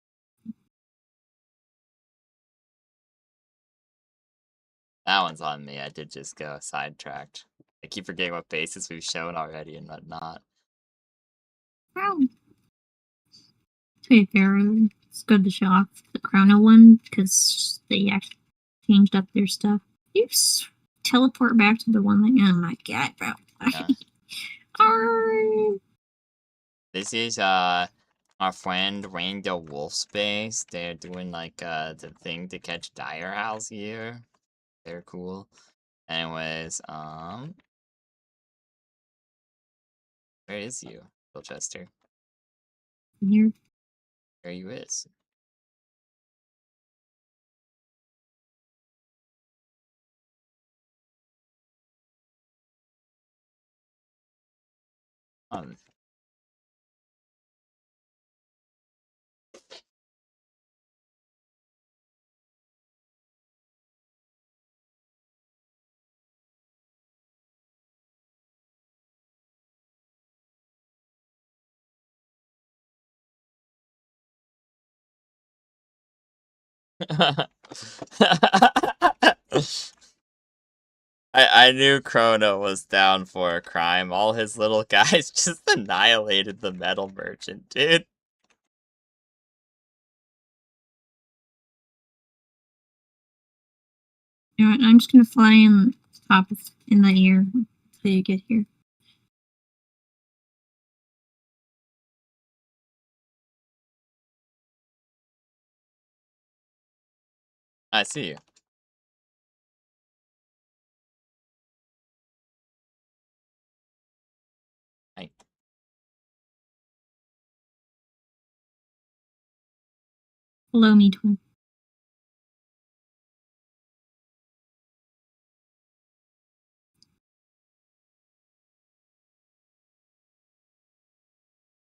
That one's on me. I did just go sidetracked. I keep forgetting what bases we've shown already and what not. Wow. To be fair, it's good to show off the Chrono one because they actually changed up their stuff. You just teleport back to the one that. Oh my god, bro. Yeah. Arr. This is our friend Randall Wolf's base. They're doing like the thing to catch dire owls here. They're cool. Anyways, where is you, Chester? Here. Where you is? Um, I knew Chrono was down for a crime. All his little guys just annihilated the metal merchant, dude. You know what, I'm just gonna fly in top of, in the air until you get here. I see you. Hi. Below me, twin.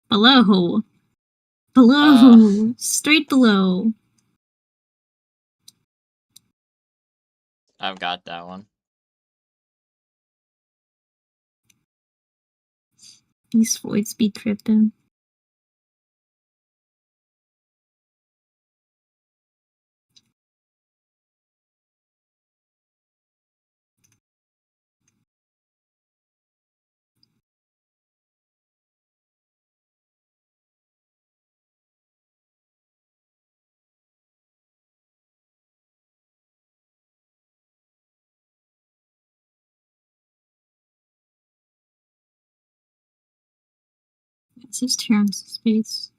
Below. Below. Straight below. I've got that one. These voids be tripping. It's just Terrence space.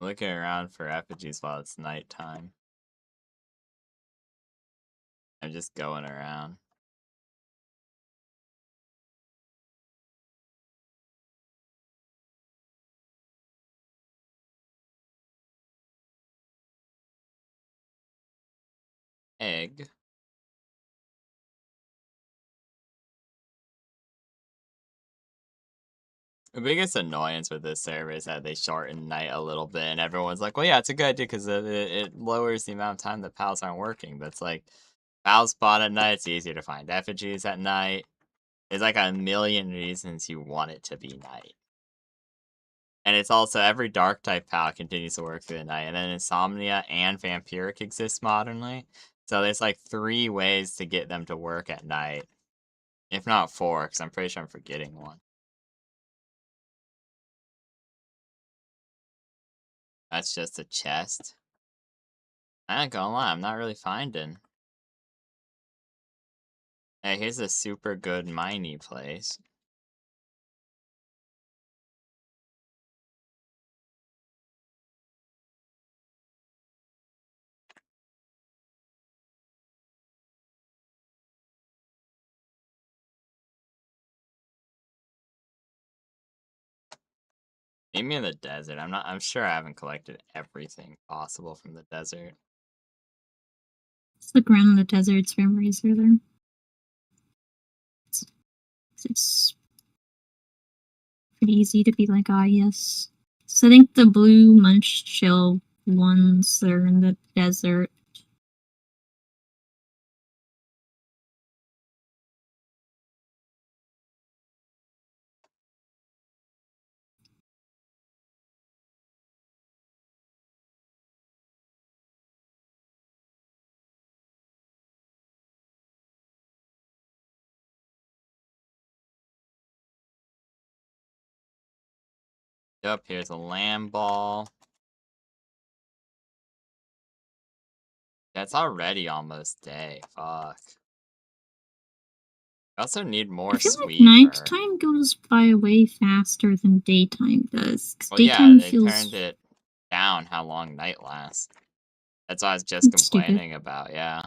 Looking around for effigies while it's nighttime. I'm just going around. Egg. The biggest annoyance with this server is that they shorten night a little bit, and everyone's like, well, yeah, it's a good idea because it lowers the amount of time that pals aren't working. But it's like, pals spawn at night, it's easier to find effigies at night. There's like a million reasons you want it to be night. And it's also every dark type pal continues to work through the night, and then Insomnia and Vampiric exists modernly. So there's like 3 ways to get them to work at night. If not 4, because I'm pretty sure I'm forgetting one. That's just a chest. I ain't gonna lie, I'm not really finding. Hey, here's a super good miney place. Meet me in the desert. I'm sure I haven't collected everything possible from the desert. It's the ground in the desert's memories are there. It's pretty easy to be like, yes. So I think the blue munch shell ones that are in the desert. Yep, here's a lamb ball. That's already almost day. Fuck. I also need more I feel like Sweeper. nighttime goes by way faster than daytime does. 'Cause Well, yeah, daytime they feels turned it down how long night lasts. That's what I was just stupid. complaining about, yeah.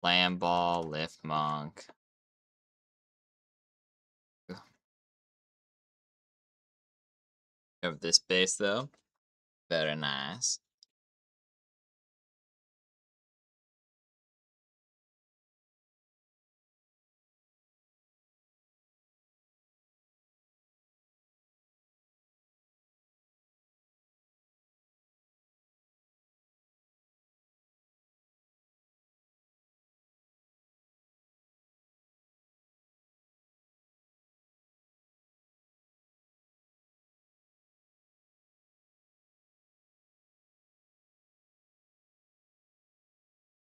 Lamb ball, lift monk. Of this base though. Very nice.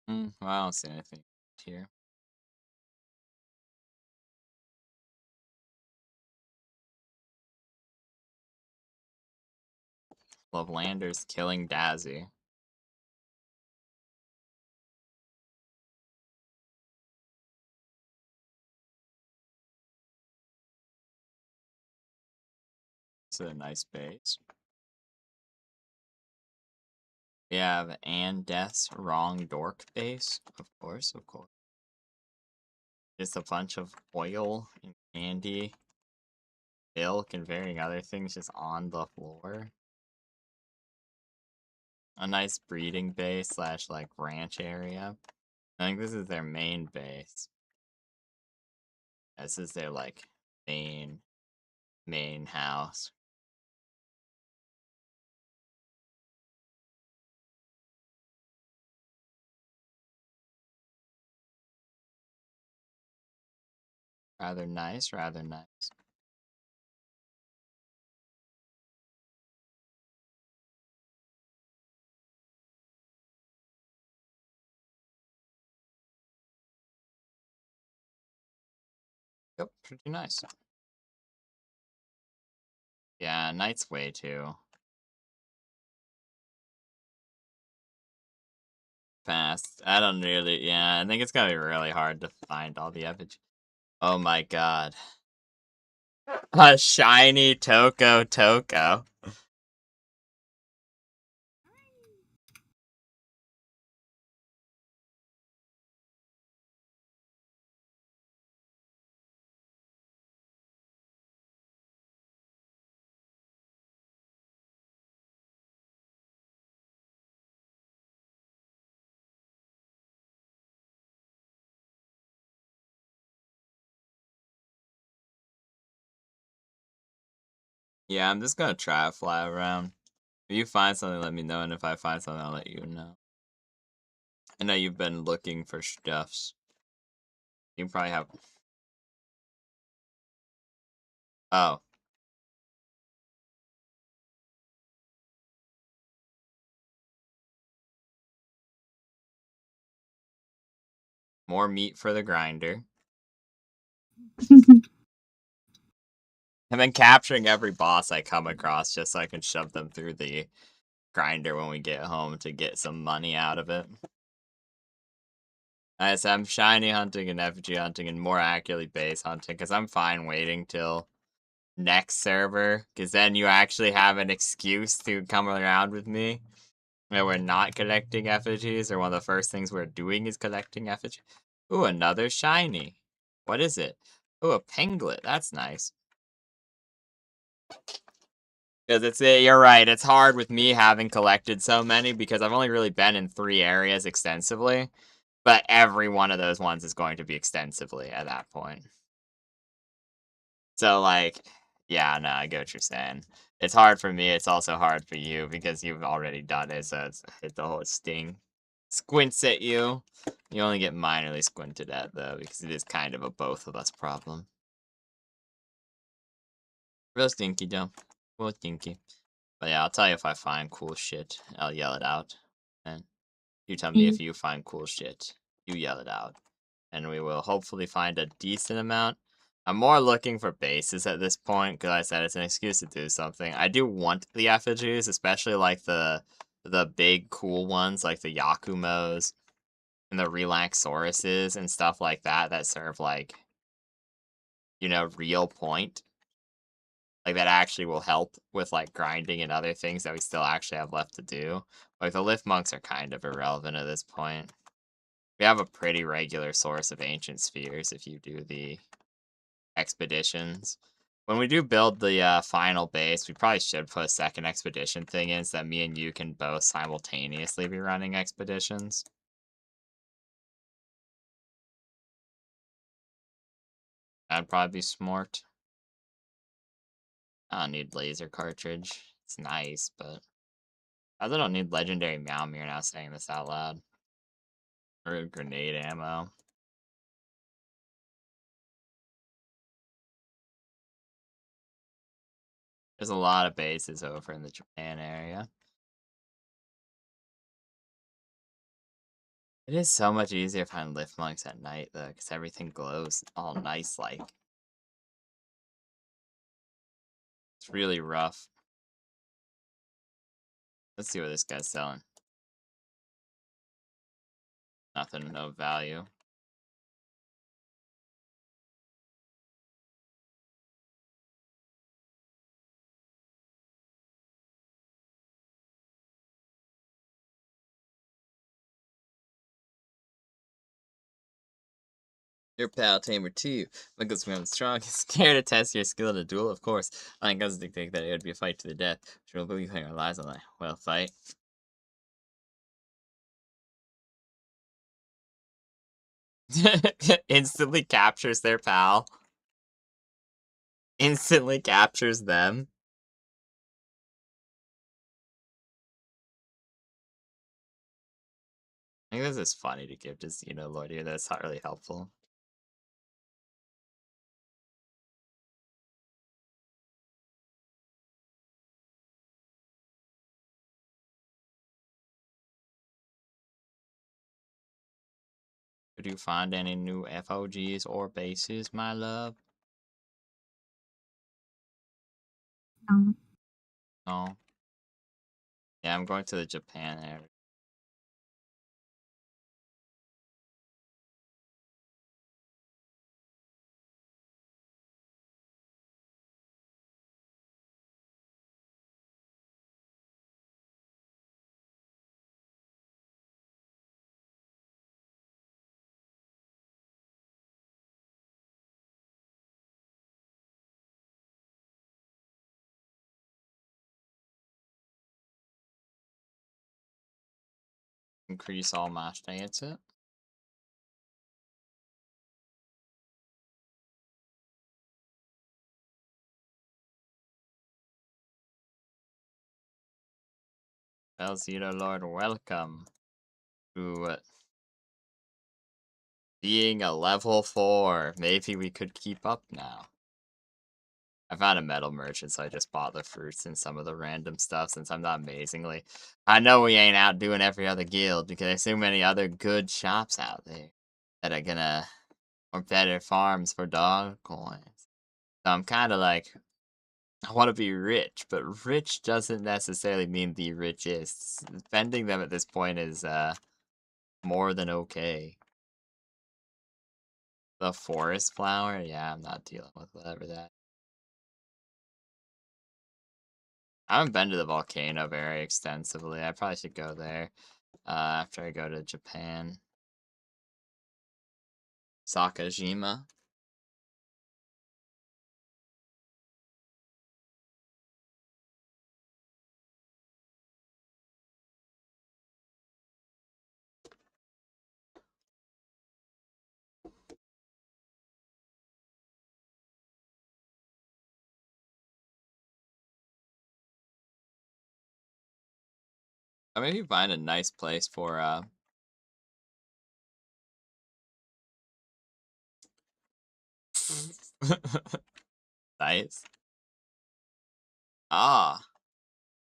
Well, I don't see anything here. Love Landers killing Dazzy. It's a nice base. We have Death's Wrong Dork base. Of course, of course. Just a bunch of oil and candy, milk, and varying other things just on the floor. A nice breeding base slash like ranch area. I think this is their main base. This is their like main house. Rather nice, rather nice. Yep, pretty nice. Yeah, night's way too fast. I don't really, yeah, I think it's gonna be really hard to find all the evidence. Oh my god. A shiny Toko. Yeah, I'm just gonna try to fly around. If you find something, let me know, and if I find something, I'll let you know. I know you've been looking for stuffs. You probably have. Oh, more meat for the grinder. I've been capturing every boss I come across just so I can shove them through the grinder when we get home to get some money out of it. I said I'm shiny hunting and effigy hunting and more accurately base hunting because I'm fine waiting till next server because then you actually have an excuse to come around with me. And we're not collecting effigies, or one of the first things we're doing is collecting effigies. Ooh, another shiny. What is it? Ooh, a pinglet. That's nice. Because you're right, it's hard with me having collected so many because I've only really been in 3 areas extensively. But every one of those ones is going to be extensively at that point. So, like, yeah, no, I get what you're saying. It's hard for me, it's also hard for you because you've already done it, so it's the whole sting. Squints at you. You only get minorly squinted at, though, because it is kind of a both of us problem. Real stinky, though. Real stinky. But yeah, I'll tell you if I find cool shit. I'll yell it out. And you tell me if you find cool shit. You yell it out. And we will hopefully find a decent amount. I'm more looking for bases at this point, because I said it's an excuse to do something. I do want the effigies, especially like the big cool ones, like the Yakumos and the Relaxauruses and stuff like that, that serve like, real point. Like that actually will help with like grinding and other things that we still actually have left to do. Like the lift monks are kind of irrelevant at this point. We have a pretty regular source of ancient spheres if you do the expeditions. When we do build the final base, we probably should put a second expedition thing in so that me and you can both simultaneously be running expeditions. That'd probably be smart. I don't need laser cartridge. It's nice, but I also don't need legendary Meowmere now saying this out loud. Or grenade ammo. There's a lot of bases over in the Japan area. It is so much easier to find lift monks at night, though, because everything glows all nice-like. It's really rough. Let's see what this guy's selling. Nothing of value. Your pal Tamer too. Because I'm strong and scared to test your skill in a duel, of course. I think doesn't think that it would be a fight to the death. Sure, we'll be putting our lives on that. Well, fight. Instantly captures their pal. Instantly captures them. I think this is funny to give to Xenoloid here. That's not really helpful. Did you find any new FOGs or bases, my love? Oh. Oh. Yeah, I'm going to the Japan area. Increase all match against it. Belzito Lord, welcome to being a level 4. Maybe we could keep up now. I found a metal merchant, so I just bought the fruits and some of the random stuff since I'm not amazingly. I know we ain't out doing every other guild because there's so many other good shops out there that are gonna, or better farms for dog coins. So I'm kind of like, I want to be rich, but rich doesn't necessarily mean the richest. Spending them at this point is more than okay. The forest flower? Yeah, I'm not dealing with whatever that. I haven't been to the volcano very extensively. I probably should go there after I go to Japan. Sakajima. I maybe find a nice place for nice. Ah,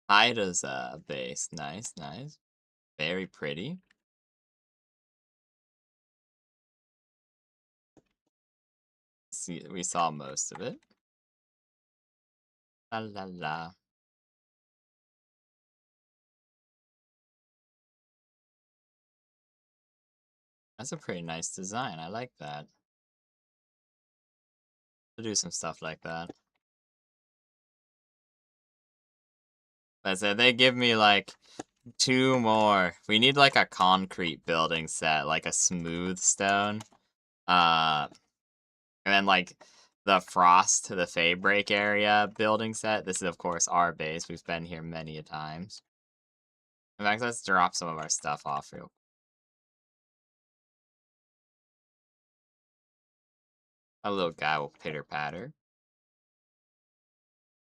Haida's base. Nice, nice. Very pretty. See, we saw most of it. La la la. That's a pretty nice design. I like that. To do some stuff like that. I said they give me like 2 more. We need like a concrete building set, like a smooth stone. Uh, and then like the frost to the Faybreak area building set. This is of course our base. We've been here many a times. In fact, let's drop some of our stuff off real. A little guy will pitter patter.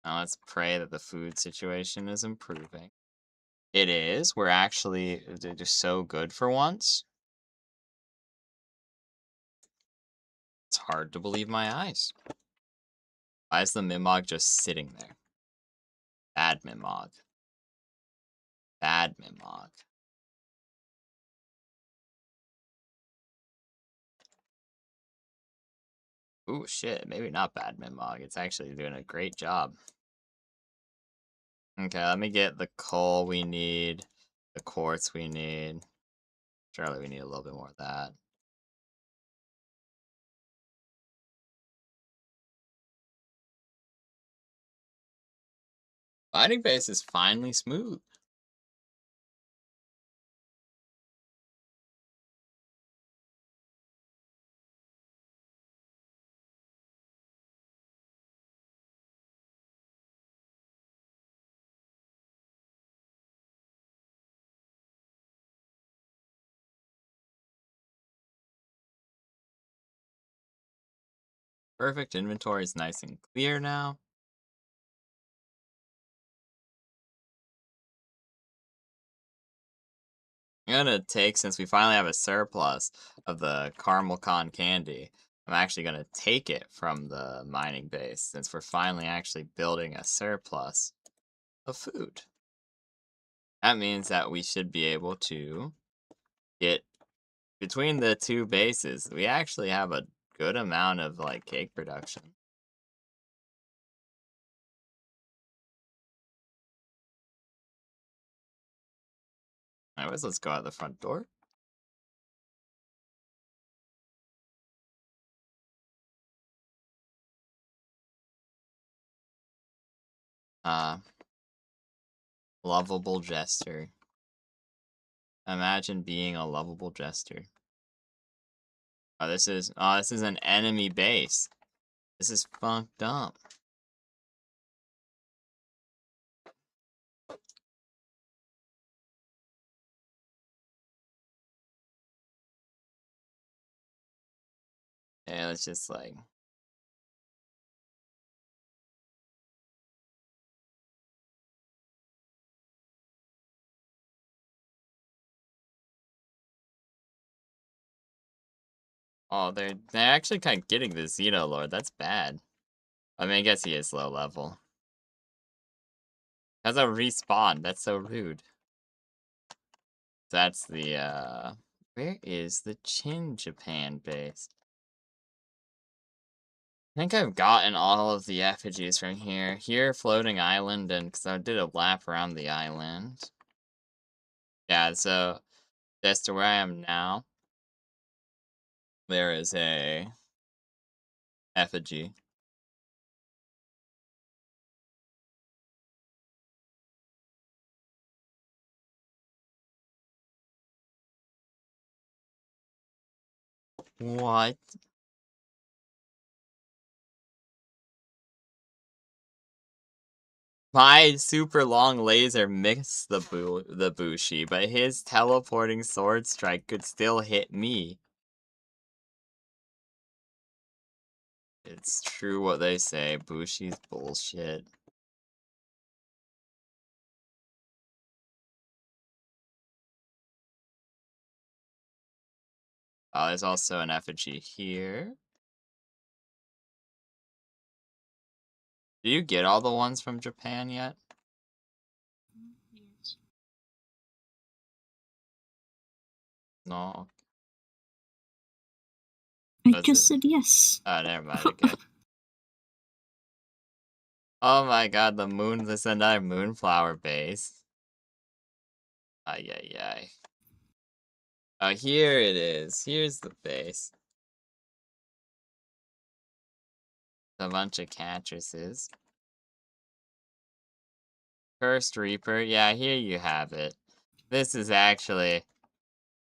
Now let's pray that the food situation is improving. It is. We're actually just so good for once. It's hard to believe my eyes. Why is the Mimog just sitting there? Bad Mimog. Bad Mimog. Ooh, shit. Maybe not bad Mimog. It's actually doing a great job. Okay, let me get the coal we need. The quartz we need. Surely we need a little bit more of that. Fighting base is finally smooth. Perfect inventory is nice and clear now. I'm gonna take, since we finally have a surplus of the caramel con candy, I'm actually gonna take it from the mining base since we're finally actually building a surplus of food. That means that we should be able to get between the 2 bases. We actually have a good amount of like cake production. Anyways, let's go out the front door. Lovable jester. Imagine being a lovable jester. This is an enemy base. This is fucked up. Yeah, let's just like. Oh, they're actually kind of getting the Xenolord. That's bad. I mean, I guess he is low level. Has a respawn. That's so rude. That's the where is the Chin Japan base? I think I've gotten all of the effigies from here. Here, floating island, and because I did a lap around the island. Yeah, so that's to where I am now. There is a effigy. What? My super long laser missed the Bushi, but his teleporting sword strike could still hit me. It's true what they say. Bushi's bullshit. There's also an effigy here. Do you get all the ones from Japan yet? Yes. No. I Was just it? said yes. Oh, never mind. Okay. Oh my god, the moon. This is another moonflower base. Ay, ay, ay. Oh, here it is. Here's the base. A bunch of cattresses. Cursed Reaper. Yeah, here you have it. This is actually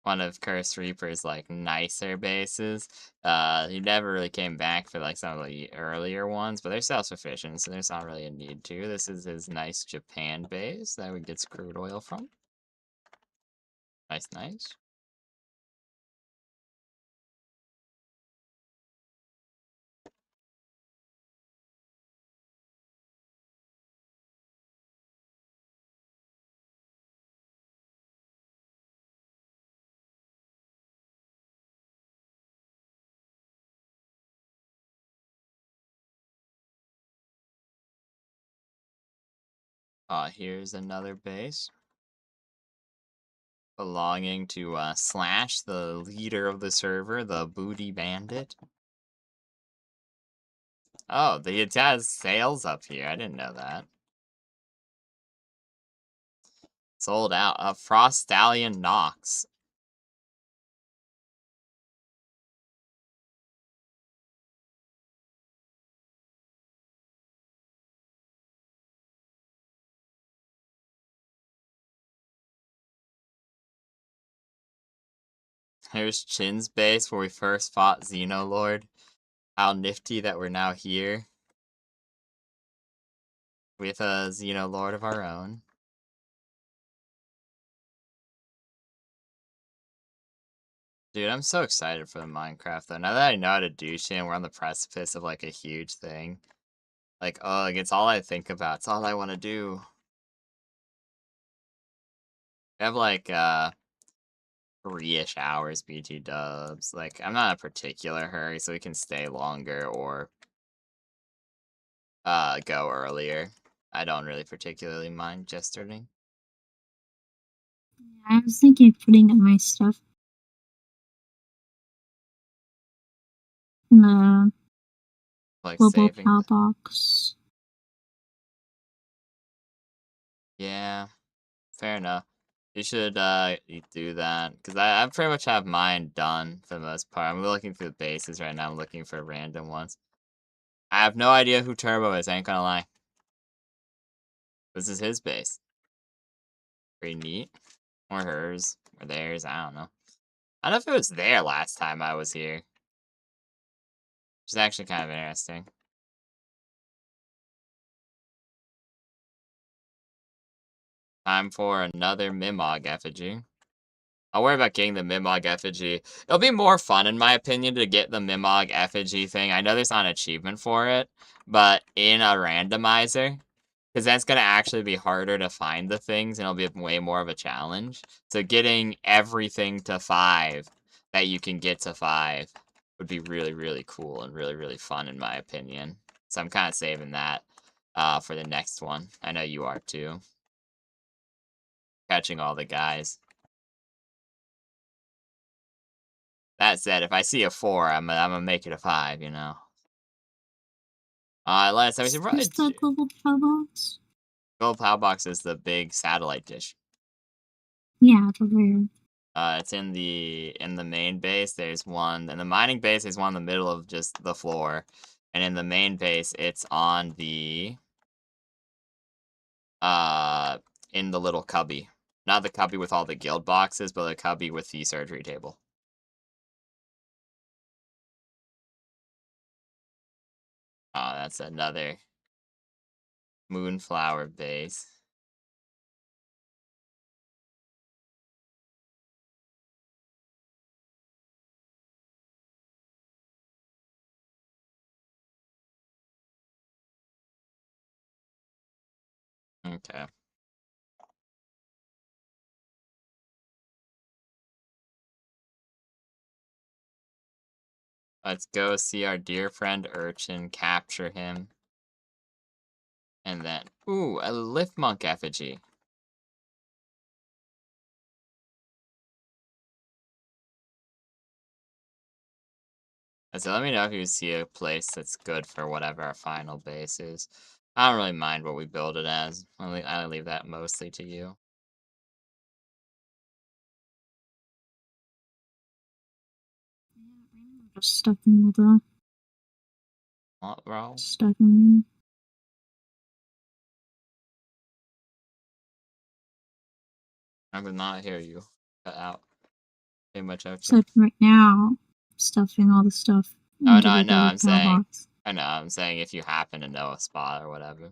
one of Cursed Reaper's, like, nicer bases. He never really came back for, like, some of the earlier ones, but they're self-sufficient, so there's not really a need to. This is his nice Japan base that we get crude oil from. Nice, nice. Here's another base. Belonging to, Slash, the leader of the server, the Booty Bandit. Oh, it has sales up here. I didn't know that. Sold out. A Frost Stallion Nox. Here's Chin's base where we first fought Xenolord. How nifty that we're now here. With a Xenolord of our own. Dude, I'm so excited for the Minecraft though. Now that I know how to do shit and we're on the precipice of like a huge thing. Like, ugh, it's all I think about. It's all I want to do. I have like, 3-ish hours BT dubs. Like, I'm not in a particular hurry, so we can stay longer or go earlier. I don't really particularly mind jesting. I was thinking of putting up my stuff in the Like global saving. PAL box. Yeah, fair enough. You should do that because I pretty much have mine done for the most part. I'm looking through the bases right now. I'm looking for random ones. I have no idea who Turbo is. I ain't gonna lie. This is his base. Pretty neat, or hers, or theirs. I don't know. I don't know if it was there last time I was here. Which is actually kind of interesting. Time for another Mimog effigy. I'll worry about getting the Mimog effigy. It'll be more fun, in my opinion, to get the Mimog effigy thing. I know there's not an achievement for it, but in a randomizer. Because that's going to actually be harder to find the things, and it'll be way more of a challenge. So getting everything to 5 that you can get to 5 would be really, really cool and really, really fun, in my opinion. So I'm kind of saving that for the next one. I know you are, too. Catching all the guys. That said, if I see a 4, I'm gonna make it a 5, you know. Last time we should probably... Where's the global power box? Gold Power Box is the big satellite dish. Yeah, the rare. It's in the main base. There's one in the mining base. There's one in the middle of just the floor, and in the main base, it's on the in the little cubby. Not the cubby with all the guild boxes, but the cubby with the surgery table. Oh, that's another moonflower base. Okay. Let's go see our dear friend Urchin, capture him. And then, ooh, a lift monk effigy. So let me know if you see a place that's good for whatever our final base is. I don't really mind what we build it as. I leave that mostly to you. Just stuck in the What, bro? stuck in. I did not hear you. Cut out. Too much effort. So right now, stuffing all the stuff Oh into no, I the know. gold power box. I know. I'm saying if you happen to know a spot or whatever.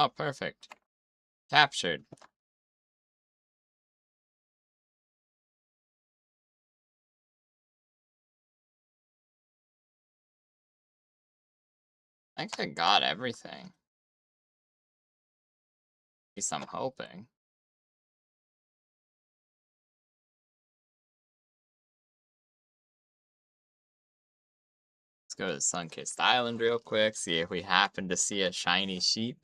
Oh, perfect. Captured. I think I got everything. At least I'm hoping. Let's go to Sunkissed Island real quick, see if we happen to see a shiny sheep.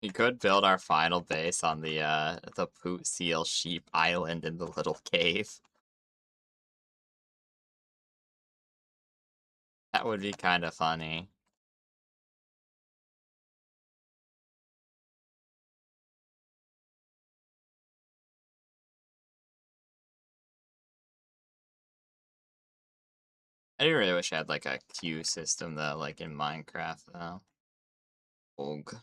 We could build our final base on the Poot Seal Sheep Island in the little cave. That would be kind of funny. I do really wish I had like a queue system though, like in Minecraft though. Ugh.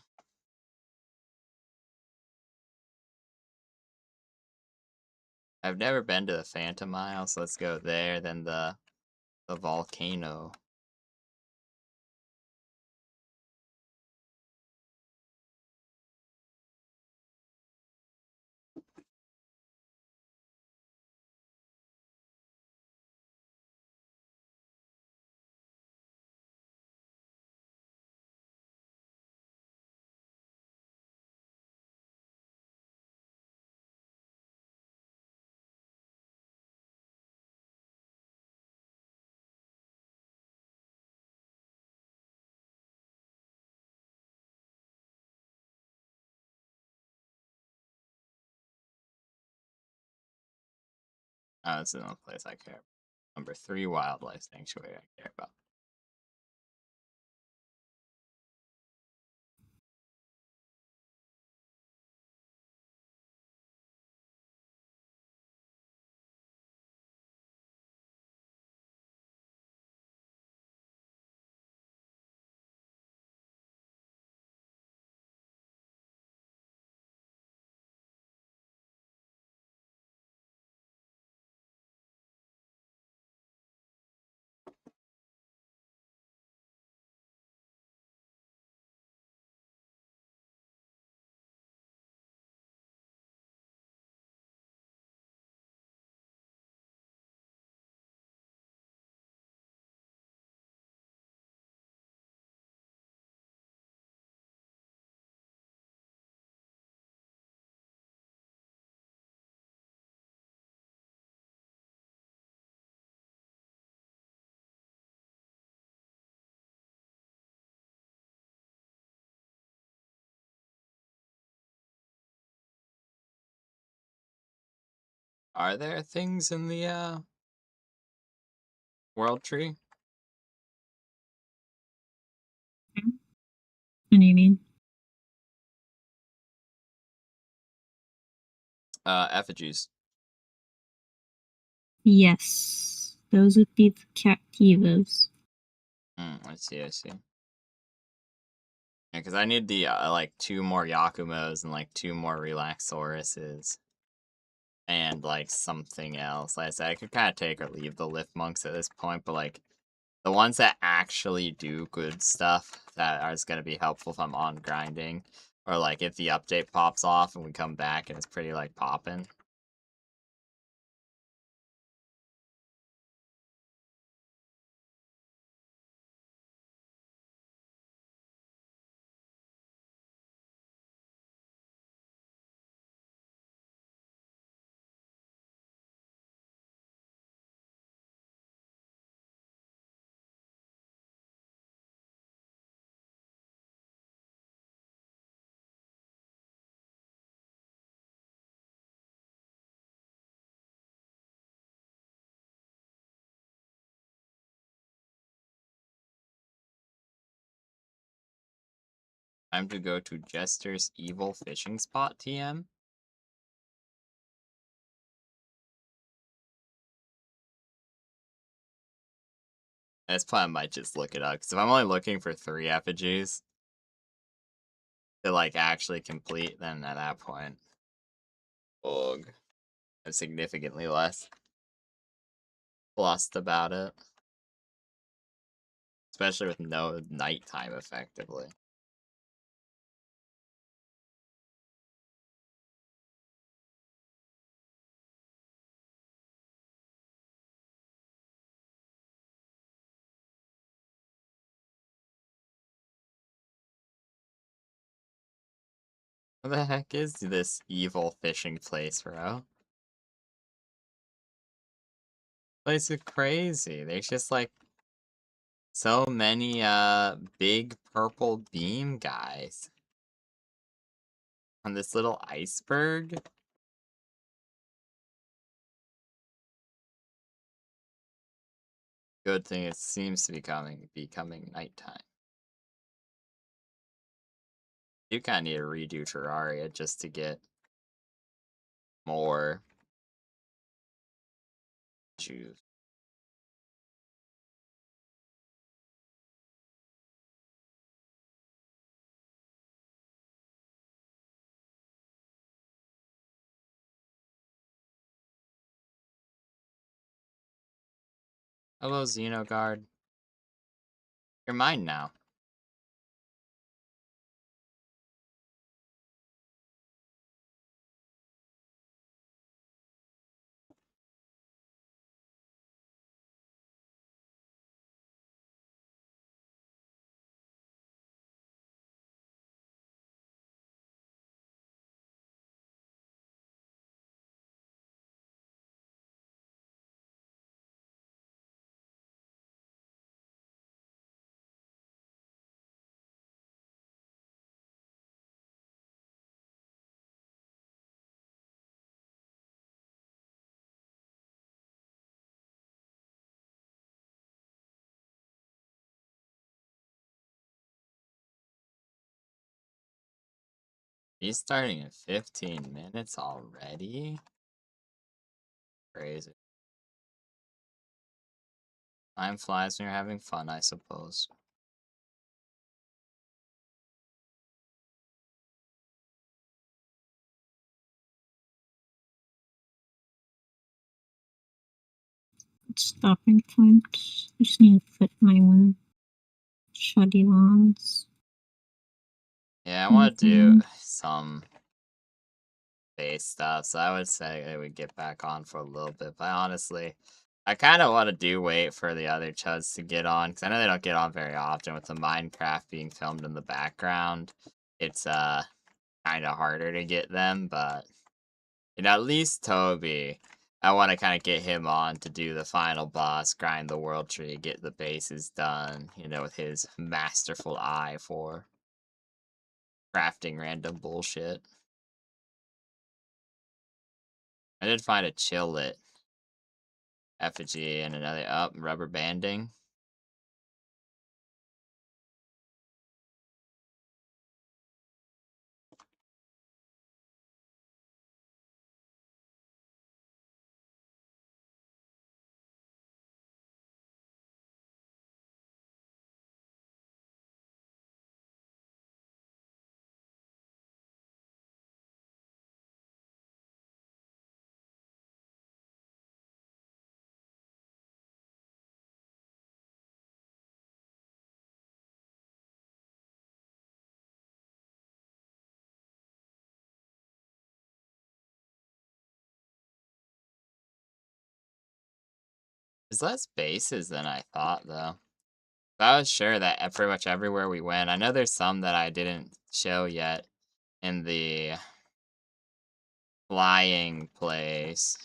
I've never been to the Phantom Isle, so let's go there, then the volcano. Oh, this is the only place I care about. Number 3 wildlife sanctuary I care about. Are there things in the world tree? What do you mean? Effigies. Yes, those would be the captivos. I see, I see. Yeah, because I need the like 2 more Yakumos and like 2 more Relaxauruses. And like something else. Like I said, I could kind of take or leave the lift monks at this point, but like the ones that actually do good stuff that are going to be helpful if I'm on grinding, or like if the update pops off and we come back and it's pretty like popping. Time to go to Jester's evil fishing spot, TM. This plan might just look it up, because if I'm only looking for 3 effigies to like actually complete, then at that point, ugh, I'm significantly less fussed about it. Especially with no nighttime, effectively. What the heck is this evil fishing place, bro? Place is crazy. There's just like so many big purple beam guys. On this little iceberg? Good thing it seems to be becoming nighttime. You kinda need to redo Terraria just to get more juice. Hello, Xenoguard. You're mine now. He's starting in 15 minutes already? Crazy. Time flies when you're having fun, I suppose. Stopping point. I just need to fit my shoddy lawns. Yeah, I want to do some base stuff, so I would say they would get back on for a little bit, but honestly, I kind of want to wait for the other chuds to get on, because I know they don't get on very often with the Minecraft being filmed in the background. It's, kind of harder to get them, but, at least Toby, I want to kind of get him on to do the final boss, grind the world tree, get the bases done, with his masterful eye for crafting random bullshit. I did find a chillet effigy and another rubber banding. There's less bases than I thought, though. I was sure that pretty much everywhere we went, I know there's some that I didn't show yet in the flying place.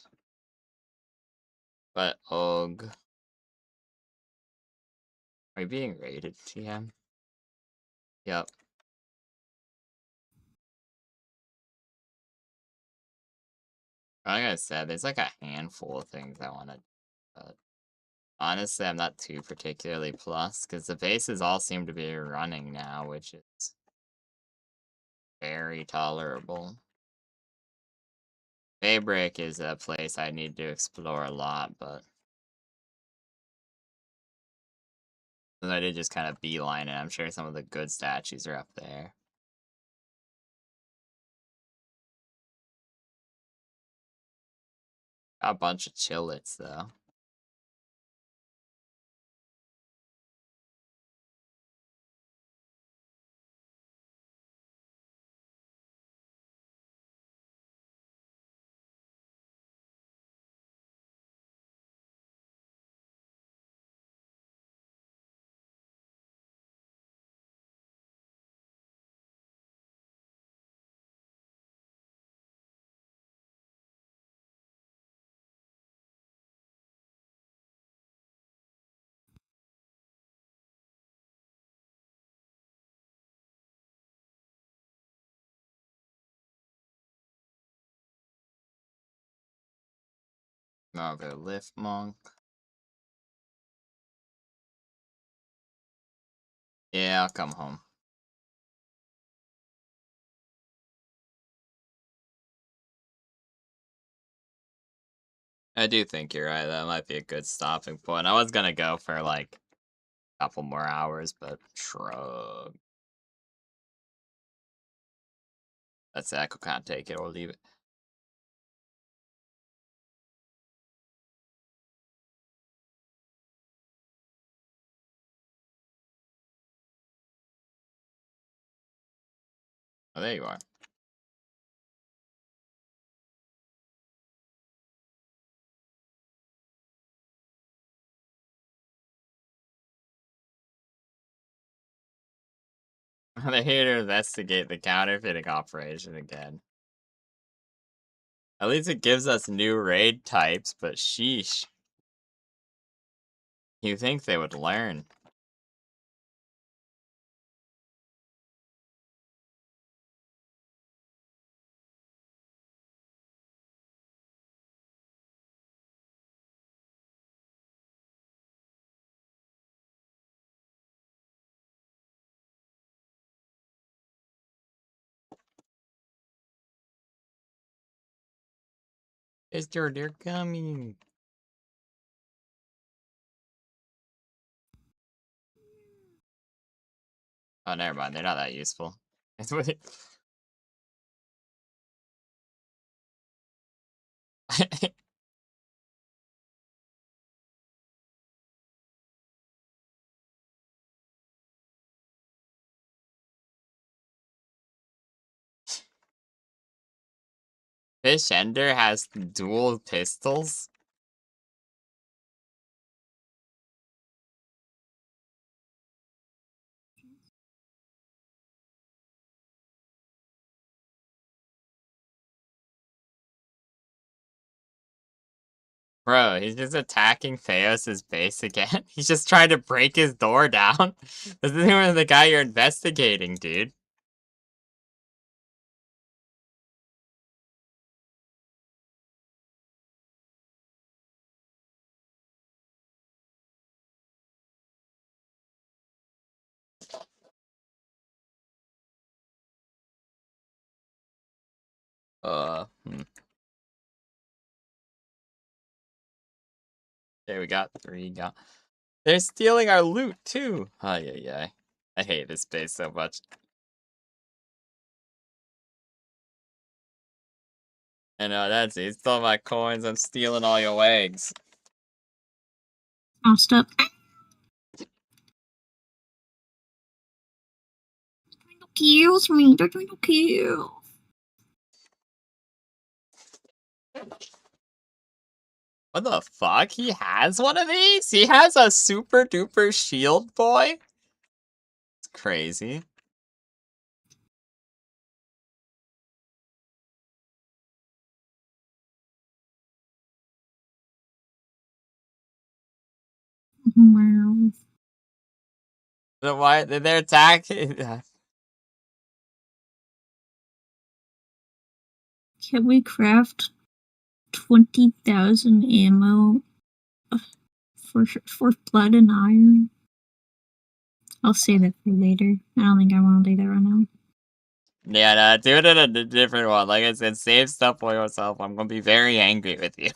But, ugh. Are we being raided, TM? Yep. Like I said, there's like a handful of things I want to do, but honestly, I'm not too particularly plus, because the bases all seem to be running now, which is very tolerable. Baybrick is a place I need to explore a lot, but I did just kind of beeline it. I'm sure some of the good statues are up there. Got a bunch of chillets, though. I'll go lift monk. Yeah, I'll come home. I do think you're right. That might be a good stopping point. I was gonna go for like a couple more hours, but shrug. That's it. I could kind of take it or leave it. Oh, there you are. They're here to investigate the counterfeiting operation again. At least it gives us new raid types, but sheesh. You think they would learn. They're coming. Oh, never mind. They're not that useful. Fish Ender has dual pistols? Bro, he's just attacking Theos' base again. He's just trying to break his door down. This isn't even the guy you're investigating, dude. Hmm. Okay, we got 3. They're stealing our loot, too. Oh, yeah. I hate this base so much. I know, that's it. He stole my coins. I'm stealing all your eggs. Oh, stop. Kills me. They're trying to kill. What the fuck? He has one of these? He has a super duper shield boy? It's crazy. Wow. Then why they're attacking? Can we craft 20,000 ammo for blood and iron? I'll save it for later. I don't think I want to do that right now. Yeah, no, do it in a different one. Like I said, save stuff for yourself. I'm gonna be very angry with you.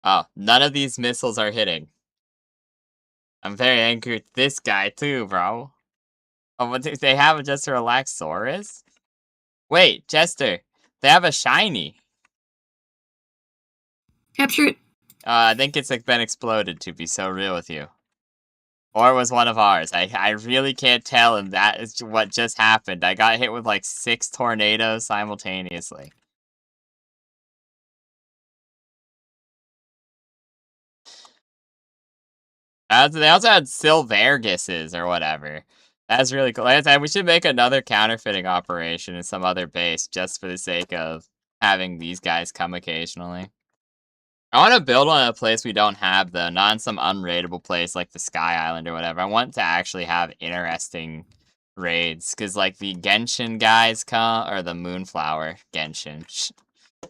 Oh, none of these missiles are hitting. I'm very angry with this guy too, bro. Oh, what do they have? Just a Relaxaurus? Wait, Jester, they have a shiny. Capture it. I think it's like been exploded, to be so real with you. Or it was one of ours. I really can't tell, and that is what just happened. I got hit with like 6 tornadoes simultaneously. They also had Silverguses or whatever. That's really cool. Like I said, we should make another counterfeiting operation in some other base just for the sake of having these guys come occasionally. I want to build one at a place we don't have, though, not in some unraidable place like the Sky Island or whatever. I want to actually have interesting raids, because like the Genshin guys come, or the Moonflower Genshin.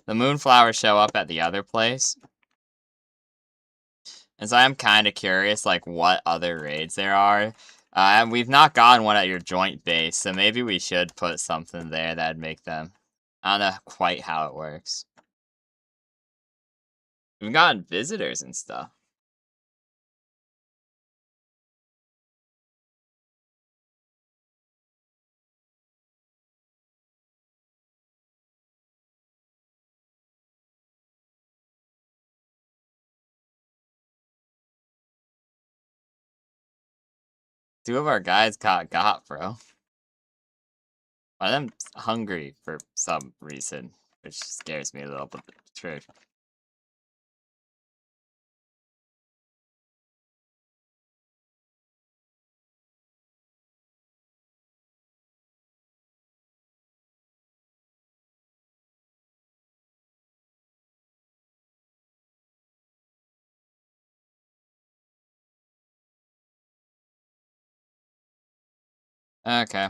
The Moonflower show up at the other place. And so I'm kind of curious, like, what other raids there are. And we've not gotten one at your joint base, so maybe we should put something there that'd make them. I don't know quite how it works. We've gotten visitors and stuff. Two of our guys got, bro. One of them hungry for some reason, which scares me a little bit. True. Okay.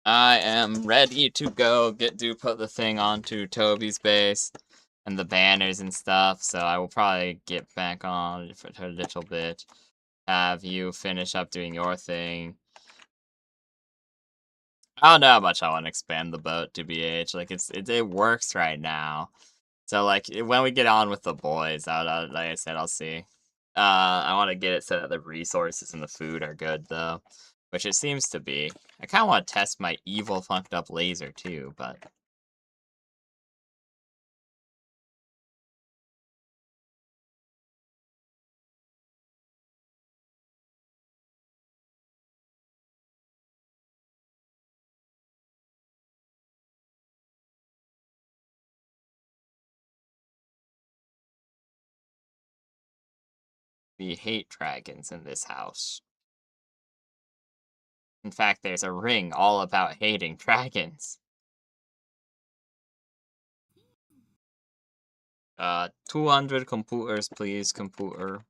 I am ready to go. Put the thing onto Toby's base and the banners and stuff. So I will probably get back on for a little bit. Have you finish up doing your thing. I don't know how much I want to expand the boat to BH. Like it works right now. So like when we get on with the boys, like I said, I'll see. I want to get it so that the resources and the food are good though, which it seems to be. I kind of want to test my evil funked up laser too, but we hate dragons in this house. In fact, there's a ring all about hating dragons. 200 computers, please, computer.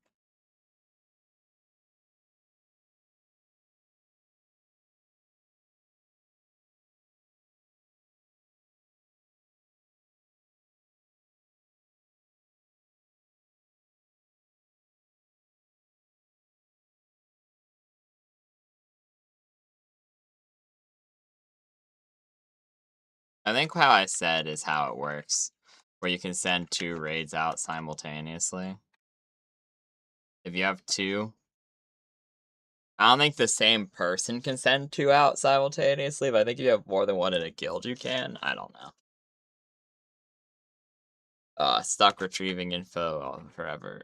I think how I said is how it works, where you can send 2 raids out simultaneously. If you have 2, I don't think the same person can send 2 out simultaneously, but I think if you have more than one in a guild, you can. I don't know. Stuck retrieving info forever.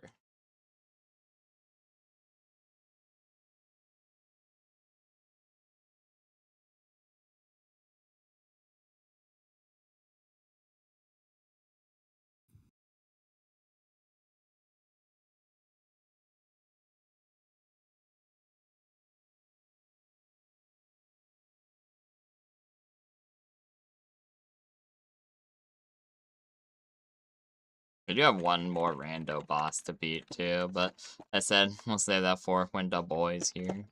We do have one more rando boss to beat too, but I said we'll save that for when the boys here.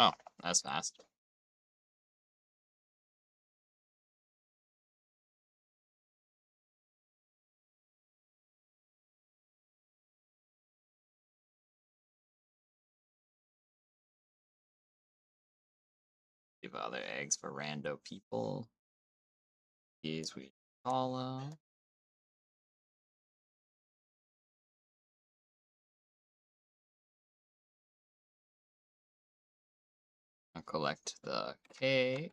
Oh, that's fast. Give other eggs for rando people. These we follow. collect the cake.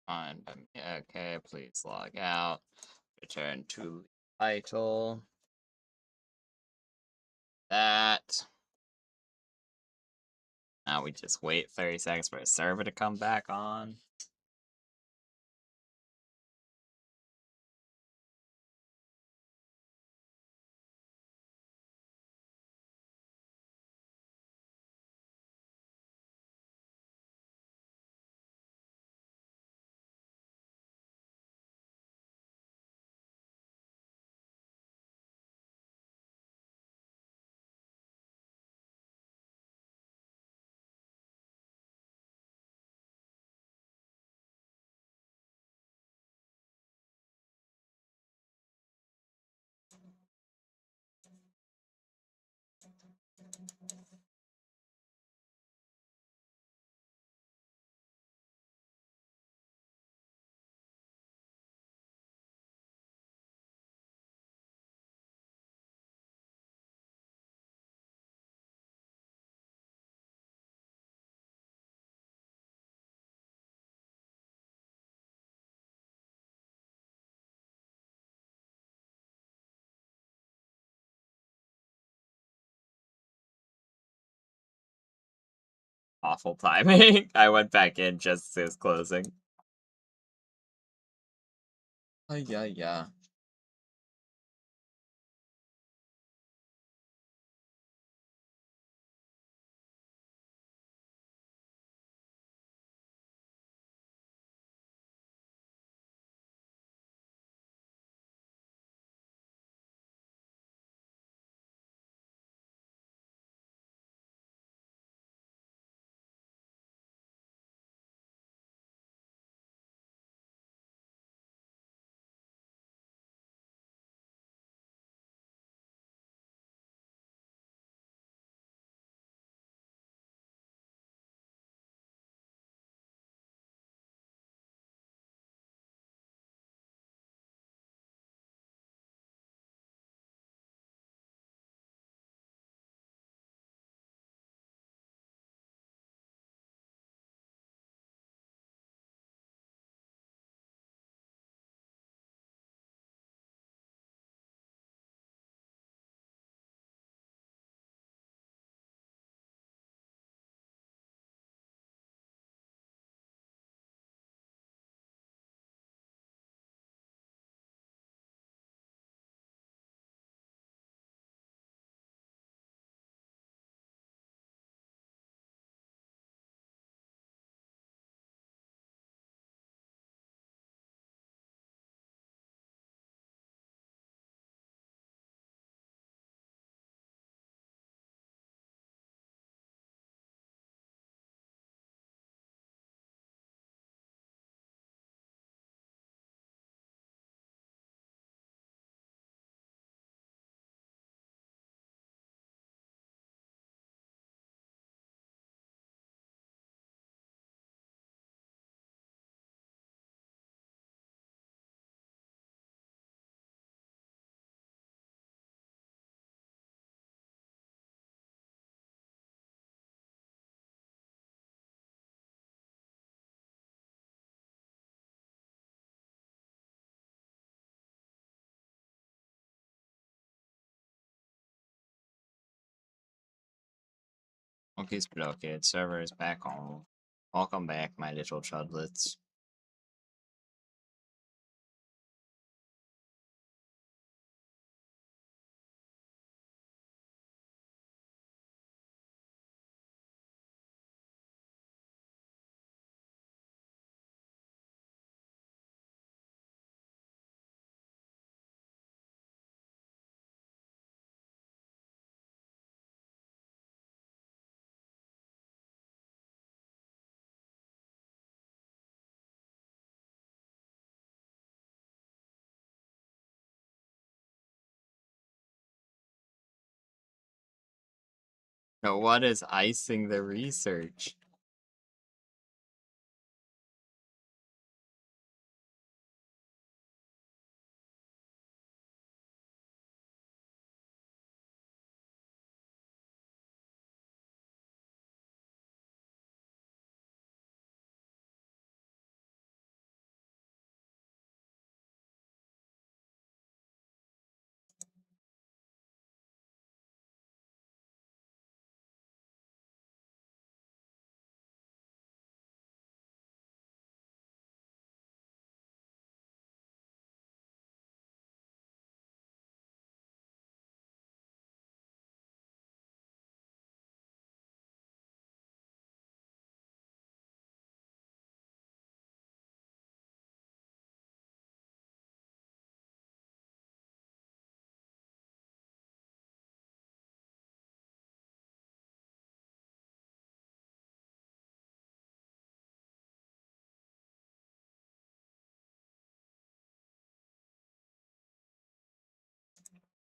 Find okay, please log out. Return to title. That. Now we just wait 30 seconds for a server to come back on. Awful timing. I went back in just as it was closing. Oh, yeah. Okay, okay. Server is back on. Welcome back, my little chudlets. No, what is icing the research?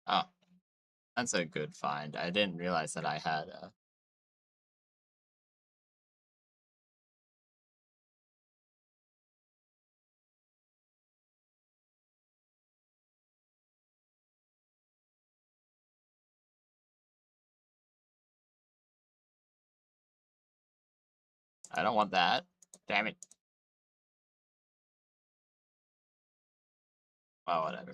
Oh, that's a good find. I didn't realize that I had a. I don't want that. Damn it. Well, whatever.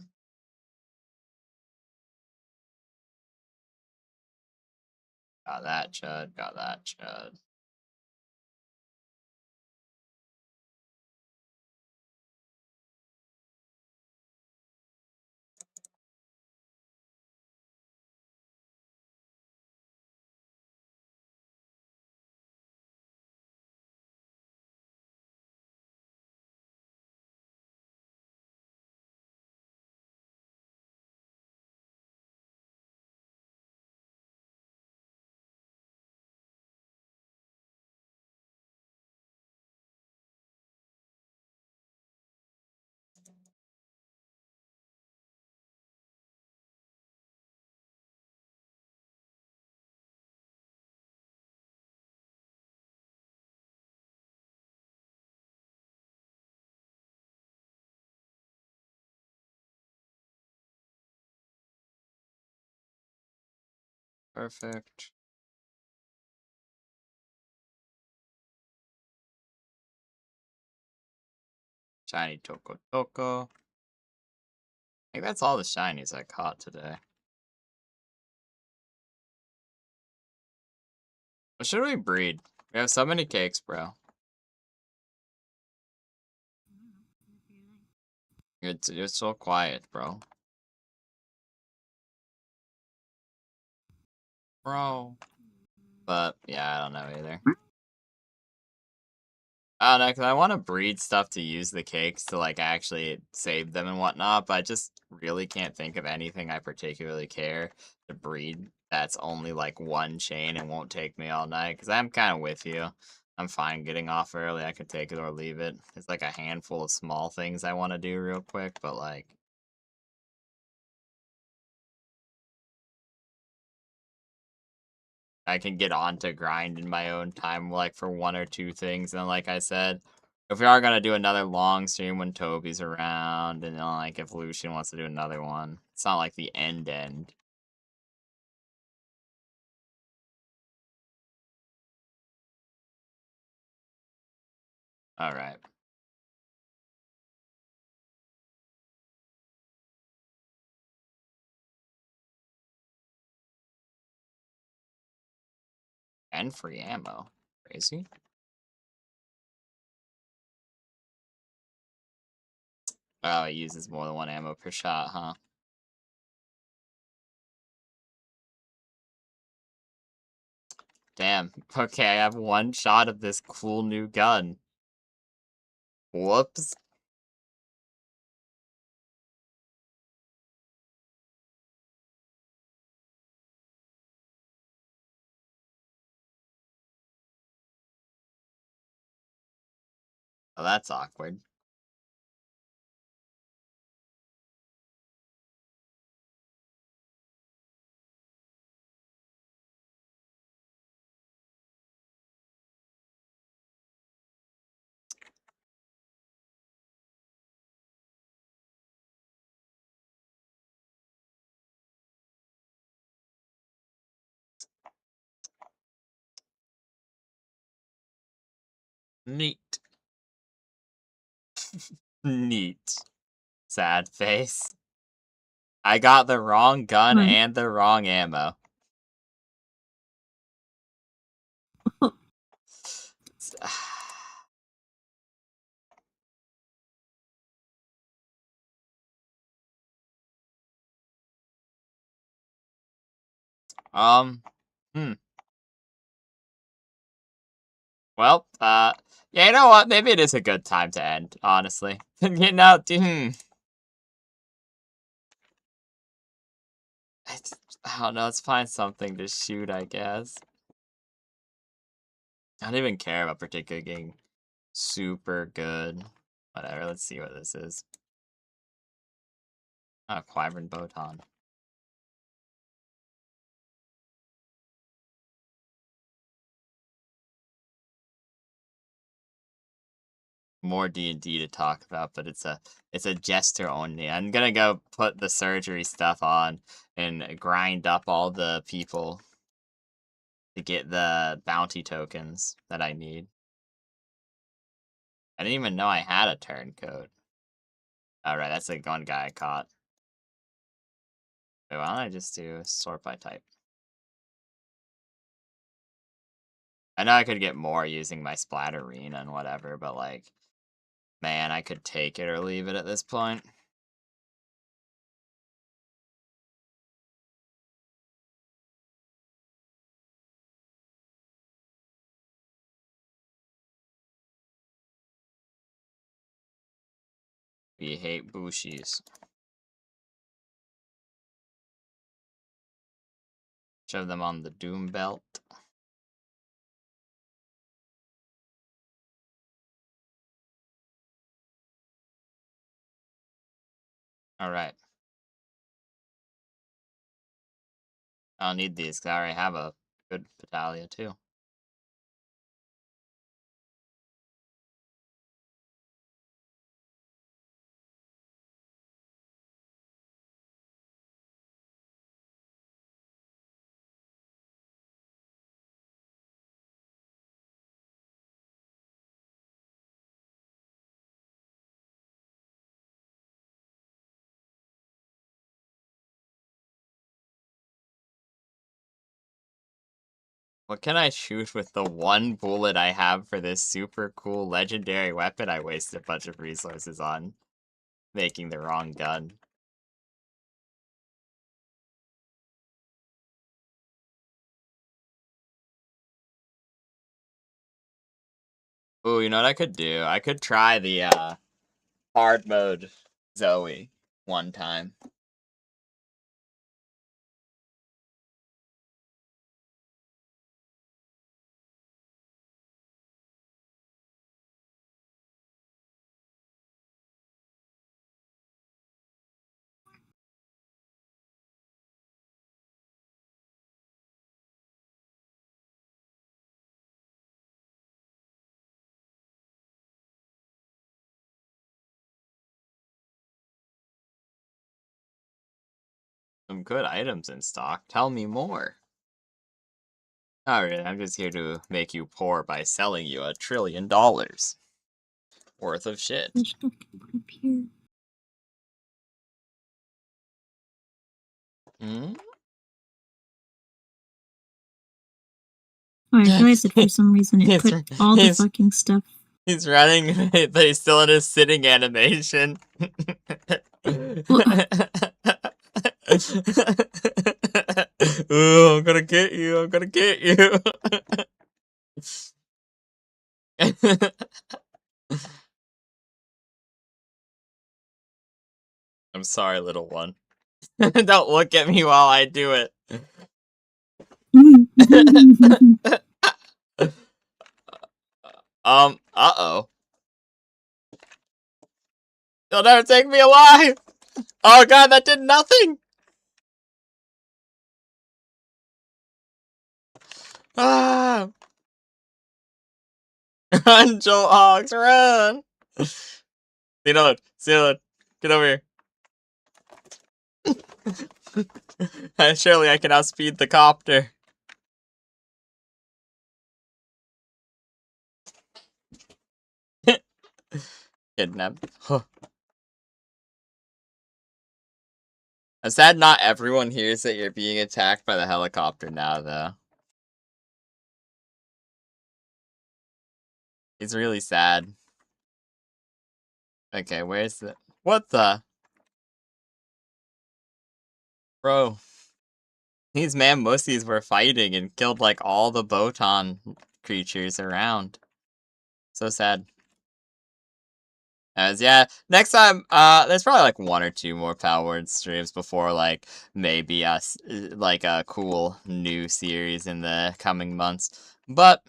Got that, Chud. Got that, Chud. Perfect. Shiny Toko Toko. I think that's all the shinies I caught today. What should we breed? We have so many cakes, bro. You're so quiet, bro. Bro. But, yeah, I don't know either. I don't know, because I want to breed stuff to use the cakes to, like, actually save them and whatnot, but I just really can't think of anything I particularly care to breed that's only, like, one chain and won't take me all night, because I'm kind of with you. I'm fine getting off early. I could take it or leave it. It's like a handful of small things I want to do real quick, but, like, I can get on to grind in my own time, like, for one or two things, and like I said, if we are gonna do another long stream when Toby's around, and then, like, if Lucian wants to do another one, it's not like the end. Alright. And free ammo. Crazy. Oh, it uses more than one ammo per shot, huh? Damn. Okay, I have one shot of this cool new gun. Whoops. Oh, that's awkward. Neat. Neat. Sad face. I got the wrong gun What? and the wrong ammo. Um, hmm. Well, yeah, you know what? Maybe it is a good time to end, honestly. You know, I don't know, let's find something to shoot, I guess. I don't even care about particularly getting super good. Whatever, let's see what this is. Oh, Wyvern Botan. More D&D to talk about, but it's a jester only. I'm gonna go put the surgery stuff on and grind up all the people to get the bounty tokens that I need. I didn't even know I had a turncoat. Alright, that's the one guy I caught. Wait, why don't I just do sort by type? I know I could get more using my splatterine and whatever, but like, man, I could take it or leave it at this point. We hate bushies. Shove them on the doom belt. Alright. I don't need these because I already have a good battalion too. What can I shoot with the one bullet I have for this super cool legendary weapon I wasted a bunch of resources on making the wrong gun? Ooh, you know what I could do? I could try the hard mode Zoe one time. Some good items in stock. Tell me more. Alright, I'm just here to make you poor by selling you $1 trillion worth of shit. There's nothing up here. Hmm? Oh, I realized that for some reason it put all the fucking stuff. He's running, but he's still in his sitting animation. Ooh, I'm gonna get you, I'm gonna get you. I'm sorry, little one. Don't look at me while I do it. Uh-oh. You'll never take me alive! Oh god, that did nothing! Ah! Run, Joel Hogs, run! Ceylon, get over here. Surely I can outspeed the copter. Kidnapped. I'm sad not everyone hears that you're being attacked by the helicopter now, though. It's really sad. Okay, where's the... What the? Bro. These mammoosies were fighting and killed, like, all the Botan creatures around. So sad. As yeah, next time, there's probably like one or two more palworld streams before like maybe us like a cool new series in the coming months. But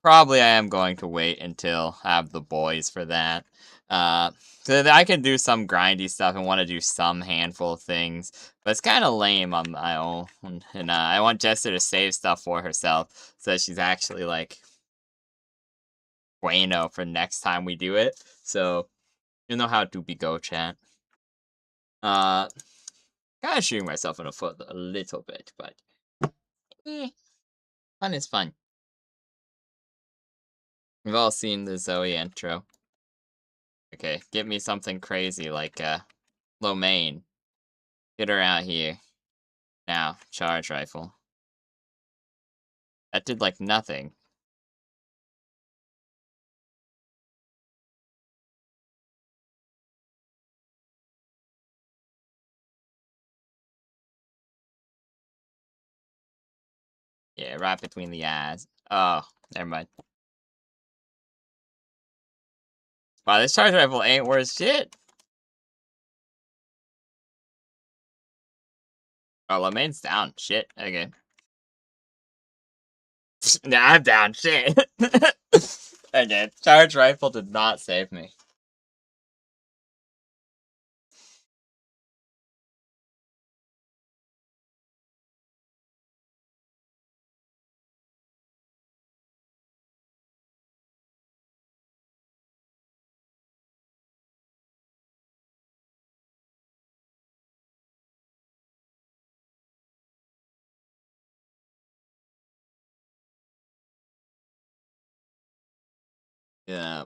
probably I am going to wait until I have the boys for that. So that I can do some grindy stuff and want to do some handful of things, but it's kind of lame on my own. And I want Jester to save stuff for herself so that she's actually like bueno for next time we do it. So. You know how to be go chat. Kind of shooting myself in the foot a little bit, but fun is fun. We've all seen the Zoe intro. Okay, get me something crazy like Lomain. Get her out here. Now, charge rifle. That did like nothing. Yeah, right between the eyes. Oh, never mind. Wow, this charge rifle ain't worth shit. Oh, Lomain's down. Shit. Okay. Nah, I'm down. Shit. Okay, charge rifle did not save me. Yeah.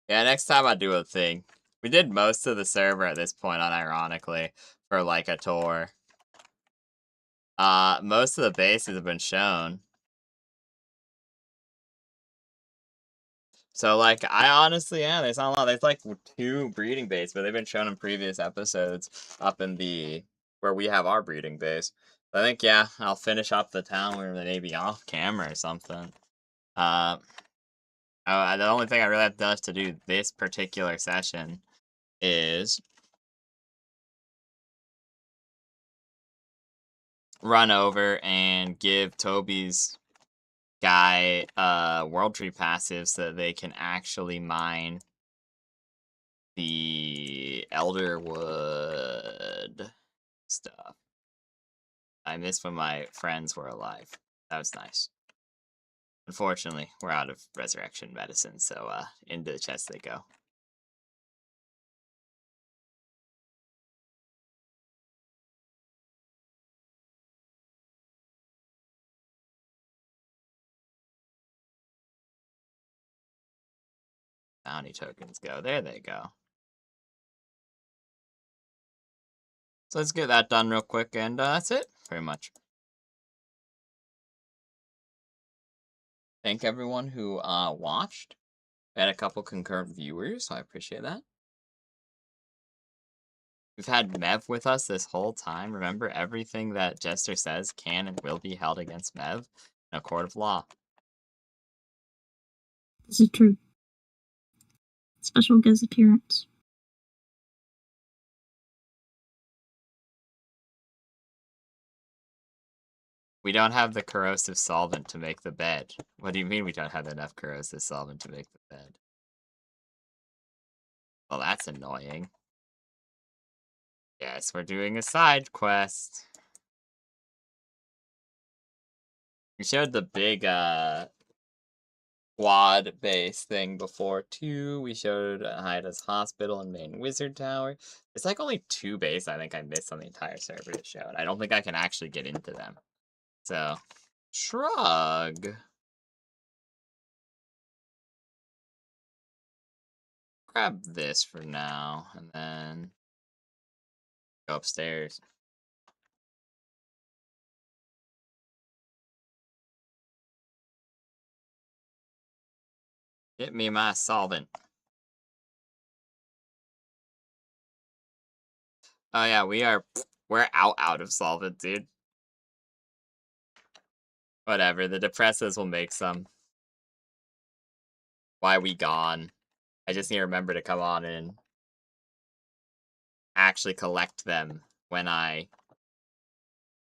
Yeah, next time I do a thing. We did most of the server at this point, unironically, for like a tour. Most of the bases have been shown. So, like, I honestly, yeah, there's not a lot. There's like 2 breeding bases, but they've been shown in previous episodes up in the, where we have our breeding base. I think, yeah, I'll finish up the town where maybe off camera or something. The only thing I really have left to do this particular session is run over and give Toby's guy world tree passive so that they can actually mine the elderwood stuff. I miss when my friends were alive. That was nice. Unfortunately, we're out of resurrection medicine, so into the chest they go. Bounty tokens go. There they go. So let's get that done real quick, and that's it, pretty much. Thank everyone who watched. We had a couple concurrent viewers, so I appreciate that. We've had Mev with us this whole time. Remember, everything that Jester says can and will be held against Mev in a court of law. This is true. Special guest appearance. We don't have the corrosive solvent to make the bed. What do you mean we don't have enough corrosive solvent to make the bed? Well, that's annoying. Yes, we're doing a side quest. We showed the big, quad base thing before, too. We showed Haida's hospital and main wizard tower. It's like only 2 bases I think I missed on the entire server to show. I don't think I can actually get into them. So, shrug. grab this for now, and then go upstairs. Get me my solvent. Oh yeah, we're out of solvent, dude. Whatever, the depressors will make some. Why we gone? I just need to remember to come on and actually collect them when I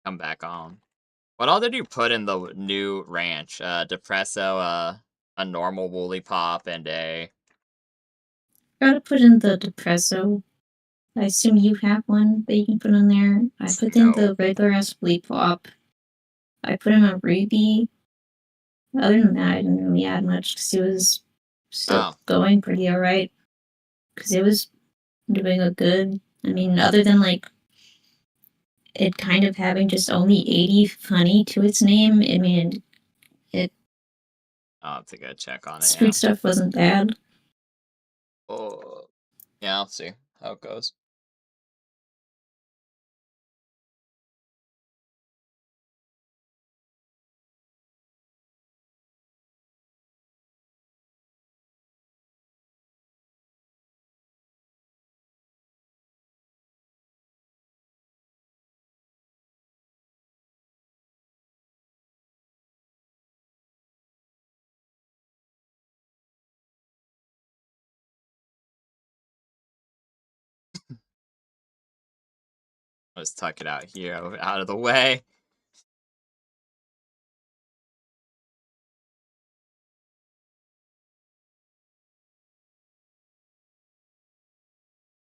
come back on. What all did you put in the new ranch? Depresso, a normal woolly pop, and a... Gotta put in the depresso. I assume you have one that you can put in there. I put in the regular ass flea pop. I put in a ruby. Other than that, I didn't really add much because it was still going pretty alright. Because it was doing a good. I mean, other than like it kind of having just only 80 honey to its name, I mean, it. I'll have to go check on it. Street stuff wasn't bad. Oh, yeah, I'll see how it goes. Let's tuck it out here, out of the way.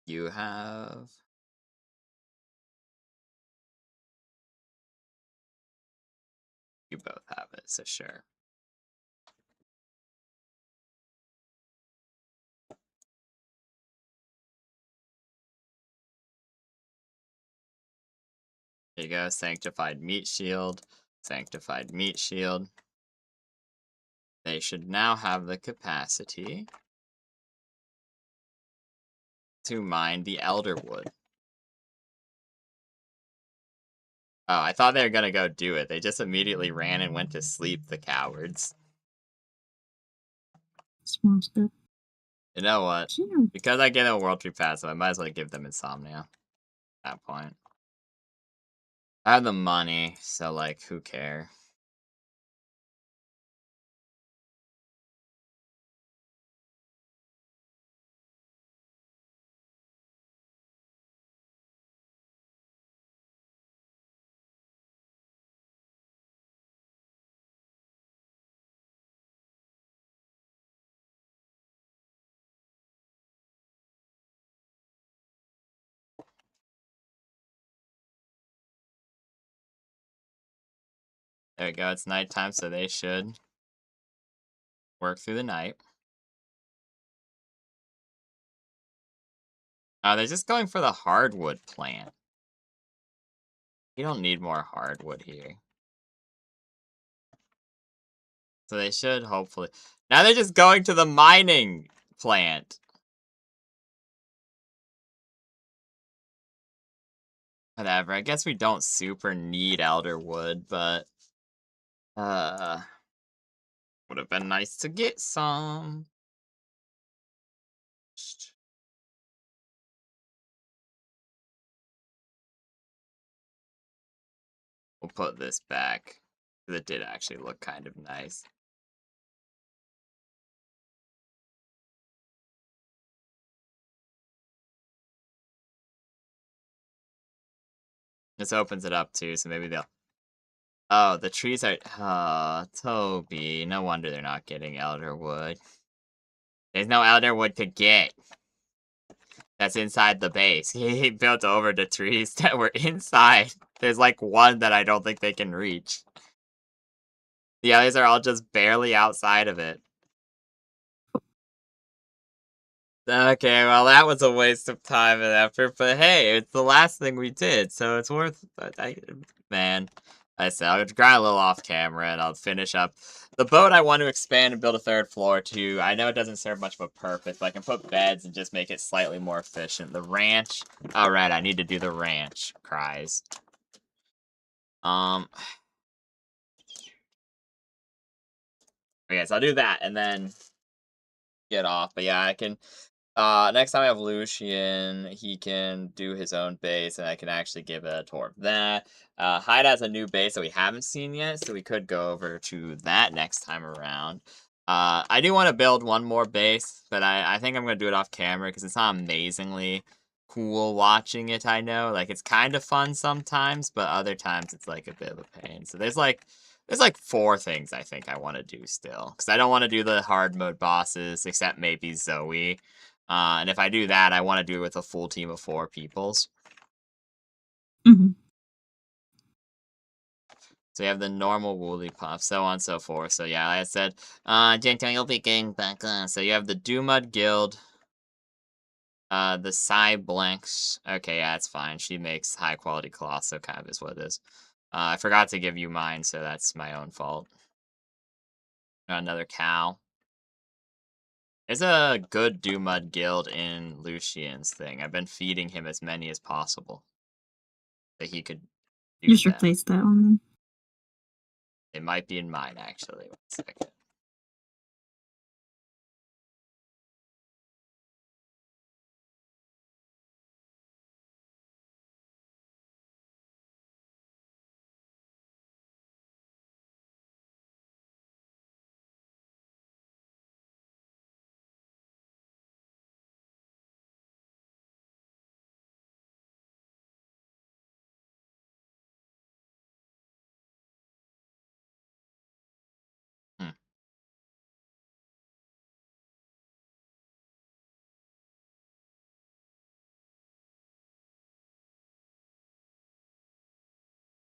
You have... You both have it, so sure. There you go, Sanctified Meat Shield, Sanctified Meat Shield. They should now have the capacity to mine the Elderwood. Oh, I thought they were gonna go do it. They just immediately ran and went to sleep, the cowards. Small stuff. You know what? Sure. Because I get a World Tree Pass, so I might as well give them Insomnia. At that point. I have the money, so, like, who cares? There we go, it's nighttime, so they should work through the night. Oh, they're just going for the hardwood plant. You don't need more hardwood here. So they should, hopefully... Now they're just going to the mining plant. Whatever, I guess we don't super need Elderwood, but... would have been nice to get some. We'll put this back. It did actually look kind of nice. This opens it up too, so maybe they'll... Oh, the trees are... Oh, Toby. No wonder they're not getting Elderwood. There's no Elderwood to get. That's inside the base. He built over the trees that were inside. There's like one that I don't think they can reach. The others are all just barely outside of it. Okay, well that was a waste of time and effort, but hey, it's the last thing we did, so it's worth... Man, I said I'll grind a little off camera and I'll finish up the boat. I want to expand and build a third floor to. I know it doesn't serve much of a purpose, but I can put beds and just make it slightly more efficient. The ranch. All right, I need to do the ranch. Cries. Um. Okay, so I'll do that and then get off. But yeah, I can. Next time I have Lucian, he can do his own base, and I can actually give a tour of that. Hyde has a new base that we haven't seen yet, so we could go over to that next time around. I do want to build one more base, but I think I'm going to do it off camera because it's not amazingly cool watching it, I know. Like, it's kind of fun sometimes, but other times it's, like, a bit of a pain. So there's like 4 things I think I want to do still. Because I don't want to do the hard mode bosses, except maybe Zoe. And if I do that, I want to do it with a full team of 4 peoples. Hmm. So you have the normal woolly puff, so on and so forth. So yeah, like I said, Gentle, you'll be getting back on. So you have the Doomud Guild, the Psy Blanks. Okay, yeah, that's fine. She makes high quality cloth, so kind of is what it is. I forgot to give you mine, so that's my own fault. Another cow. There's a good Doomud Guild in Lucian's thing. I've been feeding him as many as possible. That he could do Just that. replace that one. It might be in mine, actually. 1 second. Hmm.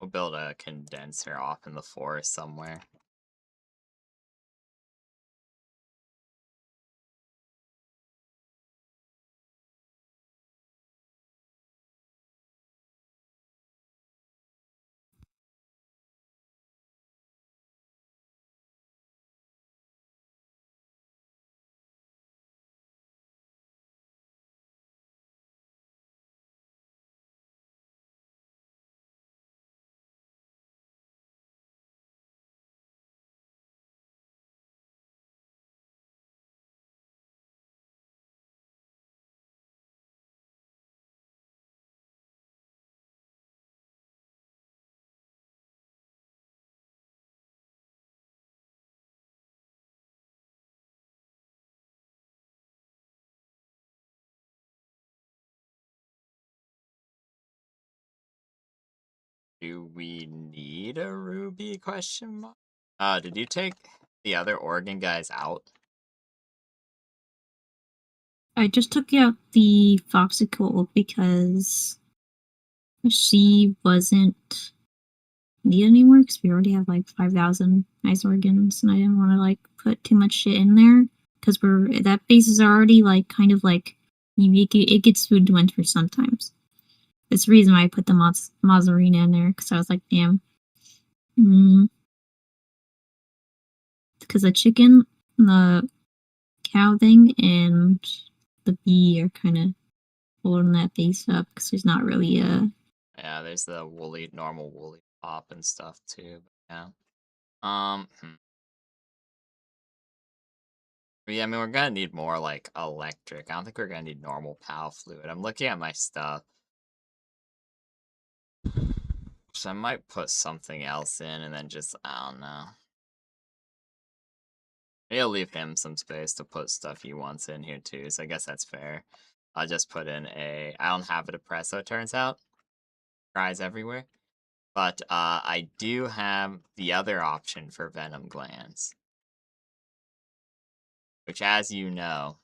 We'll build a condenser off in the forest somewhere. Do we need a ruby question mark? Did you take the other organ guys out? I just took out the Foxicle because she wasn't needed anymore because we already have like 5,000 ice organs, and I didn't want to like put too much shit in there because that base is already like kind of like it gets food to winter sometimes. That's the reason why I put the Mozzarina in there because I was like, damn. Because the chicken, the cow thing, and the bee are kind of holding that base up because there's not really a. Yeah, there's the normal woolly pop and stuff too. But yeah. Yeah, I mean, we're gonna need more, like, electric. I don't think we're gonna need normal PAL fluid. I'm looking at my stuff. So I might put something else in and then just, I don't know. Maybe I'll leave him some space to put stuff he wants in here too, so I guess that's fair. I'll just put in I don't have a depresso, it turns out. Cries everywhere. But I do have the other option for venom glands. Which, as you know,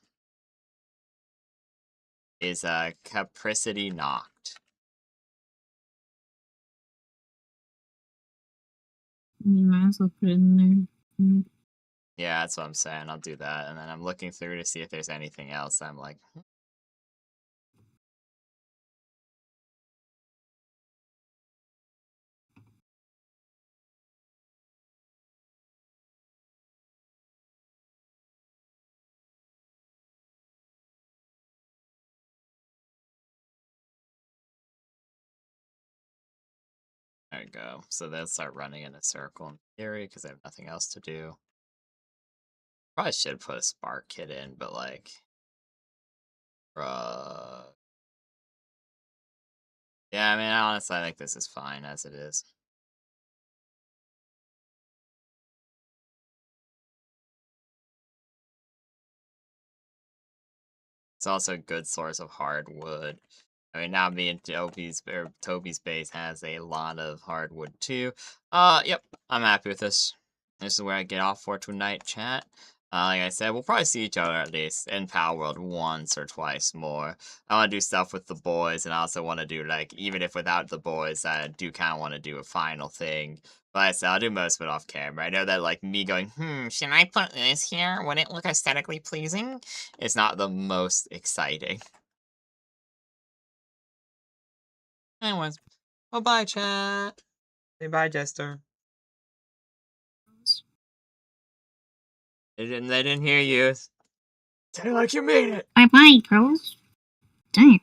is Capricity Knocked. You might as well put it in there. Yeah, that's what I'm saying. I'll do that. And then I'm looking through to see if there's anything else. I'm like, gonna go. So they'll start running in a circle in theory because they have nothing else to do. Probably should put a spark kit in, but like, uh, yeah, I mean, honestly, I think this is fine as it is. It's also a good source of hardwood. I mean, now me and Toby's base has a lot of hardwood too. Yep, I'm happy with this. This is where I get off for tonight, chat. Like I said, we'll probably see each other at least in Palworld once or twice more. I want to do stuff with the boys, and I also want to do, like, even if without the boys, I do kind of want to do a final thing. But like I said, I'll do most of it off camera. I know that, like, me going, should I put this here? Would it look aesthetically pleasing? Is not the most exciting. Anyways, bye-bye, chat. Say bye, Jester. They didn't hear you. Tell you like you mean it. Bye bye, girls. Dang.